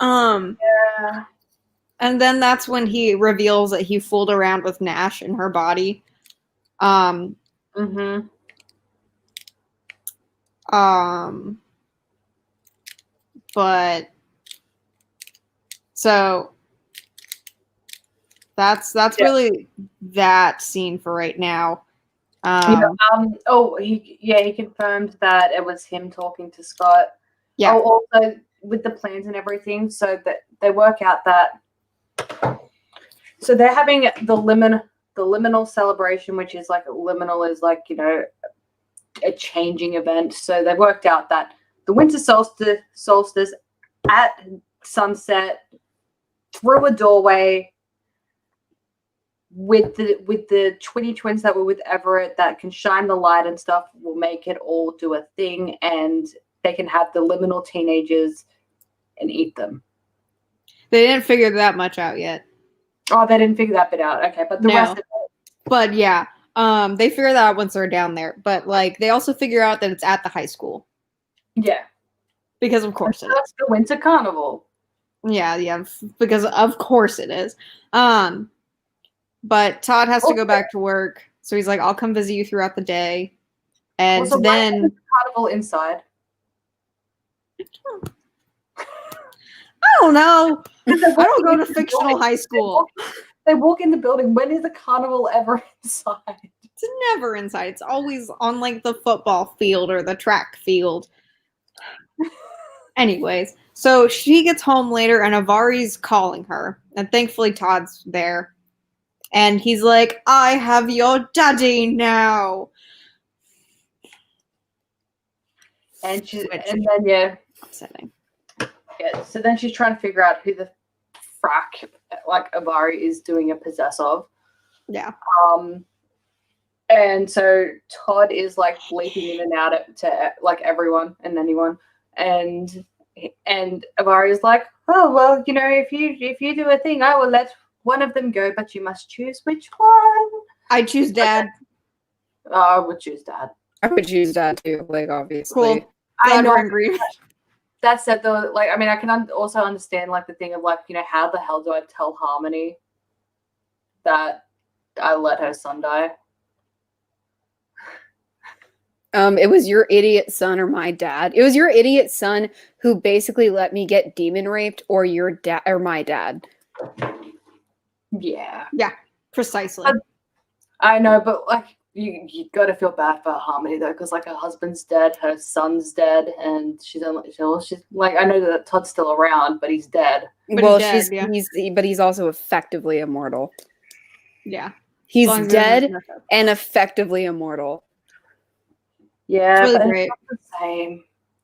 Yeah. And then that's when he reveals that he fooled around with Nash in her body. But so that's really that scene for right now. He confirmed that it was him talking to Scott. Yeah. Oh, also with the plans and everything, so that they work out that. So they're having the liminal celebration, which is like liminal is like, you know, a changing event. So they worked out that the winter solstice at sunset through a doorway with the 20 twins that were with Everett that can shine the light and stuff will make it all do a thing, and they can have the liminal teenagers and eat them. They didn't figure that much out yet. Oh, they didn't figure that bit out. Okay, but the rest of it. But yeah, they figure that out once they're down there. But like, they also figure out that it's at the high school. Yeah, because of course it is. That's the winter carnival. Yeah, because of course it is. But Todd has to go back to work, so he's like, "I'll come visit you throughout the day." And so then why is the carnival inside. I don't know. I don't go to fictional high school. They walk in the building. When is the carnival ever inside? It's never inside. It's always on like the football field or the track field. Anyways, so she gets home later and Avari's calling her. And thankfully Todd's there. And he's like, I have your daddy now. And then upsetting. Yeah, so then she's trying to figure out who the frack like Avari is doing a possess of. Yeah. And so Todd is like bleeping in and out to like everyone and anyone, and Avari is like, oh well, you know, if you do a thing, I will let one of them go, but you must choose which one. I choose Dad. I would choose Dad. I would choose Dad too, like obviously. Cool. I know. Agree. That said, though, like I mean, I can also understand like the thing of like, you know, how the hell do I tell Harmony that I let her son die? It was your idiot son or my dad. It was your idiot son who basically let me get demon raped, or your dad or my dad. Yeah. Yeah, precisely. I know, but like you got to feel bad for Harmony though, because like her husband's dead, her son's dead, and she's like, I know that Todd's still around, but he's dead. But well, he's dead, he's also effectively immortal. Yeah. He's dead and effectively immortal. Yeah, it's really but great. It's not the same.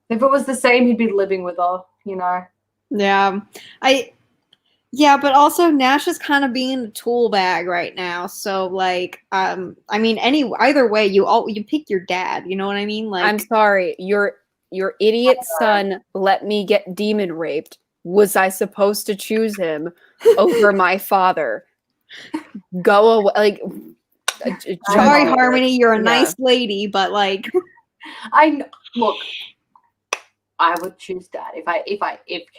If it was the same, he'd be living with her, you know. Yeah. Yeah, but also Nash is kind of being a tool bag right now. So like, I mean, either way, you pick your dad. You know what I mean? Like, I'm sorry, your idiot son let me get demon raped. Was I supposed to choose him over my father? Go away, like. sorry, know. Harmony, you're a Yeah. nice lady, but like, Look. I would choose Dad if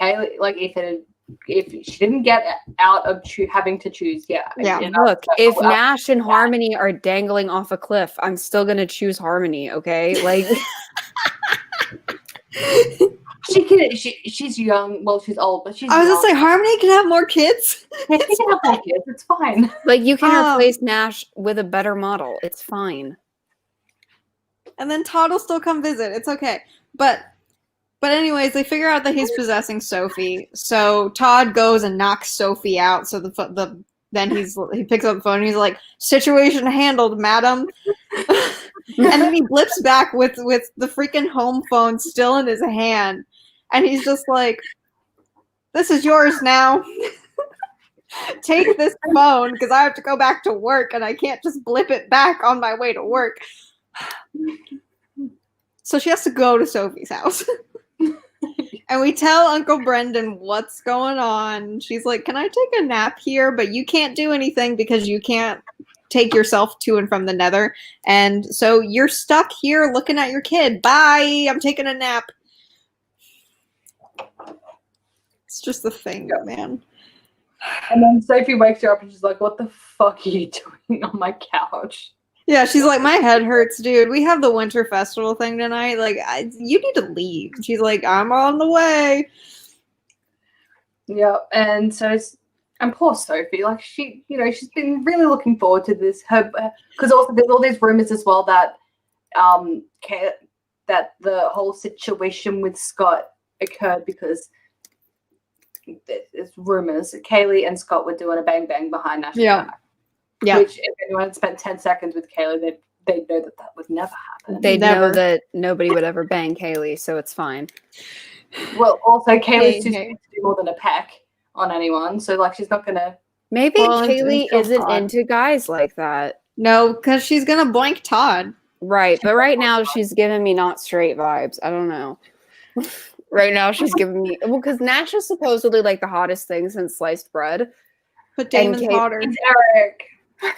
Kaylee if she didn't get out of having to choose. Yeah. Yeah. And Look, if Nash and Harmony are dangling off a cliff, I'm still gonna choose Harmony. Okay, like. she can. She's young. Well, she's old, but she's. I was young. gonna say Harmony can have more kids. Yeah, she can have more kids. It's fine. Like, you can replace Nash with a better model. It's fine. And then Todd will still come visit. It's okay. But anyways, they figure out that he's possessing Sophie. So Todd goes and knocks Sophie out. So then he picks up the phone and he's like, "Situation handled, madam." And then he blips back with the freaking home phone still in his hand, and he's just like, "This is yours now. Take this phone because I have to go back to work and I can't just blip it back on my way to work." So she has to go to Sophie's house. And we tell Uncle Brendan what's going on. She's like, "Can I take a nap here? But you can't do anything because you can't take yourself to and from the nether. And so you're stuck here looking at your kid. Bye. I'm taking a nap." It's just the thing, man. And then Sophie wakes her up and she's like, "What the fuck are you doing on my couch?" Yeah, she's like, "My head hurts, dude. We have the winter festival thing tonight. Like, you need to leave." She's like, "I'm on the way." Yeah, and so and poor Sophie, like she's been really looking forward to this. Because also there's all these rumors as well that that the whole situation with Scott occurred because there's rumors that Kaylee and Scott were doing a bang bang behind Nash's back. Yeah. Which, if anyone had spent 10 seconds with Kaylee, they'd know that would never happen. They'd know that nobody would ever bang Kaylee, so it's fine. Well, also, Kaylee's too scared to do more than a peck on anyone, so, like, she's not going to... Maybe Kaylee isn't into guys like that. No, because she's going to blank Todd. Right, but right now she's giving me not straight vibes. I don't know. Right now she's giving me... Well, because Nash is supposedly, like, the hottest thing since sliced bread. But Damon's hotter. It's Eric.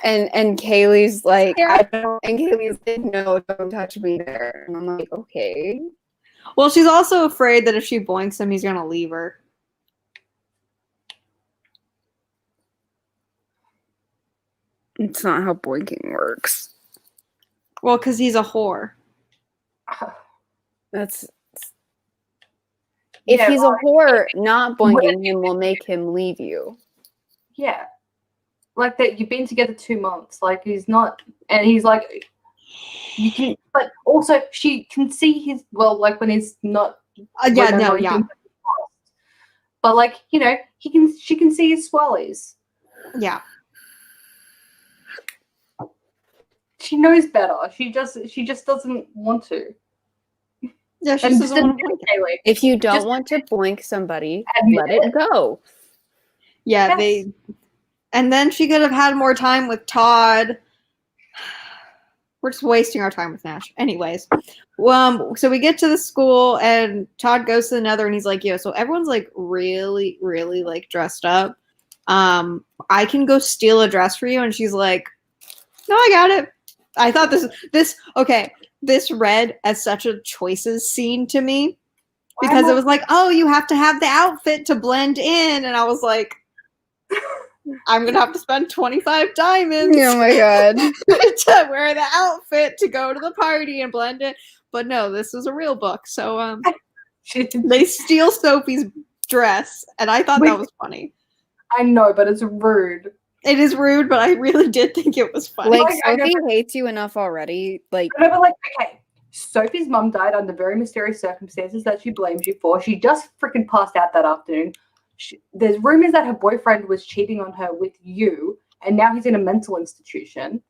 And Kaylee's like, and Kaylee's like, "No, don't touch me there." And I'm like, okay. Well, she's also afraid that if she boinks him, he's going to leave her. It's not how boinking works. Well, because he's a whore. That's... If he's a whore, not boinking him will make him leave you. Yeah. Like that, you've been together 2 months. Like, he's not, and he's like, you can, but also she can see his, well, like when he's not. But like, she can see his swellies. Yeah. She knows better. She just doesn't want to. Yeah, she doesn't want to. If you don't want to boink somebody, let it go. Yeah, yes. And then she could have had more time with Todd. We're just wasting our time with Nash. Anyways, so we get to the school and Todd goes to the nether and he's like, "Yo, so everyone's like really, really like dressed up. I can go steal a dress for you." And she's like, "No, I got it." I thought this read as such a choices scene to me because it was like, "Oh, you have to have the outfit to blend in." And I was like, I'm going to have to spend 25 diamonds. Oh my God. To wear the outfit to go to the party and blend it. But no, this was a real book. So they steal Sophie's dress. And I thought that was funny. I know, but it's rude. It is rude, but I really did think it was funny. Like, Sophie hates you enough already. Like, okay. Sophie's mum died under very mysterious circumstances that she blames you for. She just freaking passed out that afternoon. There's rumors that her boyfriend was cheating on her with you, and now he's in a mental institution.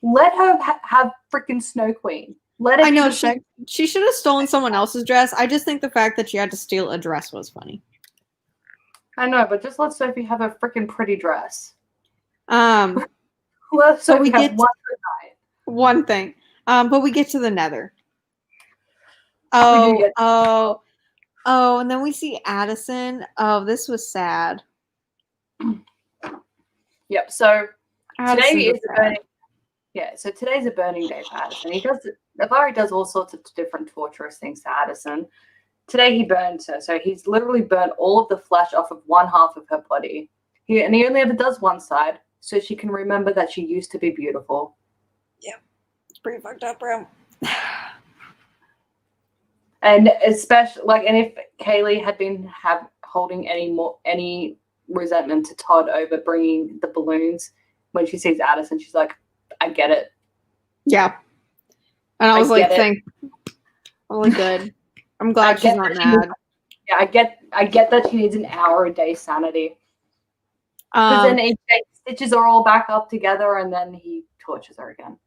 Let her have freaking Snow Queen. Let her. I know she should have stolen someone else's dress. I just think the fact that she had to steal a dress was funny. I know, but just let Sophie have a freaking pretty dress. Um, Let So Sophie we have get- one good night. one thing. But we get to the Nether. We do get- And then we see Addison. Oh, this was sad. Yep. So Addison today was is a sad. burning. Yeah. So today's a burning day for Addison. Avari does all sorts of different torturous things to Addison. Today he burns her. So he's literally burnt all of the flesh off of one half of her body. He only ever does one side, so she can remember that she used to be beautiful. It's pretty fucked up, bro. And especially and if Kaylee had been holding any resentment to Todd over bringing the balloons, when she sees Addison, she's like, I get it. Yeah. And I I was like, get it. really good. I'm I glad she's get not that she mad. Yeah, I get that she needs an hour a day sanity. Because then it stitches her all back up together, and then he tortures her again.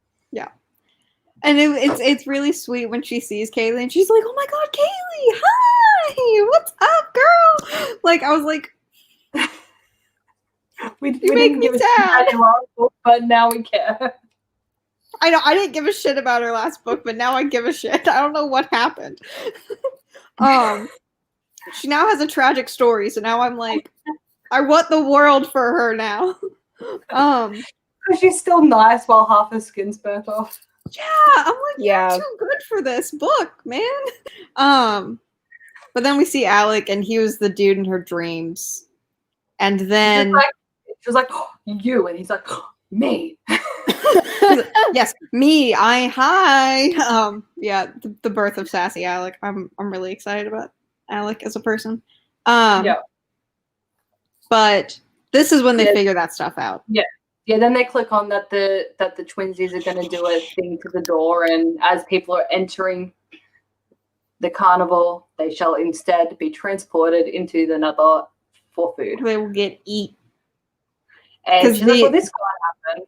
And it's really sweet when she sees Kaylee and she's like, "Oh my god, Kaylee, hi, what's up, girl?" Like I was like, We You make didn't me give a shit sad. about your last book, but now we care. I know I didn't give a shit about her last book, but now I give a shit. I don't know what happened. She now has a tragic story, so now I'm like, I want the world for her now. Because she's still nice while half her skin's burnt off. Yeah, I'm like, Yeah. you're too good for this book, man. But then we see Alec, and he was the dude in her dreams, and then She was like, oh, you, and he's like, oh, me. yes, me, hi. Yeah, the birth of sassy Alec. I'm really excited about Alec as a person. Yeah. But this is when they Yeah. figure that stuff out. Yeah, then they click on that the twinsies are going to do a thing to the door, and as people are entering the carnival, they shall instead be transported into the Nether for food. They will get eat. And 'Cause she's like, well, this can't happen.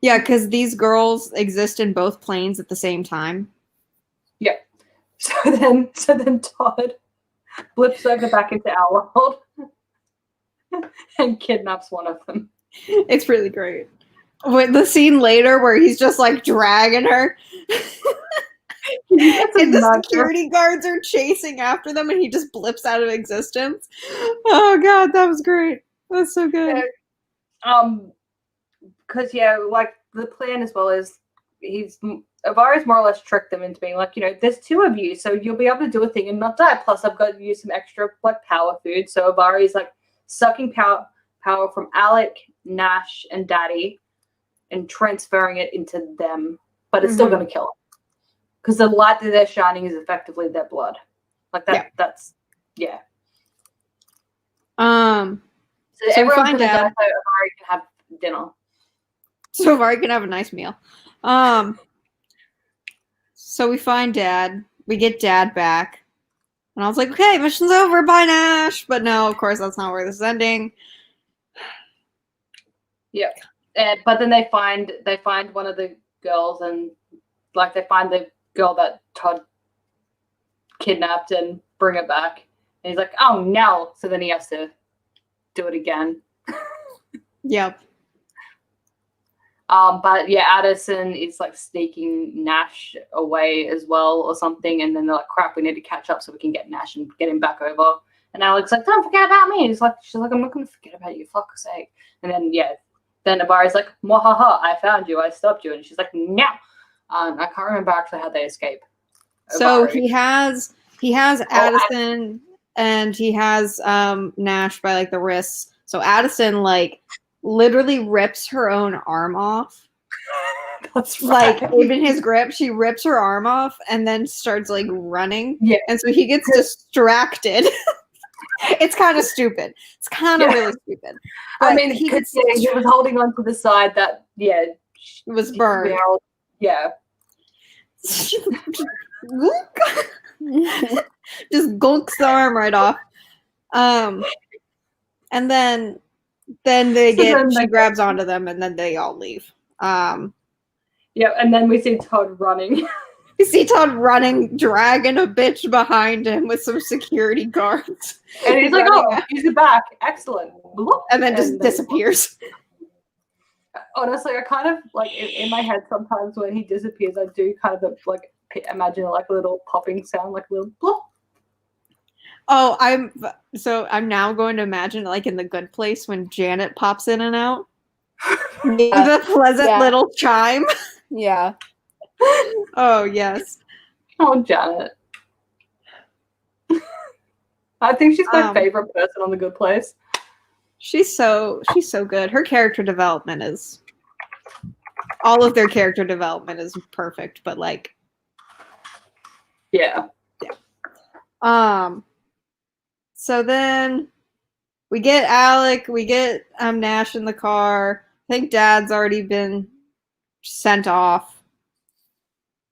Yeah, because these girls exist in both planes at the same time. So then Todd flips over back into our world and kidnaps one of them. It's really great. With the scene later where he's just like dragging her, and the security guards are chasing after them, and he just blips out of existence. Oh god, that was great. That's so good. Because like the plan as well is Avari's more or less tricked them into being like, there's two of you, so you'll be able to do a thing and not die. Plus, I've got you some extra like power food. So Avari's like sucking power from Alec, Nash, and Daddy, and transferring it into them, but it's still going to kill them because the light that they're shining is effectively their blood. Like that. Yeah. That's yeah. So we everyone's find gonna die out. so Avari can have dinner. So Vari can have a nice meal. So we find Dad. We get Dad back. And I was like, okay, mission's over. Bye, Nash. But no, of course, that's not where this is ending. Yep. But then they find one of the girls, and like they find the girl that Todd kidnapped and bring her back. And he's like, oh no. So then he has to do it again. Yep. But yeah, Addison is like sneaking Nash away as well or something, and then they're like, crap, we need to catch up so we can get Nash and get him back over. And Alec's like, don't forget about me. She's like, I'm not gonna forget about you, fuck's sake. And then then Avari's like, mwahaha, I found you, I stopped you. And she's like, no. I can't remember actually how they escape. So Avari. he has Addison and he has Nash by like the wrists. So Addison like literally rips her own arm off. That's right. Like even his grip, she rips her arm off and then starts like running. Yeah. And so he gets distracted. It's kind of stupid. It's kind of really stupid. I But mean, he gets he was holding on to the side that was burned. Yeah. Just gunks the arm right off. And then she grabs onto them and then they all leave. Yeah, and then we see Todd running. You see Todd running, dragging a bitch behind him with some security guards. And he's like, running oh, out, he's back. Excellent. and then just disappears. Honestly, I kind of like in my head sometimes when he disappears, I do kind of like imagine like a little popping sound, like a little blop. Oh, I'm now going to imagine like in The Good Place when Janet pops in and out. Yeah. The pleasant Yeah. little chime. Yeah. Oh yes. Oh, Janet. I think she's my Um, favorite person on The Good Place. She's so good. Her character development is all of their character development is perfect, but like Yeah. So then we get Alec, we get Nash in the car. I think Dad's already been sent off.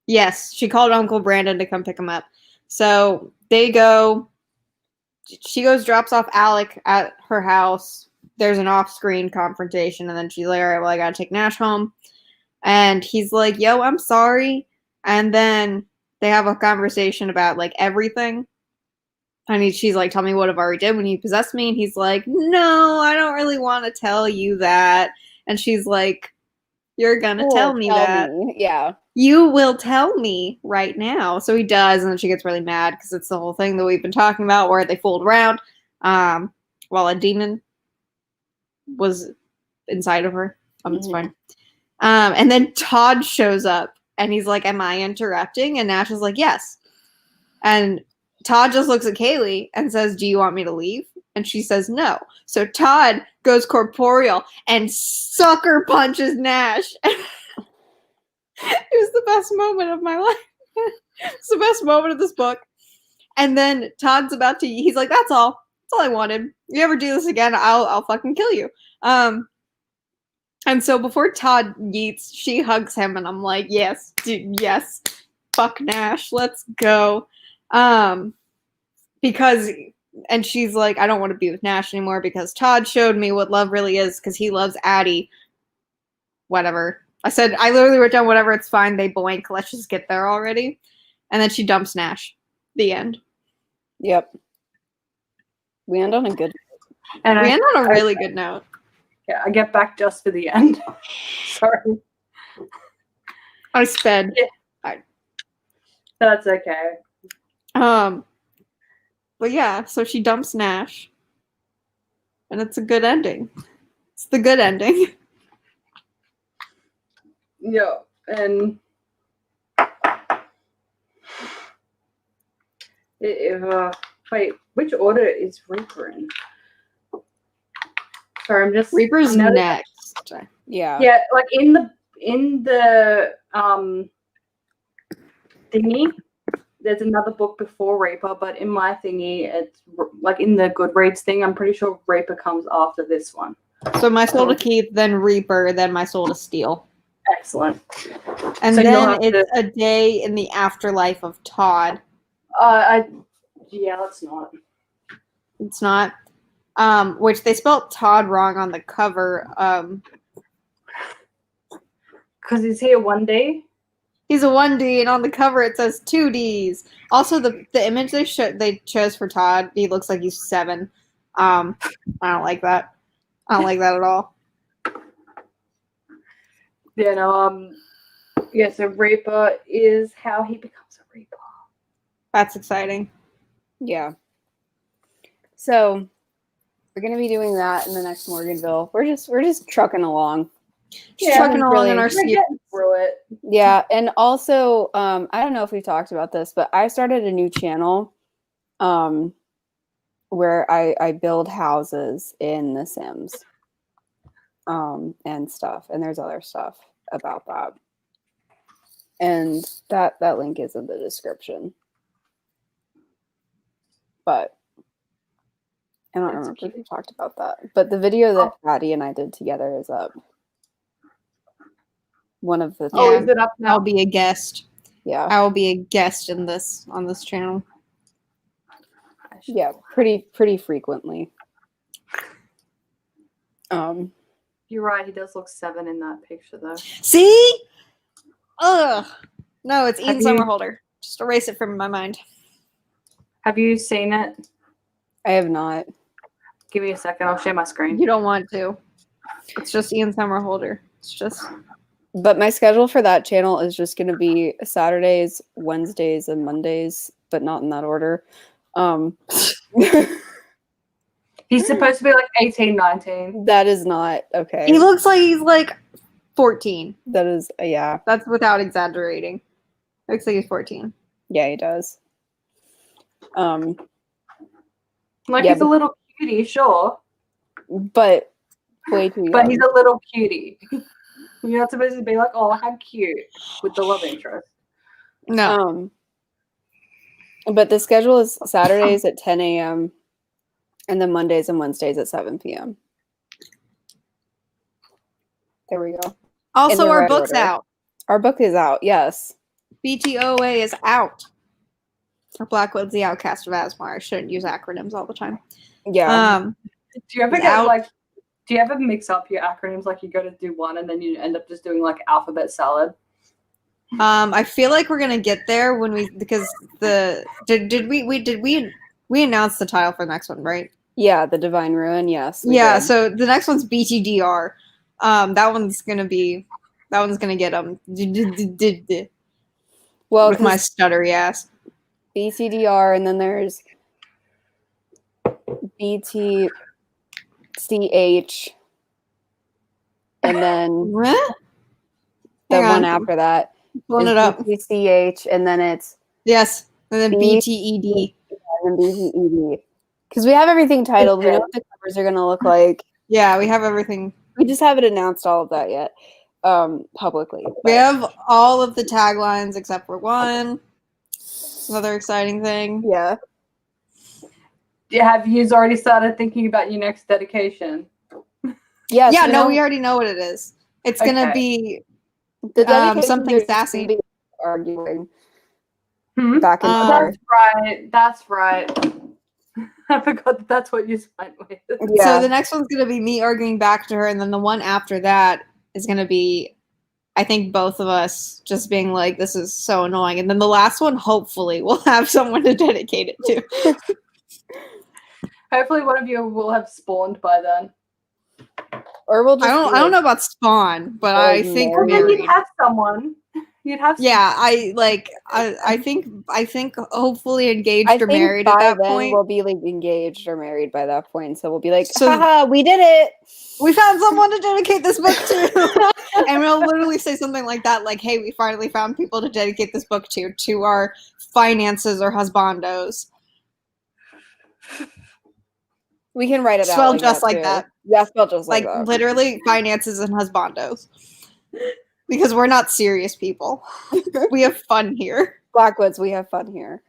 Yes, she called Uncle Brandon to come pick him up. So they go. She goes, drops off Alec at her house. There's an off-screen confrontation, and then she's like, all right, well, I gotta take Nash home. And he's like, yo, I'm sorry. And then they have a conversation about like everything. And she's like, tell me what I've already did when you possessed me. And he's like, no, I don't really want to tell you that. And she's like, you're going to tell me that. Yeah. You will tell me right now. So he does. And then she gets really mad because it's the whole thing that we've been talking about where they fooled around while a demon was inside of her. It's fine. And then Todd shows up and he's like, am I interrupting? And Nash is like, yes. And Todd just looks at Kaylee and says, do you want me to leave? And she says no. So Todd goes corporeal and sucker punches Nash. It was the best moment of my life. It's the best moment of this book. And then Todd's about to, he's like, that's all. That's all I wanted. You ever do this again, I'll fucking kill you. And so before Todd yeets, she hugs him, and I'm like, yes, dude, yes. Fuck Nash. Let's go. Because, and she's like, I don't want to be with Nash anymore because Todd showed me what love really is because he loves Addie. Whatever. I literally wrote down whatever, it's fine. They blank. Let's just get there already. And then she dumps Nash. The end. Yep. We end on a good And we end on a really good note. Yeah, I get back just for the end. Sorry. I sped. Yeah. That's okay. But yeah, so she dumps Nash. And it's a good ending. It's the good ending. Yeah, and wait, which order is Reaper in? Sorry, I'm just Reaper's next. Yeah. Yeah, like in the thingy, there's another book before Reaper, but in my thingy, it's like in the Goodreads thing, I'm pretty sure Reaper comes after this one. So My Soul to Keep, then Reaper, then My Soul to Steal. Excellent. And So then it's A Day in the Afterlife of Todd. Yeah, it's not. It's not. Which they spelled Todd wrong on the cover. Because he's here one day. He's a 1D, and on the cover it says 2Ds. Also, the image they chose for Todd, he looks like he's 7. I don't like that. I don't like that at all. Yeah, no, yeah, so Reaper is how he becomes a Reaper. That's exciting. Yeah. So we're gonna be doing that in the next Morganville. We're just trucking along. Trucking along really, in our We're getting through it. Yeah, and also, I don't know if we talked about this, but I started a new channel, where I build houses in The Sims, and stuff, and there's other stuff about that, and that link is in the description. But I don't remember if we talked about that. But the video that Patty and I did together is up. One of the Oh, is it up now? I'll be a guest. Yeah. I will be a guest on this channel. Yeah, pretty frequently. You're right, he does look 7 in that picture though. See? Ugh. No, it's Have Ian you- Somerhalder. Just erase it from my mind. Have you seen it? I have not. Give me a second. I'll share my screen. You don't want to. It's just Ian Somerhalder. It's just But my schedule for that channel is just going to be Saturdays, Wednesdays, and Mondays, but not in that order. He's supposed to be like 18, 19. That is not okay. he looks like he's like 14. That is, yeah. That's without exaggerating. Looks like he's 14. Yeah, he does. Like Yeah, he's a little cutie, sure. But way too young. But he's a little cutie. You're not supposed to be like, oh, how cute with the love interest. No. But the schedule is Saturdays at 10 a.m. and then Mondays and Wednesdays at 7 p.m. There we go. Also, in the our right book's order. out. Our book is out, yes. BTOA is out. Or Blackwood's the Outcast of Asmar. I shouldn't use acronyms all the time. Yeah. Do you ever It's get out. like, do you ever mix up your acronyms? Like you go to do one and then you end up just doing like alphabet salad? I feel like we're gonna get there when because we announced the title for the next one, right? Yeah, the Divine Ruin, yes. we Yeah, did. so the next one's BTDR. That one's gonna get Well, with my stuttery ass. BCDR, and then there's BTCH, and then What? the Hang one on. after that Pulling is it up. BTCH, and then it's Yes, and then B- BTED. and BTED. Because we have everything titled. We know what the covers are going to look like. Yeah, we have everything. We just haven't announced all of that yet publicly. We but- have all of the taglines except for one. Another exciting thing. Yeah. Have you already started thinking about your next dedication? Yes, Yeah, we no, know- we already know what it is. It's gonna Okay. be the dedication something is just sassy. gonna be arguing Hmm? back and Um, forth. That's right. I forgot that's what you signed with. Yeah. So the next one's gonna be me arguing back to her, and then the one after that is gonna be, I think, both of us just being like, "This is so annoying," and then the last one, hopefully, we'll have someone to dedicate it to. Hopefully one of you will have spawned by then. Or we'll just I don't know about Spawn, but I think Married. Well, then married. you'd have someone. You'd have Yeah, I think hopefully engaged I or think married by at that then point. we'll be like engaged or married by that point. So we'll be like, So- haha, we did it. We found someone to dedicate this book to. And we'll literally say something like that, like, hey, we finally found people to dedicate this book to our finances or husbandos. We can write it Spell out just like too. that. Yeah, spell just like Like, that. literally finances and husbandos. Because we're not serious people. We have fun here. Blackwoods, we have fun here.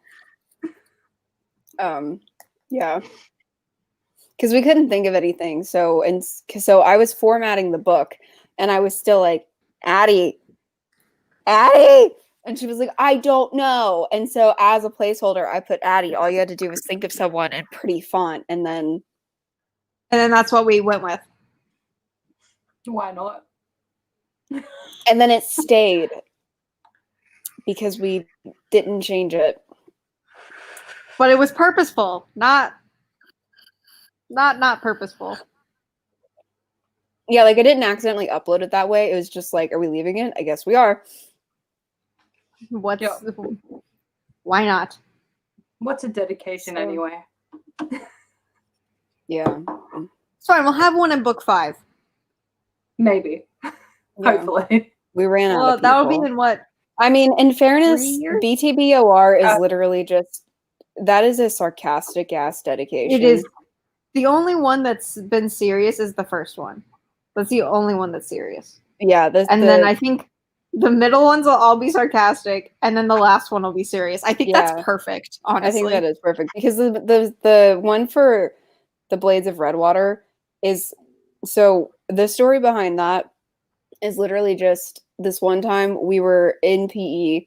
Yeah. Because we couldn't think of anything. So I was formatting the book and I was still like, Addie. And she was like, I don't know. And so as a placeholder, I put Addie. All you had to do was think of someone in pretty font. And then That's what we went with. Why not? it stayed because we didn't change it. But it was purposeful, not purposeful. Yeah, like I didn't accidentally upload it that way. It was just like, are we leaving it? I guess we are. What's Yeah. Why not? What's a dedication So- anyway? Yeah. It's fine. We'll have one in book 5. Maybe. Yeah. Hopefully. We ran out Well, of that would people. be in what? I mean, in fairness, 3 years? BTBOR is literally just that is a sarcastic ass dedication. It is. The only one that's been serious is the first one. That's the only one that's serious. Yeah, Then I think the middle ones will all be sarcastic, and then the last one will be serious. I think Yeah. that's perfect, honestly. I think that is perfect because the one for the Blades of Redwater is so the story behind that is literally just this one time we were in PE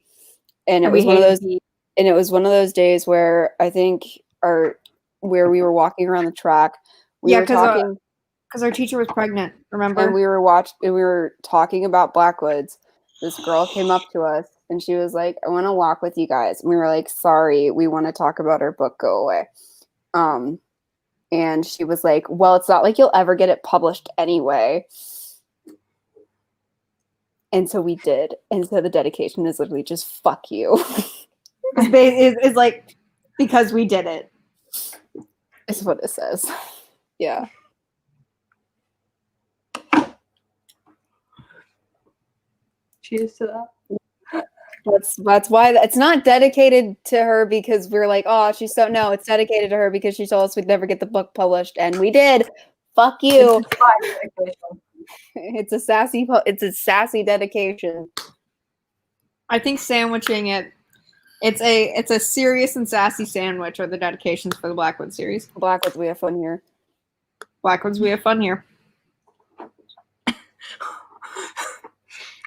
and it was one of those and it was one of those days where I think where we were walking around the track. We Yeah, were 'cause, talking because our teacher was pregnant. Remember? and we were talking about Blackwoods. This girl came up to us And she was like, I want to walk with you guys. And we were like, sorry, we want to talk about our book. Go away. And she was like, well, it's not like you'll ever get it published anyway. And so we did. And so the dedication is literally just fuck you. It's like, because we did it. Is what it says. Yeah. Cheers to that. That's why it's not dedicated to her because we're like, oh, she's so no, it's dedicated to her because she told us we'd never get the book published, and we did. Fuck you. It's a sassy dedication. I think sandwiching it. It's a serious and sassy sandwich are the dedications for the Blackwood series. Blackwoods, we have fun here. Blackwoods, we have fun here.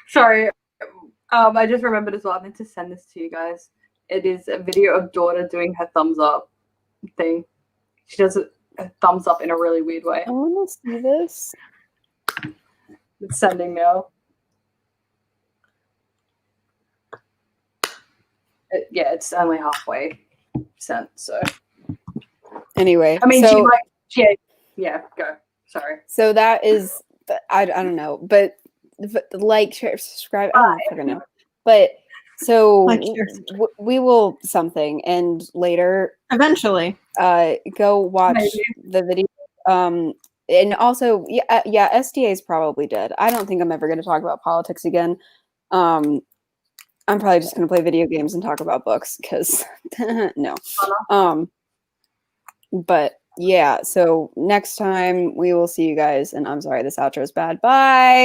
Sorry. I just remembered as well. I meant to send this to you guys. It is a video of daughter doing her thumbs up thing. She does a thumbs up in a really weird way. I want to see this. It's sending now. It's only halfway sent. So Anyway, I mean, so, yeah. Go. Sorry. So that is, I don't know, but like, share, subscribe. I don't fucking know. But so Like, share, we will something, and later eventually, go watch Maybe. the video. And also, yeah, SDA is probably dead. I don't think I'm ever going to talk about politics again. I'm probably just going to play video games and talk about books because no. But yeah, so next time we will see you guys, and I'm sorry this outro is bad. Bye.